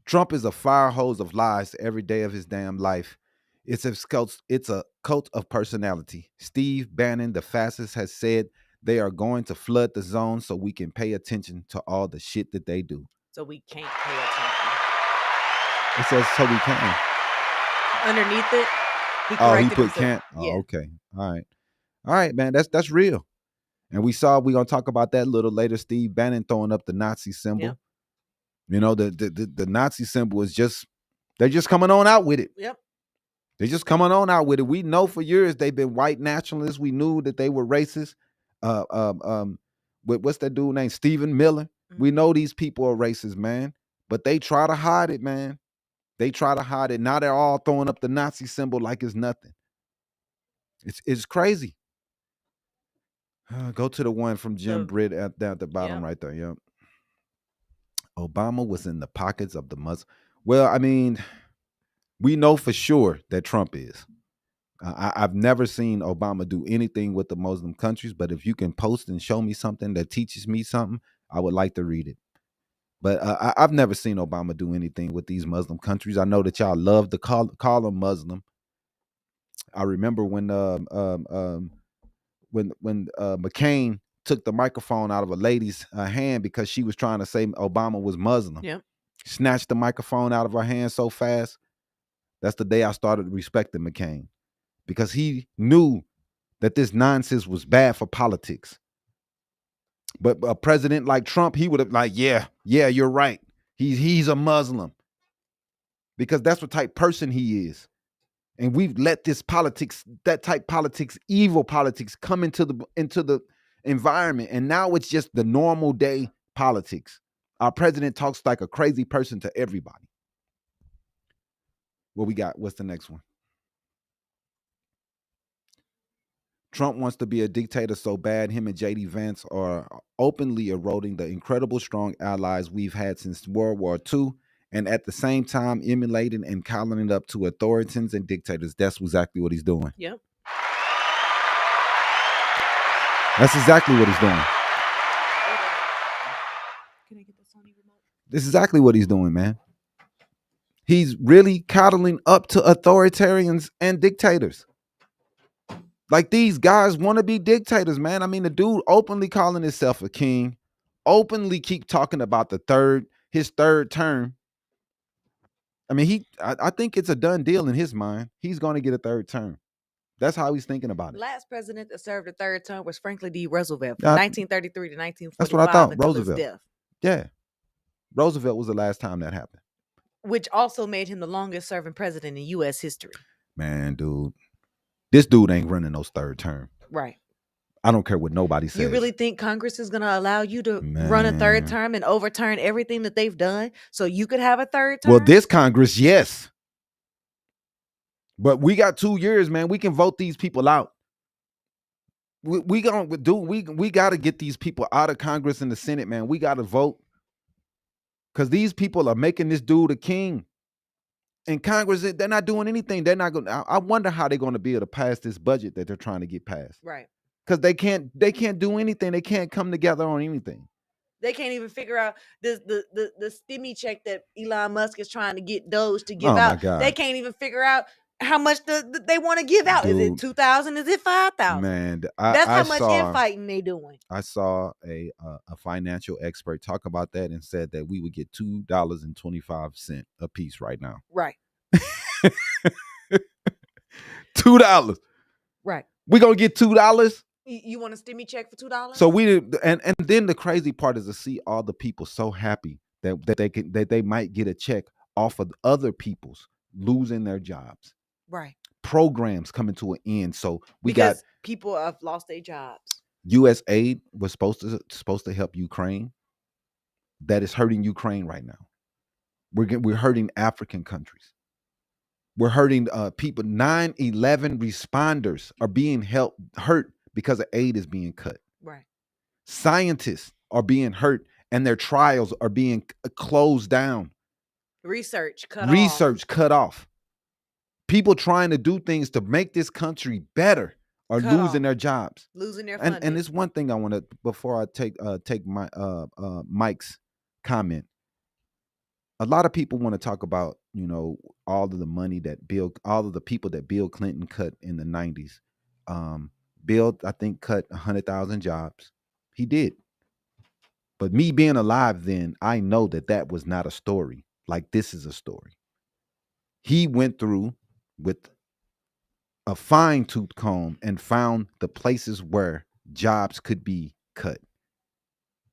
Trump is a fire hose of lies every day of his damn life. It's a cult of personality. Steve Bannon, the fastest, has said they are going to flood the zone so we can pay attention to all the shit that they do. So we can't pay attention. It says so we can. Underneath it, he put himself. Can't. Oh, yeah. Okay. All right, man. That's real. And we're gonna talk about that a little later. Steve Bannon throwing up the Nazi symbol. Yep. You know, the Nazi symbol is they're just coming on out with it. Yep. They're just coming on out with it. We know for years they've been white nationalists. We knew that they were racist. What's that dude named Stephen Miller? Mm-hmm. We know these people are racist, man. But they try to hide it, man. They try to hide it. Now they're all throwing up the Nazi symbol like it's nothing. It's crazy. Go to the one from Jim Britt down at the bottom right there. Yep. Obama was in the pockets of the Muslim. Well, I mean, we know for sure that Trump is. I've never seen Obama do anything with the Muslim countries, but if you can post and show me something that teaches me something, I would like to read it. But I've never seen Obama do anything with these Muslim countries. I know that y'all love to call them Muslim. I remember when McCain took the microphone out of a lady's hand because she was trying to say Obama was Muslim. Yep. Snatched the microphone out of her hand so fast. That's the day I started respecting McCain, because he knew that this nonsense was bad for politics. But a president like Trump, he would have like, yeah, you're right. He's a Muslim, because that's what type person he is. And we've let this politics, that type politics, evil politics, come into the environment. And now it's just the normal day politics. Our president talks like a crazy person to everybody. What we got? What's the next one? Trump wants to be a dictator so bad, him and J.D. Vance are openly eroding the incredible strong allies we've had since World War II, and at the same time emulating and coddling it up to authoritarians and dictators. That's exactly what he's doing. Yep. That's exactly what he's doing. Can I get the Sony remote? This is exactly what he's doing, man. He's really coddling up to authoritarians and dictators. Like, these guys want to be dictators, man. I mean, the dude openly calling himself a king, openly keep talking about his third term. I mean, I think it's a done deal in his mind. He's going to get a third term. That's how he's thinking about it. The last president that served a third term was Franklin D. Roosevelt from 1933 to 1945. That's what I thought. Roosevelt. His death. Yeah. Roosevelt was the last time that happened. Which also made him the longest serving president in U.S. history. Man, dude. This dude ain't running no third term. Right. I don't care what nobody says. You really think Congress is going to allow you to run a third term and overturn everything that they've done so you could have a third term? Well, this Congress, yes. But we got 2 years, man. We can vote these people out. We got to get these people out of Congress and the Senate, man. We got to vote, because these people are making this dude a king. And Congress, they're not doing anything. They're not going. I wonder how they're going to be able to pass this budget that they're trying to get passed. Right. Because they can't do anything. They can't come together on anything. They can't even figure out the stimmy check that Elon Musk is trying to get Doge to give out. My God. They can't even figure out how much they want to give out. Is it Dude. 2,000? Is it 5,000? Man, That's I how much saw infighting they doing. I saw a financial expert talk about that and said that we would get $2.25 a piece right now. Right. $2. Right. We gonna get $2. You want a stimmy check for $2? So we and then the crazy part is to see all the people so happy that they might get a check off of other people's losing their jobs. Right. Programs coming to an end. So because people have lost their jobs. U.S. aid was supposed to help Ukraine. That is hurting Ukraine right now. We're hurting African countries. We're hurting people. 9/11 responders are being hurt because of aid is being cut. Right. Scientists are being hurt and their trials are being closed down. Research cut off. People trying to do things to make this country better are losing their jobs. Losing their funding. And it's one thing I want to, before I take my Mike's comment. A lot of people want to talk about, all of the money all of the people that Bill Clinton cut in the 90s. Bill, I think, cut 100,000 jobs. He did. But me being alive then, I know that was not a story. Like this is a story. He went through with a fine-tooth comb and found the places where jobs could be cut.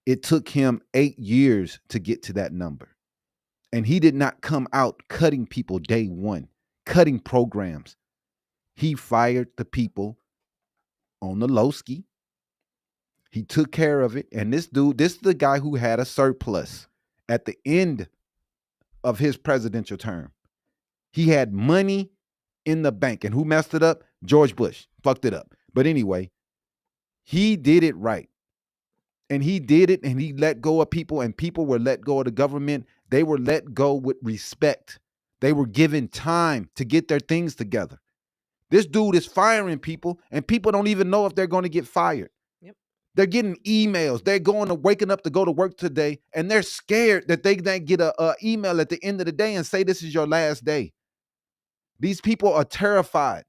It took him 8 years to get to that number. And he did not come out cutting people day one, cutting programs. He fired the people on the low ski. He took care of it. And this is the guy who had a surplus at the end of his presidential term. He had money in the bank. And who messed it up? George Bush fucked it up. But anyway, he did it right. And he did it, and he let go of people, and people were let go of the government. They were let go with respect. They were given time to get their things together. This dude is firing people, and people don't even know if they're going to get fired. Yep. They're getting emails. They're waking up to go to work today, and they're scared that they get a email at the end of the day and say this is your last day. These people are terrified.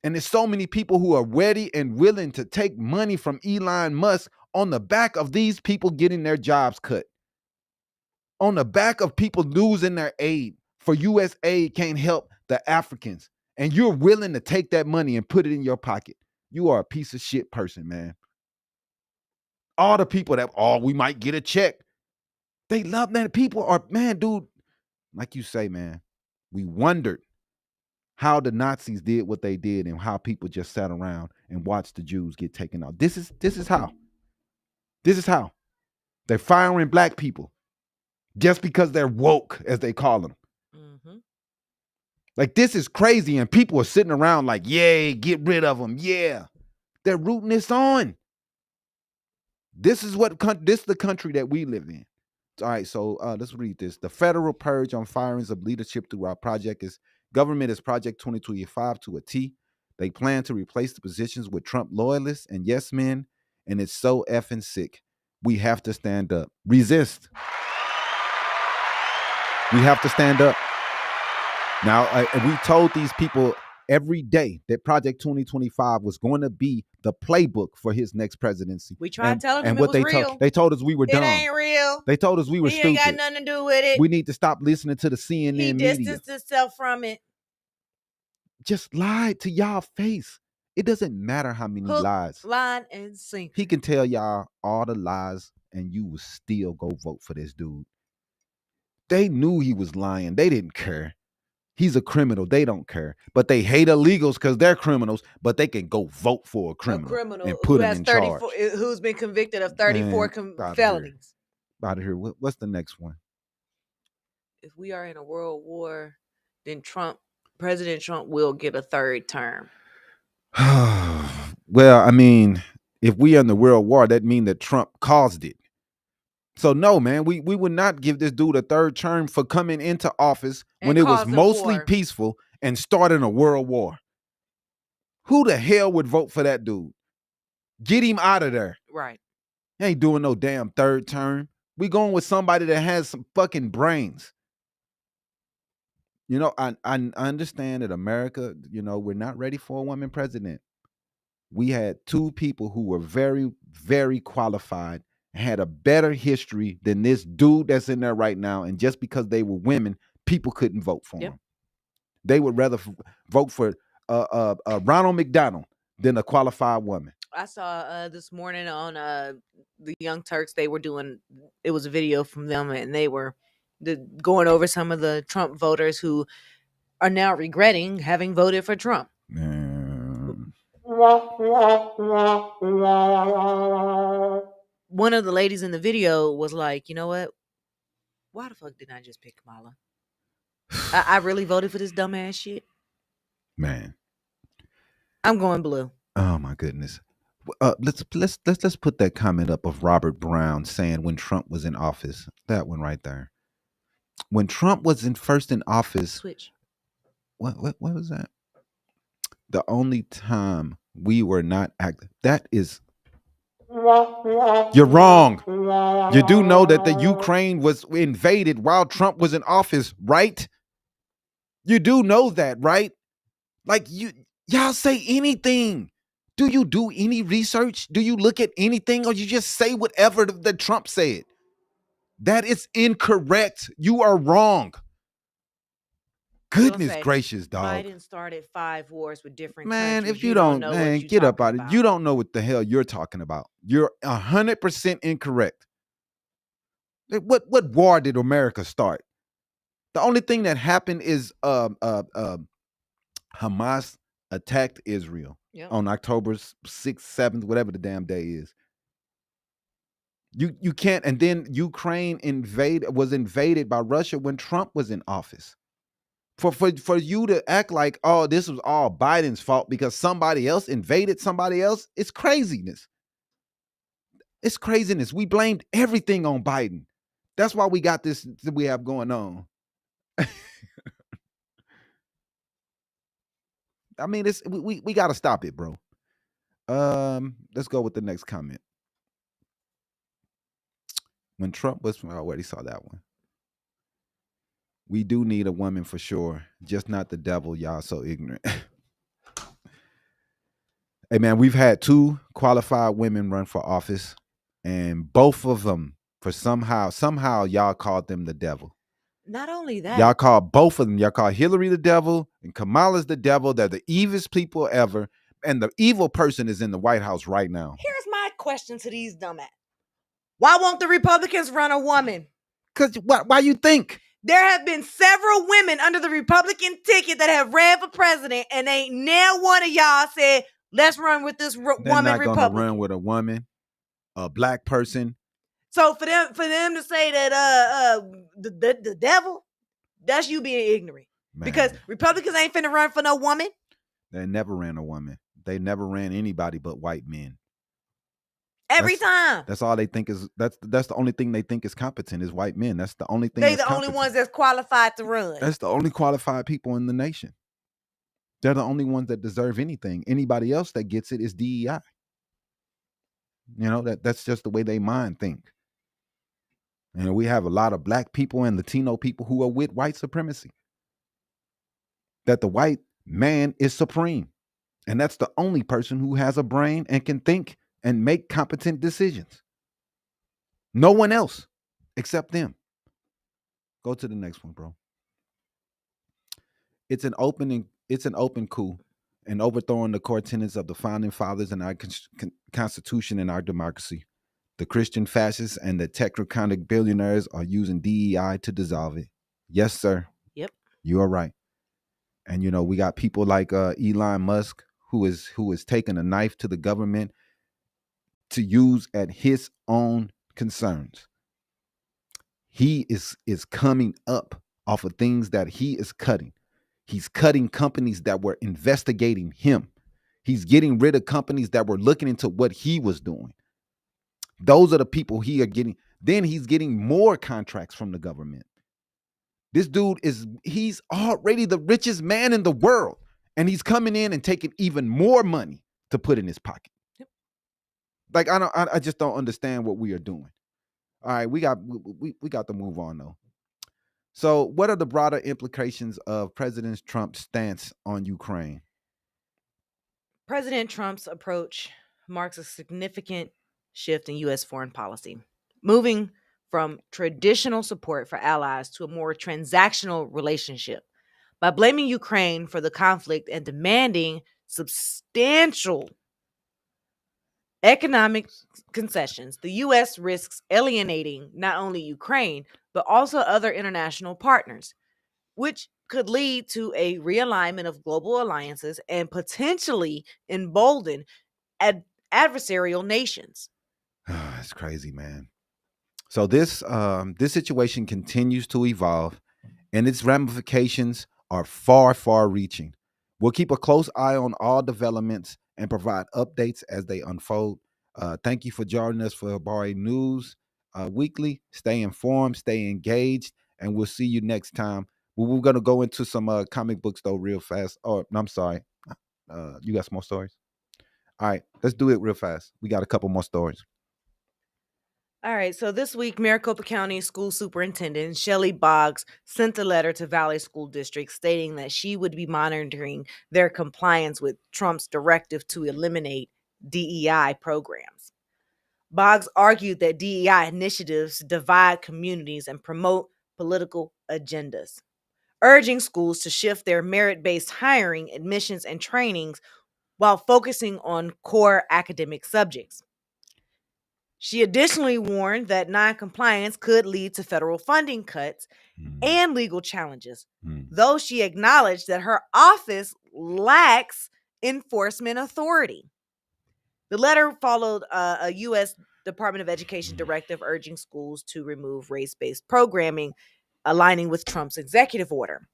And there's so many people who are ready and willing to take money from Elon Musk on the back of these people getting their jobs cut. On the back of people losing their aid. For U.S. aid can't help the Africans. And you're willing to take that money and put it in your pocket. You are a piece of shit person, man. All the people that, we might get a check. They love that. People are, man, dude, like you say, man, we wondered how the Nazis did what they did and how people just sat around and watched the Jews get taken out. This is how. This is how. They're firing black people just because they're woke, as they call them. Mm-hmm. Like, this is crazy, and people are sitting around like, yay, get rid of them. Yeah. They're rooting this on. This is the country that we live in. All right, so let's read this. The federal purge on firings of leadership through our government is Project 2025 to a T. They plan to replace the positions with Trump loyalists and yes men, and it's so effing sick. We have to stand up. Resist. We have to stand up. Now, we told these people every day that Project 2025 was going to be the playbook for his next presidency. We tried telling them and it what was real. They told us we were dumb. It ain't real. They told us we were stupid. Ain't got nothing to do with it. We need to stop listening to the CNN media. He distanced himself from it. Just lied to y'all face. It doesn't matter how many lies. Line and sinker. He can tell y'all all the lies and you will still go vote for this dude. They knew he was lying. They didn't care. He's a criminal. They don't care. But they hate illegals because they're criminals, but they can go vote for a criminal and put him in charge. Who's been convicted of 34 felonies. Out of here. What's the next one? If we are in a world war, then President Trump will get a third term. Well, I mean, if we are in the world war, that means that Trump caused it. So no, man, we would not give this dude a third term for coming into office when it was mostly peaceful and starting a world war. Who the hell would vote for that dude? Get him out of there. Right. He ain't doing no damn third term. We going with somebody that has some fucking brains. You know, I understand that America, you know, we're not ready for a woman president. We had two people who were very, very qualified, had a better history than this dude that's in there right now. And just because they were women, people couldn't vote for Yep. them. They would rather vote for Ronald McDonald than a qualified woman. I saw this morning on the Young Turks. They were doing, it was a video from them, and they were going over some of the Trump voters who are now regretting having voted for Trump. One of the ladies in the video was like, you know what? Why the fuck didn't I just pick Kamala? I really voted for this dumbass shit. Man, I'm going blue. oh my goodness. Let's put that comment up of Robert Brown saying when Trump was in office. That one right there. When Trump was first in office, Switch. What was that? The only time we were not active. That is, you're wrong. You do know that the Ukraine was invaded while Trump was in office, right? You do know that, right? Like y'all say anything. Do you do any research? Do you look at anything, or you just say whatever that Trump said? That is incorrect. You are wrong. Goodness gracious, dog. Biden started 5 wars with different Man, countries. if you don't know man, what you get up talking out of it. You don't know what the hell you're talking about. You're 100% incorrect. What war did America start? The only thing that happened is Hamas attacked Israel on October 6th, 7th, whatever the damn day is. You can't, and then Ukraine was invaded by Russia when Trump was in office. For you to act like, oh, this was all Biden's fault because somebody else invaded somebody else, it's craziness. It's craziness. We blamed everything on Biden. That's why we got this that we have going on. I mean, we got to stop it, bro. Let's go with the next comment. When Trump was, I already saw that one. We do need a woman for sure, just not the devil. Y'all so ignorant. Hey man, we've had 2 qualified women run for office, and both of them, for somehow y'all called them the devil. Not only that, Y'all called both of them. Y'all called Hillary the devil and Kamala's the devil. They're the evilest people ever, and the evil person is in the White House right now. Here's my question to these dumbass. Why won't the Republicans run a woman? Because why you think? There have been several women under the Republican ticket that have ran for president, and ain't now one of y'all said, let's run with this woman Republican. They're not going to run with a woman, a black person. So for them to say that the devil, that's you being ignorant. Man. Because Republicans ain't finna run for no woman. They never ran a woman. They never ran anybody but white men. Every time. That's all they think is. That's the only thing they think is competent is white men. That's the only thing. They the only ones that's qualified to run. That's the only qualified people in the nation. They're the only ones that deserve anything. Anybody else that gets it is DEI. You know, that's just the way they mind think. And we have a lot of black people and Latino people who are with white supremacy. That the white man is supreme. And that's the only person who has a brain and can think and make competent decisions. No one else except them. Go to the next one, bro. It's an open coup and overthrowing the core tenets of the founding fathers and our Constitution and our democracy. The Christian fascists and the technocratic billionaires are using DEI to dissolve it. Yes, sir. Yep. You are right. And you know, we got people like Elon Musk who is taking a knife to the government to use at his own concerns. He is coming up off of things that he is cutting. He's cutting companies that were investigating him. He's getting rid of companies that were looking into what he was doing. Those are the people he are getting. Then he's getting more contracts from the government. This dude he's already the richest man in the world. And he's coming in and taking even more money to put in his pocket. Yep. Like, I just don't understand what we are doing. All right, we got to move on though. So, what are the broader implications of President Trump's stance on Ukraine? President Trump's approach marks a significant shift in U.S. foreign policy, moving from traditional support for allies to a more transactional relationship. By blaming Ukraine for the conflict and demanding substantial economic concessions, the U.S. risks alienating not only Ukraine, but also other international partners, which could lead to a realignment of global alliances and potentially embolden adversarial nations. It's crazy, man. So this situation continues to evolve, and its ramifications are far, far reaching. We'll keep a close eye on all developments and provide updates as they unfold. Thank you for joining us for Habari News Weekly. Stay informed, stay engaged, and we'll see you next time. We're going to go into some comic books, though, real fast. Oh, no, I'm sorry. You got some more stories? All right, let's do it real fast. We got a couple more stories. All right, so this week, Maricopa County School Superintendent Shelley Boggs sent a letter to Valley School District stating that she would be monitoring their compliance with Trump's directive to eliminate DEI programs. Boggs argued that DEI initiatives divide communities and promote political agendas, urging schools to shift their merit-based hiring, admissions, and trainings while focusing on core academic subjects. She additionally warned that noncompliance could lead to federal funding cuts and legal challenges, though she acknowledged that her office lacks enforcement authority. The letter followed a U.S. Department of Education directive urging schools to remove race-based programming, aligning with Trump's executive order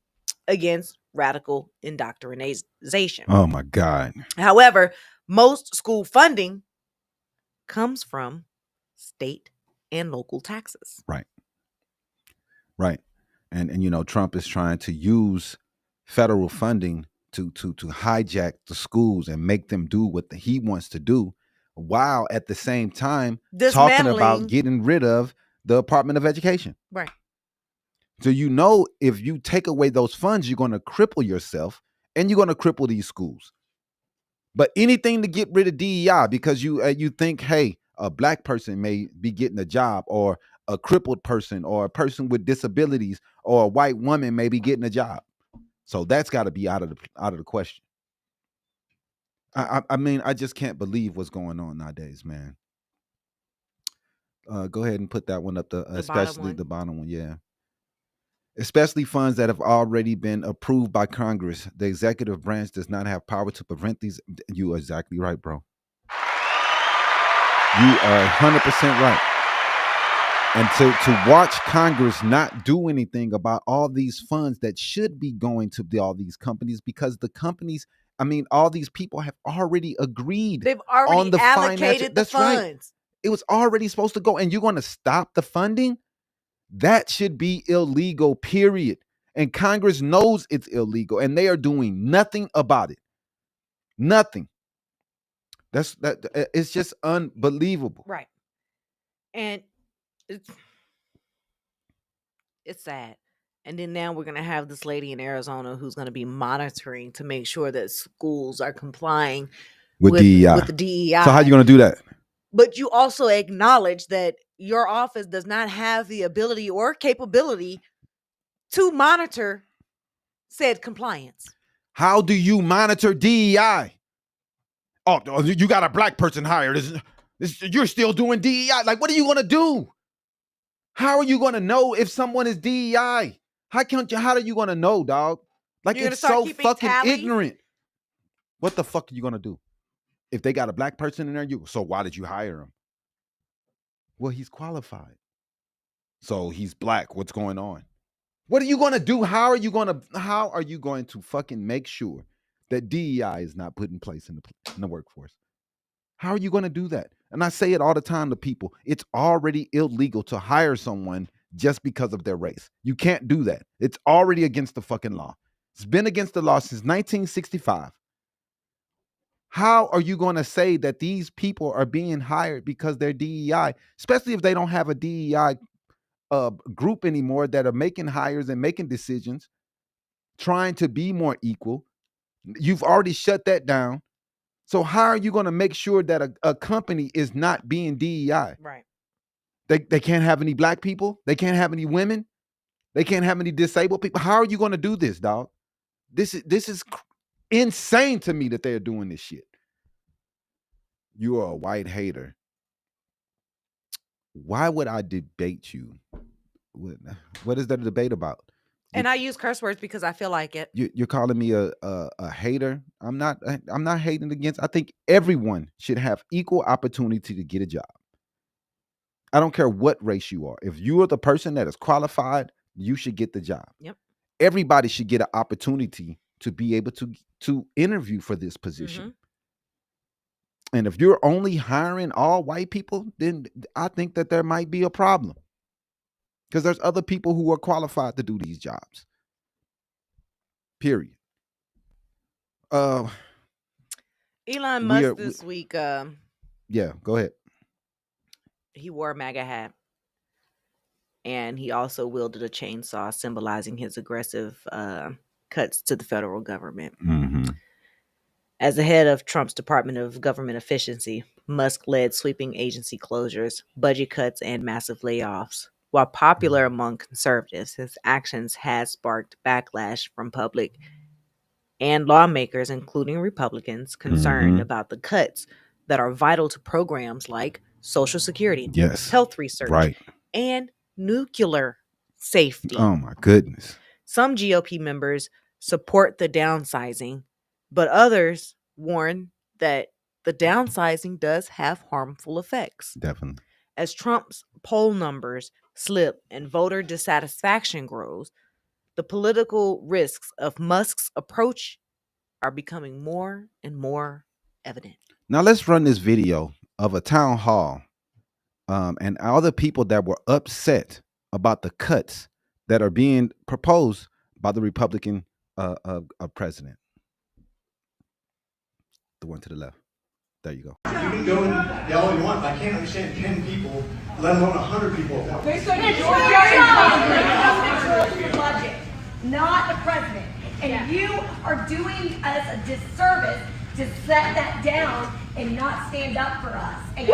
against radical indoctrination. Oh, my God. However, most school funding comes from state and local taxes. Right. And you know, Trump is trying to use federal funding to hijack the schools and make them do what he wants to do, while at the same time talking about getting rid of the Department of Education. Right. So you know, if you take away those funds, you're going to cripple yourself and you're going to cripple these schools. But anything to get rid of DEI, because you think, hey, a black person may be getting a job, or a crippled person, or a person with disabilities, or a white woman may be getting a job. So that's got to be out of the question. I mean, I just can't believe what's going on nowadays, man. Go ahead and put that one up, especially the bottom one, yeah. Especially funds that have already been approved by Congress. The executive branch does not have power to prevent these. You are exactly right, bro. You are 100% right. And to watch Congress not do anything about all these funds that should be going to all these companies, because the companies, I mean, all these people have already agreed. They've already on the allocated the funds. Right. It was already supposed to go, and you're going to stop the funding? That should be illegal, period. And Congress knows it's illegal, and they are doing nothing about it. Nothing. It's just unbelievable. Right. And it's sad. And then now we're going to have this lady in Arizona who's going to be monitoring to make sure that schools are complying with DEI. With the DEI. So how are you going to do that? But you also acknowledge that your office does not have the ability or capability to monitor said compliance. How do you monitor DEI? Oh, you got a black person hired. You're still doing DEI. Like, what are you going to do? How are you going to know if someone is DEI? How are you going to know, dog? Like, it's so fucking ignorant. What the fuck are you going to do? If they got a black person in there, so why did you hire him? Well, he's qualified. So he's black. What's going on? What are you going to do? How are you going to fucking make sure that DEI is not put in place in the workforce? How are you going to do that? And I say it all the time to people. It's already illegal to hire someone just because of their race. You can't do that. It's already against the fucking law. It's been against the law since 1965. How are you going to say that these people are being hired because they're DEI, especially if they don't have a DEI group anymore that are making hires and making decisions, trying to be more equal. You've already shut that down. So how are you going to make sure that a company is not being DEI? Right. They can't have any black people. They can't have any women. They can't have any disabled people. How are you going to do this, dog? This is insane to me that they're doing this shit. You are a white hater. Why would I debate you? What is that a debate about? And I use curse words because I feel like it. You're calling me a hater. I'm not hating against. I think everyone should have equal opportunity to get a job. I don't care what race you are. If you are the person that is qualified, you should get the job. Yep. Everybody should get an opportunity to be able to interview for this position. Mm-hmm. And if you're only hiring all white people, then I think that there might be a problem. Because there's other people who are qualified to do these jobs. Period. Elon Musk this week. Yeah, go ahead. He wore a MAGA hat. And he also wielded a chainsaw, symbolizing his aggressive cuts to the federal government. Mm-hmm. As the head of Trump's Department of Government Efficiency, Musk led sweeping agency closures, budget cuts, and massive layoffs. While popular among conservatives, his actions has sparked backlash from public and lawmakers, including Republicans, concerned about the cuts that are vital to programs like Social Security, health research, and nuclear safety. Oh my goodness. Some GOP members support the downsizing, but others warn that the downsizing does have harmful effects. Definitely. As Trump's poll numbers slip and voter dissatisfaction grows, the political risks of Musk's approach are becoming more and more evident. Now let's run this video of a town hall and all the people that were upset about the cuts that are being proposed by the Republican president. The one to the left. There you go. You can go and yell all you want, but I can't understand 10 people, let alone 100 people at once. It's your budget, not the president. And you are doing us a disservice to set that down and not stand up for us. And a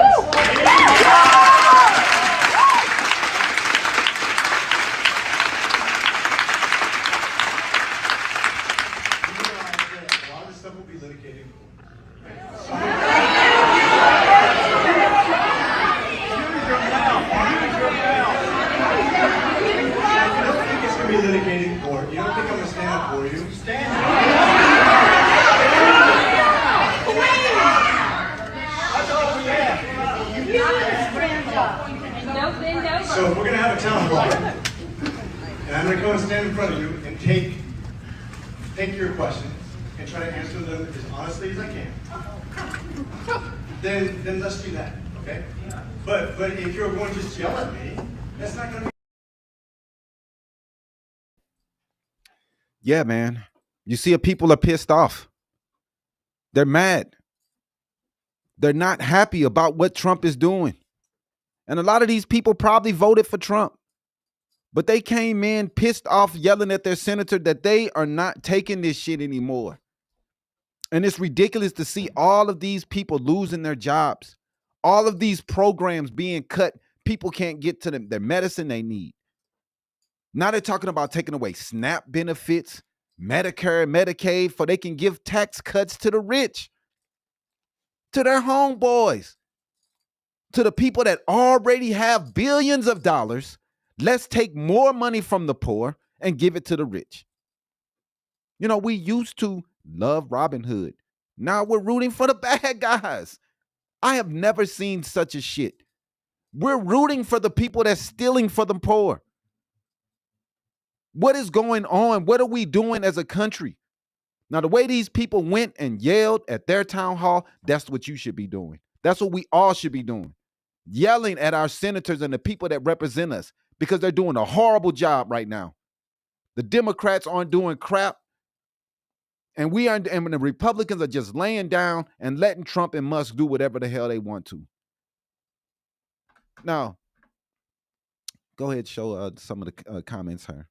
lot of this stuff will be litigated. Be litigated in court. You don't think I'm going to stand up for you? Stand up. So we're going to have a town hall, and I'm going to go and stand in front of you and take your questions and try to answer them as honestly as I can. Then let's do that, okay? But if you're going to just yell at me, that's not going to be. Yeah, man. You see, people are pissed off. They're mad. They're not happy about what Trump is doing. And a lot of these people probably voted for Trump. But they came in pissed off, yelling at their senator that they are not taking this shit anymore. And it's ridiculous to see all of these people losing their jobs. All of these programs being cut. People can't get to their medicine they need. Now they're talking about taking away SNAP benefits, Medicare, Medicaid, for they can give tax cuts to the rich, to their homeboys, to the people that already have billions of dollars. Let's take more money from the poor and give it to the rich. You know, we used to love Robin Hood. Now we're rooting for the bad guys. I have never seen such a shit. We're rooting for the people that's stealing for the poor. What is going on? What are we doing as a country? Now, the way these people went and yelled at their town hall, that's what you should be doing. That's what we all should be doing. Yelling at our senators and the people that represent us because they're doing a horrible job right now. The Democrats aren't doing crap. And the Republicans are just laying down and letting Trump and Musk do whatever the hell they want to. Now, go ahead and show some of the comments here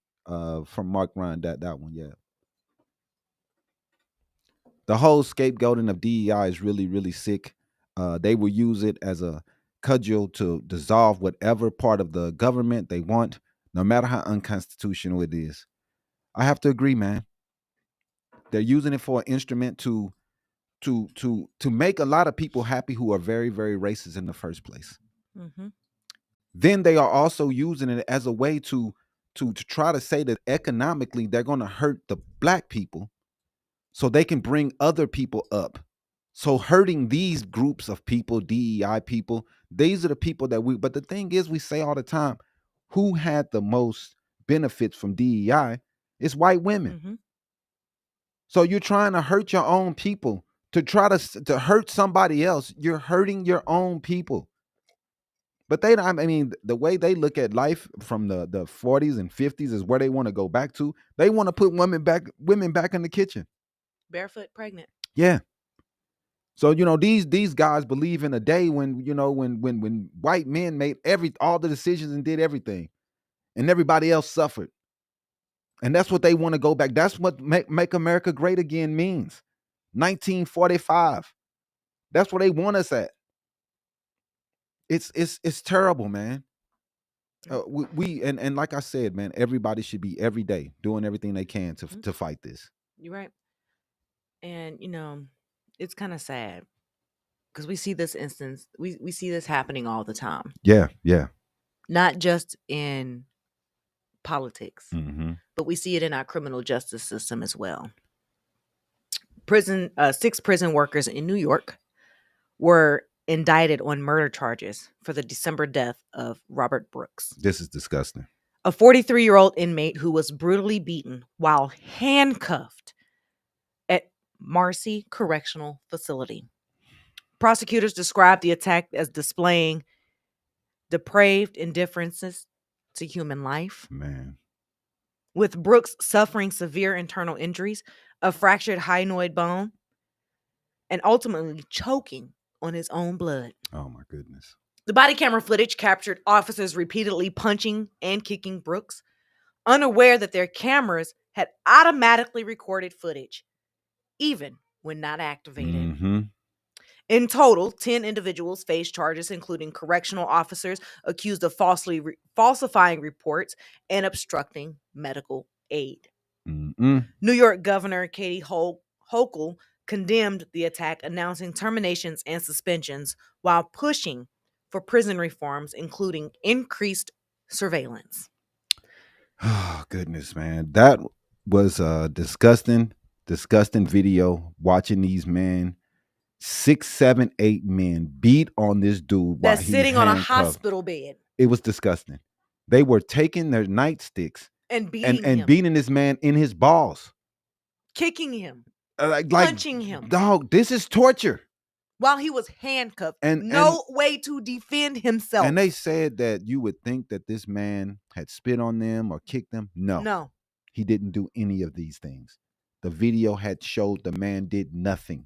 from Mark Ryan. That one, yeah. The whole scapegoating of DEI is really, really sick. They will use it as a cudgel to dissolve whatever part of the government they want, no matter how unconstitutional it is. I have to agree, man. They're using it for an instrument to make a lot of people happy who are very, very racist in the first place. Mm-hmm. Then they are also using it as a way to try to say that economically they're going to hurt the black people so they can bring other people up. So hurting these groups of people, DEI people, these are the people that but the thing is, we say all the time, who had the most benefits from DEI? It's white women. Mm-hmm. So you're trying to hurt your own people to try to hurt somebody else. You're hurting your own people. But I mean, the way they look at life from the 40s and 50s is where they want to go back to. They want to put women back in the kitchen. Barefoot pregnant. Yeah. So these guys believe in a day when white men made all the decisions and did everything, and everybody else suffered. And that's what they want to go back. That's what make America great again means. 1945. That's where they want us at. It's terrible, man. We and like I said, man, everybody should be every day doing everything they can to fight this. You're right. And it's kind of sad because we see this instance, we see this happening all the time. Yeah, yeah. Not just in politics, Mm-hmm. but we see it in our criminal justice system as well. 6 prison workers in New York were indicted on murder charges for the December death of Robert Brooks. This is disgusting. A 43-year-old inmate who was brutally beaten while handcuffed at Marcy Correctional Facility. Prosecutors described the attack as displaying depraved indifferences to human life. Man. With Brooks suffering severe internal injuries, a fractured hyoid bone, and ultimately choking on his own blood. Oh my goodness. The body camera footage captured officers repeatedly punching and kicking Brooks, unaware that their cameras had automatically recorded footage, even when not activated. Mm-hmm. In total, 10 individuals faced charges, including correctional officers accused of falsifying reports and obstructing medical aid. Mm-mm. New York Governor Katie Hochul condemned the attack, announcing terminations and suspensions while pushing for prison reforms, including increased surveillance. Oh, goodness, man. That was a disgusting video watching these men, 6, 7, 8 men beat on this dude while That's he's sitting on a handcuffed. hospital bed. It was disgusting. They were taking their nightsticks and beating him. beating this man in his balls. Kicking him. Like punching him. Dog, this is torture. While he was handcuffed. And no way to defend himself. And they said that you would think that this man had spit on them or kicked them. No. He didn't do any of these things. The video had showed the man did nothing.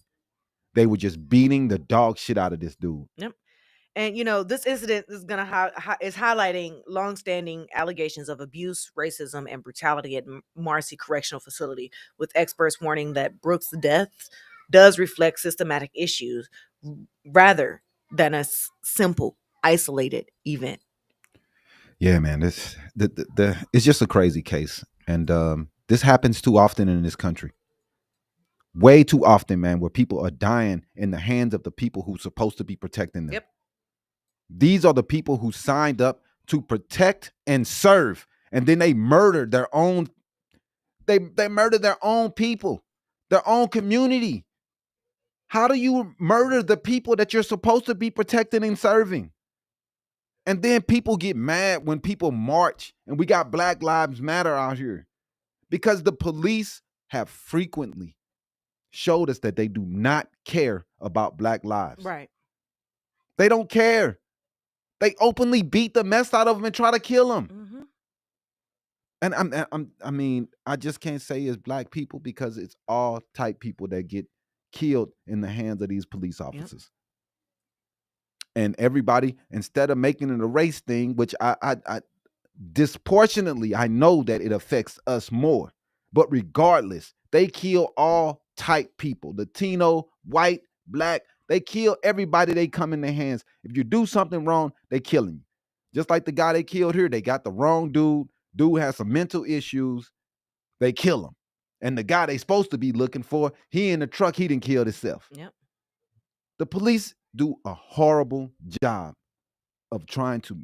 They were just beating the dog shit out of this dude. Yep. And this incident is is highlighting longstanding allegations of abuse, racism, and brutality at Marcy Correctional Facility, with experts warning that Brooks' death does reflect systematic issues rather than a simple, isolated event. Yeah, man, it's just a crazy case, and this happens too often in this country. Way too often, man, where people are dying in the hands of the people who's supposed to be protecting them. Yep. These are the people who signed up to protect and serve, and then they murdered their own. They murdered their own people, their own community. How do you murder the people that you're supposed to be protecting and serving? And then people get mad when people march, and we got Black Lives Matter out here, because the police have frequently showed us that they do not care about Black lives. Right. They don't care. They openly beat the mess out of them and try to kill them. Mm-hmm. And I mean, I just can't say it's Black people, because it's all type people that get killed in the hands of these police officers. Yep. And everybody, instead of making it a race thing, which I disproportionately, I know that it affects us more. But regardless, they kill all type people, Latino, white, black. They kill everybody they come in their hands. If you do something wrong, they killing you. Just like the guy they killed here, they got the wrong dude. Dude has some mental issues. They kill him. And the guy they supposed to be looking for, he in the truck, he didn't kill himself. Yep. The police do a horrible job of trying to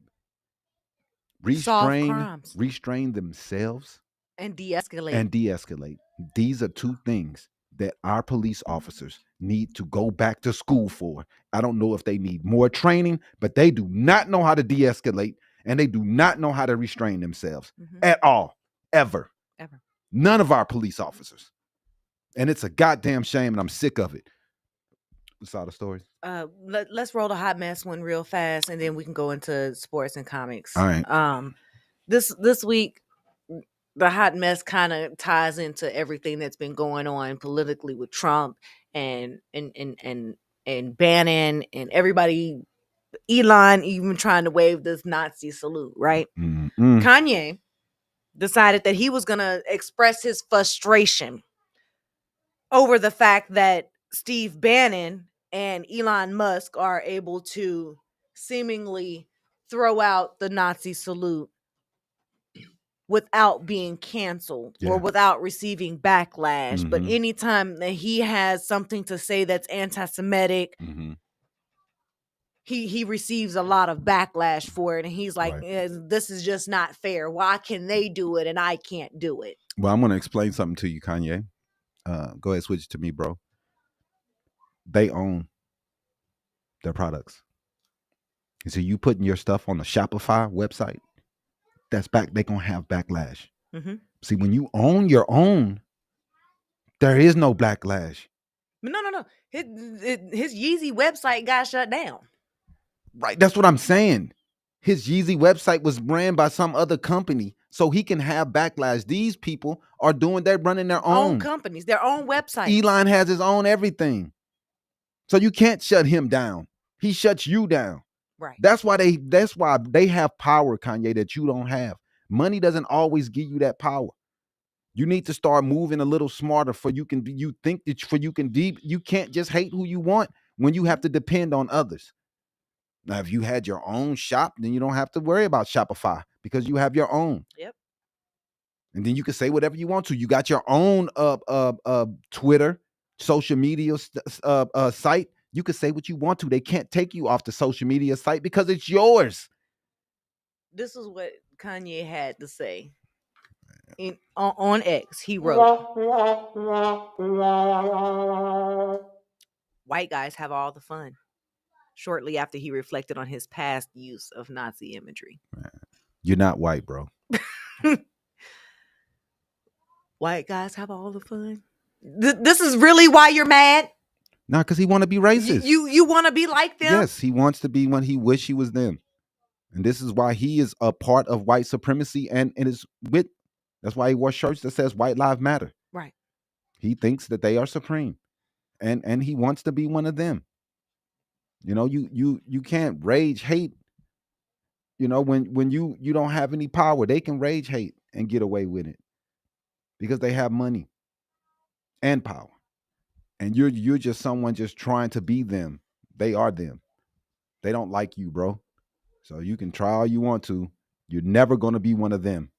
Solve crimes. restrain themselves And de-escalate. and de-escalate. These are two things that our police officers need to go back to school for. I don't know if they need more training, but they do not know how to de-escalate, and they do not know how to restrain themselves at all, ever. None of our police officers. And it's a goddamn shame, and I'm sick of it. What's all the stories? Let's roll the hot mess one real fast, and then we can go into sports and comics. All right. This week, the hot mess kind of ties into everything that's been going on politically with Trump and Bannon and everybody. Elon even trying to wave this Nazi salute, right? Kanye decided that he was going to express his frustration over the fact that Steve Bannon and Elon Musk are able to seemingly throw out the Nazi salute without being canceled or without receiving backlash. But anytime that he has something to say that's anti-Semitic, he receives a lot of backlash for it. And he's like, this is just not fair. Why can they do it and I can't do it? Well, I'm going to explain something to you, Kanye. Go ahead, switch it to me, bro. They own their products. And so you putting your stuff on the Shopify website, that's back. They're going to have backlash. See, when you own your own, there is no backlash. No. His Yeezy website got shut down. Right. That's what I'm saying. His Yeezy website was ran by some other company so he can have backlash. These people are they're running their own companies, their own websites. Elon has his own everything. So you can't shut him down. He shuts you down. Right. That's why they have power, Kanye, that you don't have. Money doesn't always give you that power. You need to start moving a little smarter you can't just hate who you want when you have to depend on others. Now, if you had your own shop, then you don't have to worry about Shopify because you have your own. Yep. And then you can say whatever you want to. You got your own Twitter, social media site. You can say what you want to. They can't take you off the social media site because it's yours. This is what Kanye had to say on X. He wrote, "White guys have all the fun." Shortly after he reflected on his past use of Nazi imagery. You're not white, bro. White guys have all the fun. This is really why you're mad? No, because he want to be racist. You want to be like them? Yes, he wants to be when he wish he was them. And this is why he is a part of white supremacy and that's why he wore shirts that says white lives matter. Right. He thinks that they are supreme. And he wants to be one of them. You know, you can't rage hate. You know, when you don't have any power, they can rage hate and get away with it because they have money and power. And you're just someone just trying to be them. They are them. They don't like you, bro. So you can try all you want to. You're never going to be one of them.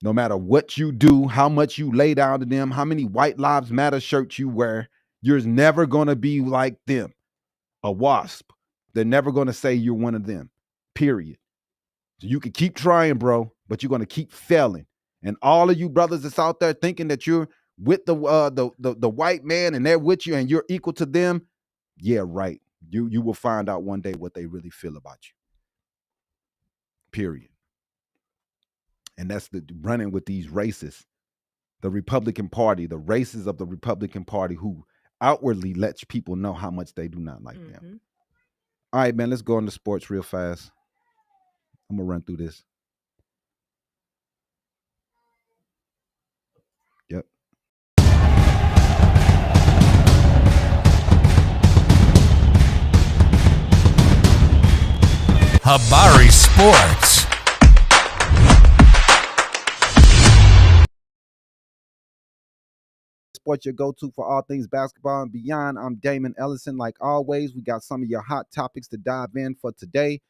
No matter what you do, how much you lay down to them, how many White Lives Matter shirts you wear, you're never going to be like them. A wasp. They're never going to say you're one of them. Period. So you can keep trying, bro, but you're going to keep failing. And all of you brothers that's out there thinking that you're with the white man and they're with you and you're equal to them, yeah, right. You will find out one day what they really feel about you. Period. And that's the running with these racists. The Republican Party, the racists of the Republican Party who outwardly lets people know how much they do not like them. All right, man, let's go into sports real fast. I'm going to run through this. Yep. Habari Sports. Sports, your go-to for all things basketball and beyond. I'm Damon Ellison. Like always, we got some of your hot topics to dive in for today.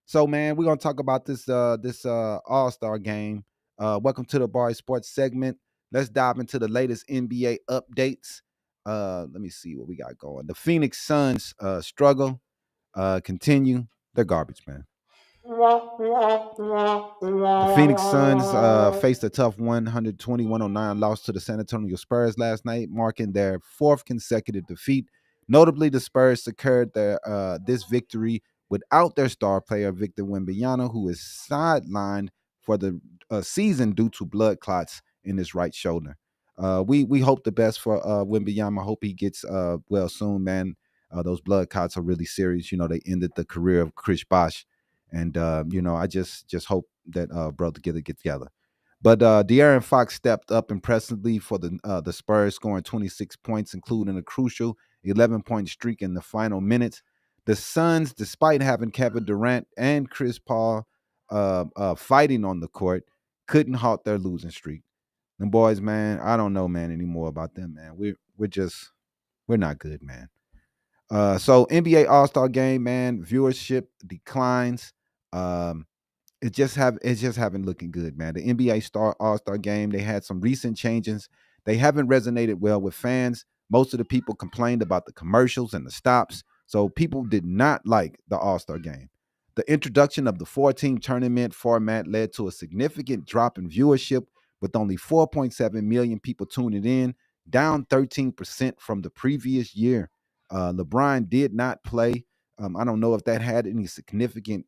So, man, we're gonna talk about this All-Star game. Welcome to the Habari Sports segment. Let's dive into the latest NBA updates. Let me see what we got going. The Phoenix Suns struggle continue. They're garbage, man. The Phoenix Suns faced a tough 120-109 loss to the San Antonio Spurs last night, marking their fourth consecutive defeat. Notably, the Spurs secured this victory without their star player, Victor Wembanyama, who is sidelined for the season due to blood clots in his right shoulder. We hope the best for Wembanyama. Hope he gets well soon, man. Those blood clots are really serious. They ended the career of Chris Bosh. And I just hope that brother get together. But De'Aaron Fox stepped up impressively for the Spurs, scoring 26 points, including a crucial 11-point streak in the final minutes. The Suns, despite having Kevin Durant and Chris Paul fighting on the court, couldn't halt their losing streak. And boys, man, I don't know, man, anymore about them, man. We're not good, man. So NBA All-Star Game, man, viewership declines. It's just haven't looking good, man. The NBA All-Star Game, they had some recent changes. They haven't resonated well with fans. Most of the people complained about the commercials and the stops, so people did not like the All-Star Game. The introduction of the 4-team tournament format led to a significant drop in viewership, with only 4.7 million people tuning in, down 13% from the previous year. LeBron did not play. I don't know if that had any significant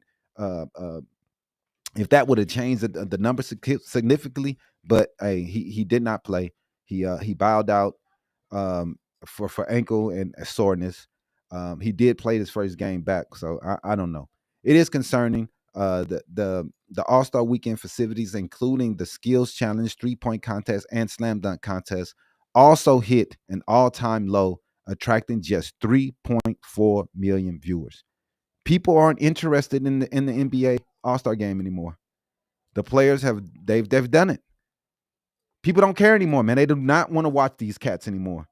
if that would have changed the number significantly, but hey, he did not play. He bowed out for ankle and soreness. He did play his first game back, so I don't know. It is concerning. The All-Star Weekend festivities, including the Skills Challenge, 3-point contest, and Slam Dunk contest, also hit an all-time low, attracting just 3.4 million viewers. People aren't interested in the NBA All-Star Game anymore. The players they've done it. People don't care anymore, man. They do not want to watch these cats anymore.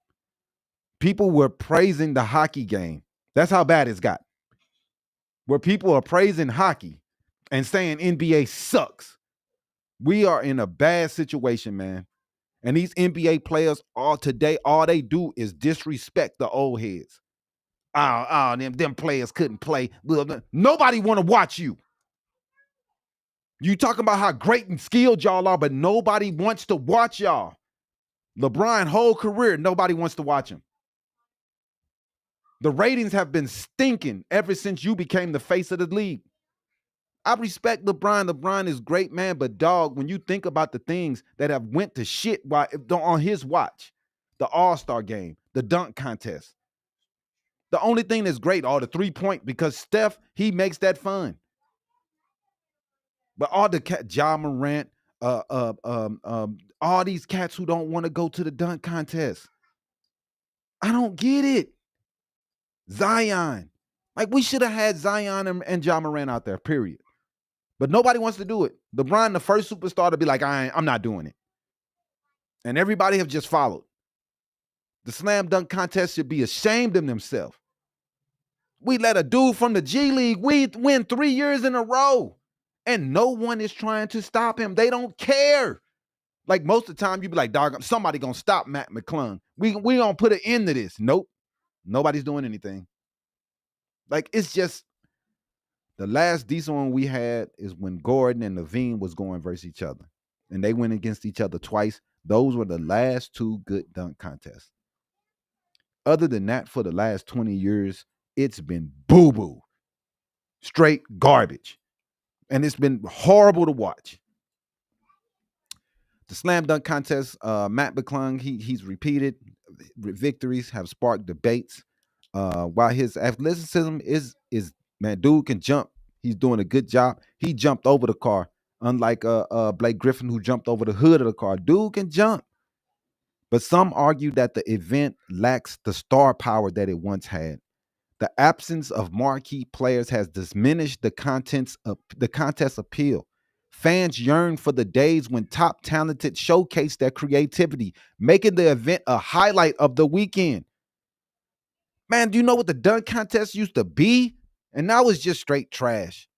People were praising the hockey game. That's how bad it's got. Where people are praising hockey and saying NBA sucks. We are in a bad situation, man. And these NBA players all they do is disrespect the old heads. Them players couldn't play. Nobody want to watch you. You talking about how great and skilled y'all are, but nobody wants to watch y'all. LeBron whole career, nobody wants to watch him. The ratings have been stinking ever since you became the face of the league. I respect LeBron. LeBron is great, man, but dog, when you think about the things that have went to shit on his watch, the All-Star Game, the dunk contest, the only thing that's great are the 3-point, because Steph, he makes that fun. But all the Ja Morant, all these cats who don't want to go to the dunk contest, I don't get it. Zion, like we should have had Zion and Ja Morant out there, period. But nobody wants to do it. LeBron, the first superstar to be like, I'm not doing it. And everybody have just followed. The slam dunk contest should be ashamed of themselves. We let a dude from the G League win 3 years in a row. And no one is trying to stop him. They don't care. Like most of the time, you be like, dog, somebody gonna stop Matt McClung. We gonna put an end to this. Nope. Nobody's doing anything. Like, it's just the last decent one we had is when Gordon and Levine was going versus each other. And they went against each other twice. Those were the last two good dunk contests. Other than that, for the last 20 years, it's been boo-boo. Straight garbage. And it's been horrible to watch. The slam dunk contest, Matt McClung, he's repeated victories have sparked debates. While his athleticism is man, dude can jump. He's doing a good job. He jumped over the car, unlike Blake Griffin, who jumped over the hood of the car. Dude can jump. But some argue that the event lacks the star power that it once had. The absence of marquee players has diminished the contest appeal. Fans yearn for the days when top talented showcase their creativity, making the event a highlight of the weekend. Man, do you know what the dunk contest used to be? And now it's just straight trash.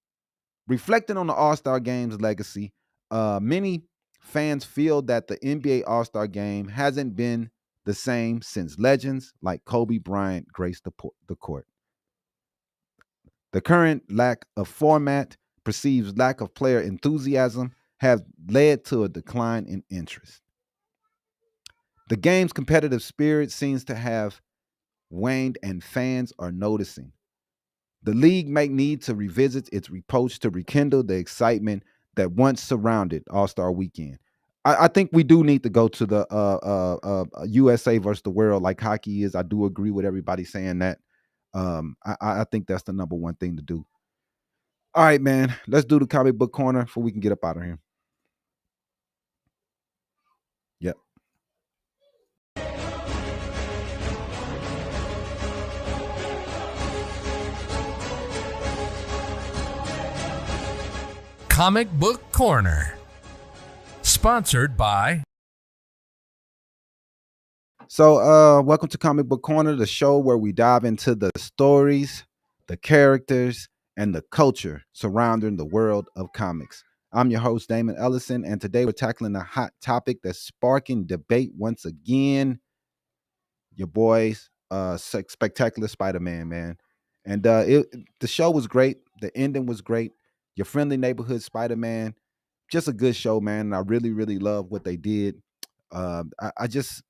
Reflecting on the All-Star Game's legacy, many fans feel that the NBA All-Star Game hasn't been the same since legends like Kobe Bryant graced the court. The current lack of format, perceived lack of player enthusiasm, have led to a decline in interest. The game's competitive spirit seems to have waned, and fans are noticing. The league may need to revisit its approach to rekindle the excitement that once surrounded All-Star Weekend. I think we do need to go to the USA versus the world like hockey is. I do agree with everybody saying that. I think that's the number one thing to do. All right, man. Let's do the comic book corner before we can get up out of here. Yep. Comic Book Corner. Sponsored by. So, welcome to Comic Book Corner, the show where we dive into the stories, the characters, and the culture surrounding the world of comics. I'm your host, Damon Ellison, and today we're tackling a hot topic that's sparking debate once again. Your boys, Spectacular Spider-Man, man. And the show was great. The ending was great. Your friendly neighborhood Spider-Man, just a good show, man. And I really, really love what they did. I just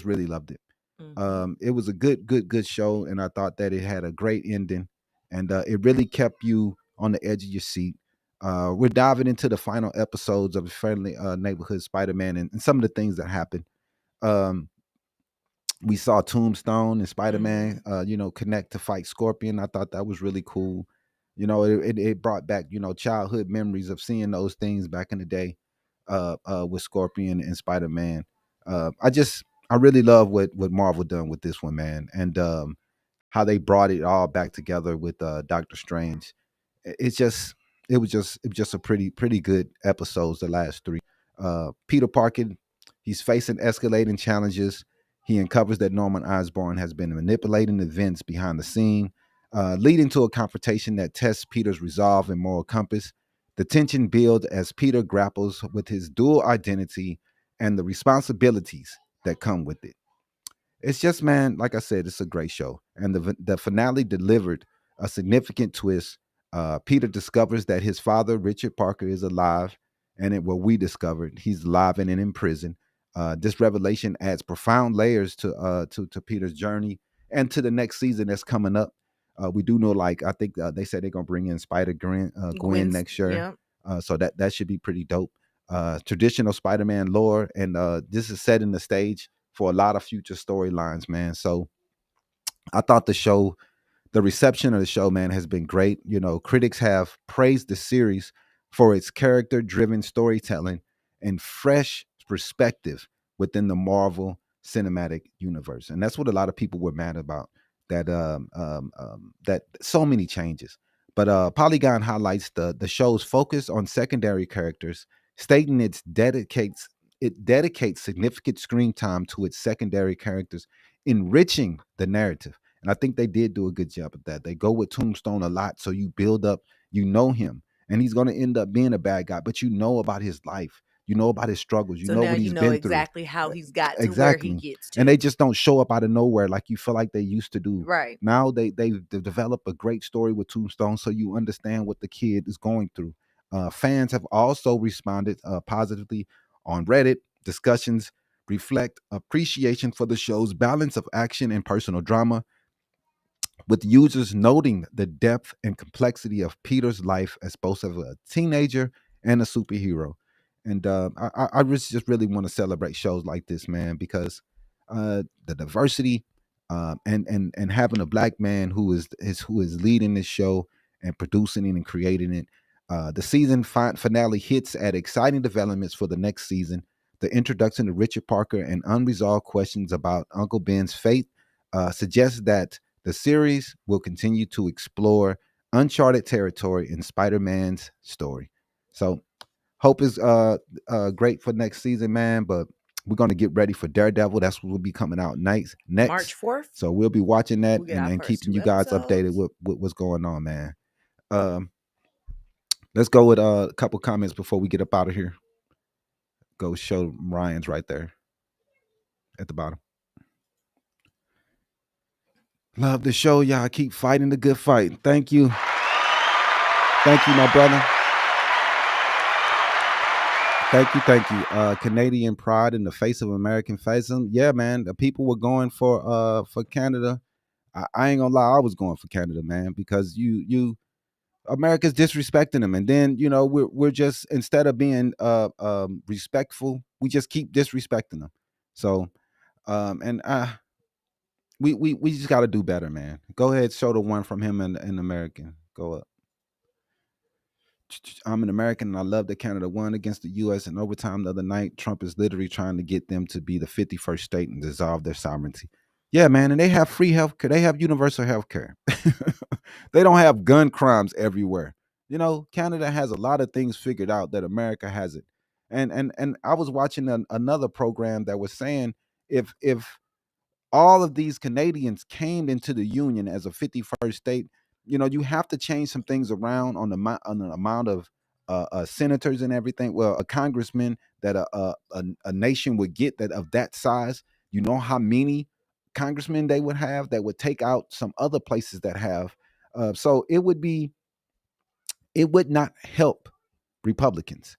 really loved it. It was a good show, and I thought that it had a great ending, and it really kept you on the edge of your seat. We're diving into the final episodes of Friendly Neighborhood Spider-Man and some of the things that happened. We saw Tombstone and Spider-Man, connect to fight Scorpion. I thought that was really cool. It brought back, childhood memories of seeing those things back in the day with Scorpion and Spider-Man. I really love what Marvel done with this one, man, and how they brought it all back together with Doctor Strange. It was just a pretty good episodes, the last three. Peter Parker, he's facing escalating challenges. He uncovers that Norman Osborn has been manipulating events behind the scene, leading to a confrontation that tests Peter's resolve and moral compass. The tension builds as Peter grapples with his dual identity and the responsibilities that come with it. It's just, man, like I said, it's a great show. And the finale delivered a significant twist. Peter discovers that his father, Richard Parker, is alive. And we discovered he's alive and in prison. This revelation adds profound layers to Peter's journey and to the next season that's coming up. We do know, like, I think they said they're going to bring in Gwen next year. Yeah. So that should be pretty dope. Traditional Spider-Man lore, and this is setting the stage for a lot of future storylines, man. So I thought the reception of the show, man, has been great. Critics have praised the series for its character-driven storytelling and fresh perspective within the Marvel Cinematic Universe, and that's what a lot of people were mad about. That so many changes. But Polygon highlights the show's focus on secondary characters, stating it dedicates significant screen time to its secondary characters, enriching the narrative. And I think they did do a good job of that. They go with Tombstone a lot, so you build up, him, and he's going to end up being a bad guy, but about his life. You know about his struggles. You So know now what you he's know been exactly through. how he's got to where he Exactly. gets to. And they just don't show up out of nowhere like you feel like they used to do. Right. Now they've developed a great story with Tombstone, so you understand what the kid is going through. Fans have also responded positively on Reddit. Discussions reflect appreciation for the show's balance of action and personal drama, with users noting the depth and complexity of Peter's life as both of a teenager and a superhero. And I just really want to celebrate shows like this, man, because the diversity and having a black man who is leading this show and producing it and creating it. The season finale hits at exciting developments for the next season. The introduction to Richard Parker and unresolved questions about Uncle Ben's fate suggests that the series will continue to explore uncharted territory in Spider-Man's story. So Hope is great for next season, man. But we're gonna get ready for Daredevil. That's what will be coming out next. March 4th. So we'll be watching that We'll get our and first keeping 2 you guys episodes. updated with what's going on, man. Let's go with a couple comments before we get up out of here. Go show Ryan's right there at the bottom. Love the show, y'all. Keep fighting the good fight. Thank you. Thank you, my brother. Thank you. Canadian pride in the face of American fascism. Yeah, man. The people were going for Canada. I ain't gonna lie, I was going for Canada, man, because you America's disrespecting them, and then we're just, instead of being respectful, we just keep disrespecting them. So we just got to do better, man. Go ahead, show the one from him in American. Go up. I'm an American and I love that Canada won against the U.S. in overtime the other night. Trump is literally trying to get them to be the 51st state and dissolve their sovereignty. Yeah, man, and they have free health care. They have universal health care. They don't have gun crimes everywhere. Canada has a lot of things figured out that America hasn't. And I was watching another program that was saying if all of these Canadians came into the Union as a 51st state, you have to change some things around on the amount of senators and everything. Well, a congressman that a nation would get that of that size. You know how many congressmen they would have that would take out some other places that have. So it would not help Republicans.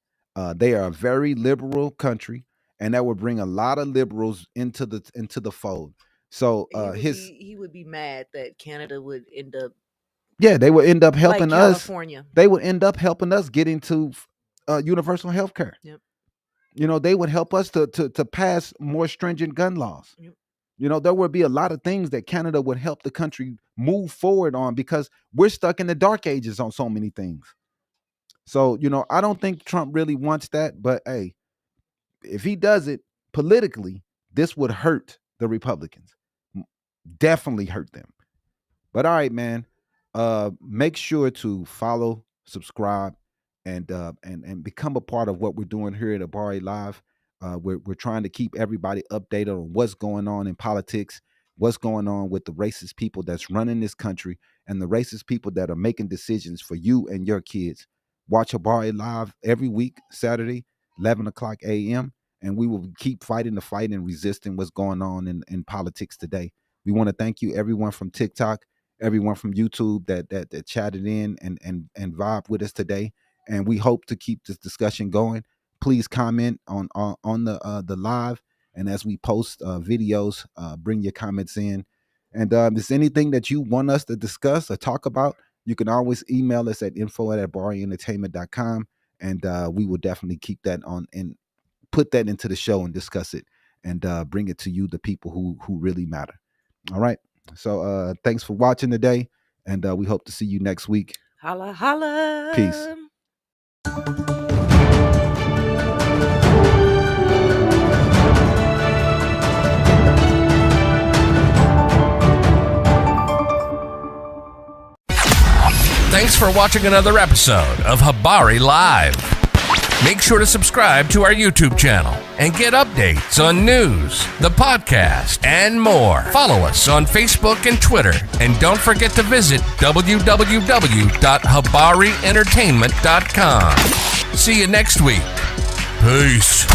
They are a very liberal country, and that would bring a lot of liberals into the fold. So he would be mad that Canada would end up. Yeah, they would end up helping like us. California. They would end up helping us get into universal health care. Yep. They would help us to pass more stringent gun laws. Yep. There would be a lot of things that Canada would help the country move forward on, because we're stuck in the dark ages on so many things. So, I don't think Trump really wants that, but hey, if he does it politically, this would hurt the Republicans. Definitely hurt them. But all right, man. Make sure to follow, subscribe, and become a part of what we're doing here at Habari Live. We're trying to keep everybody updated on what's going on in politics, what's going on with the racist people that's running this country, and the racist people that are making decisions for you and your kids. Watch Habari Live every week, Saturday, 11 o'clock a.m., and we will keep fighting the fight and resisting what's going on in politics today. We want to thank you, everyone from TikTok, everyone from YouTube that chatted in and vibed with us today, and we hope to keep this discussion going. Please comment on the live, and as we post videos, bring your comments in. And if there's anything that you want us to discuss or talk about, you can always email us at info@habarieNtertainment.com, and we will definitely keep that on and put that into the show and discuss it and bring it to you, the people who really matter. All right. So thanks for watching today, and we hope to see you next week. Holla, holla. Peace. Thanks for watching another episode of Habari Live. Make sure to subscribe to our YouTube channel and get updates on news, the podcast, and more. Follow us on Facebook and Twitter. And don't forget to visit www.habarientertainment.com. See you next week. Peace.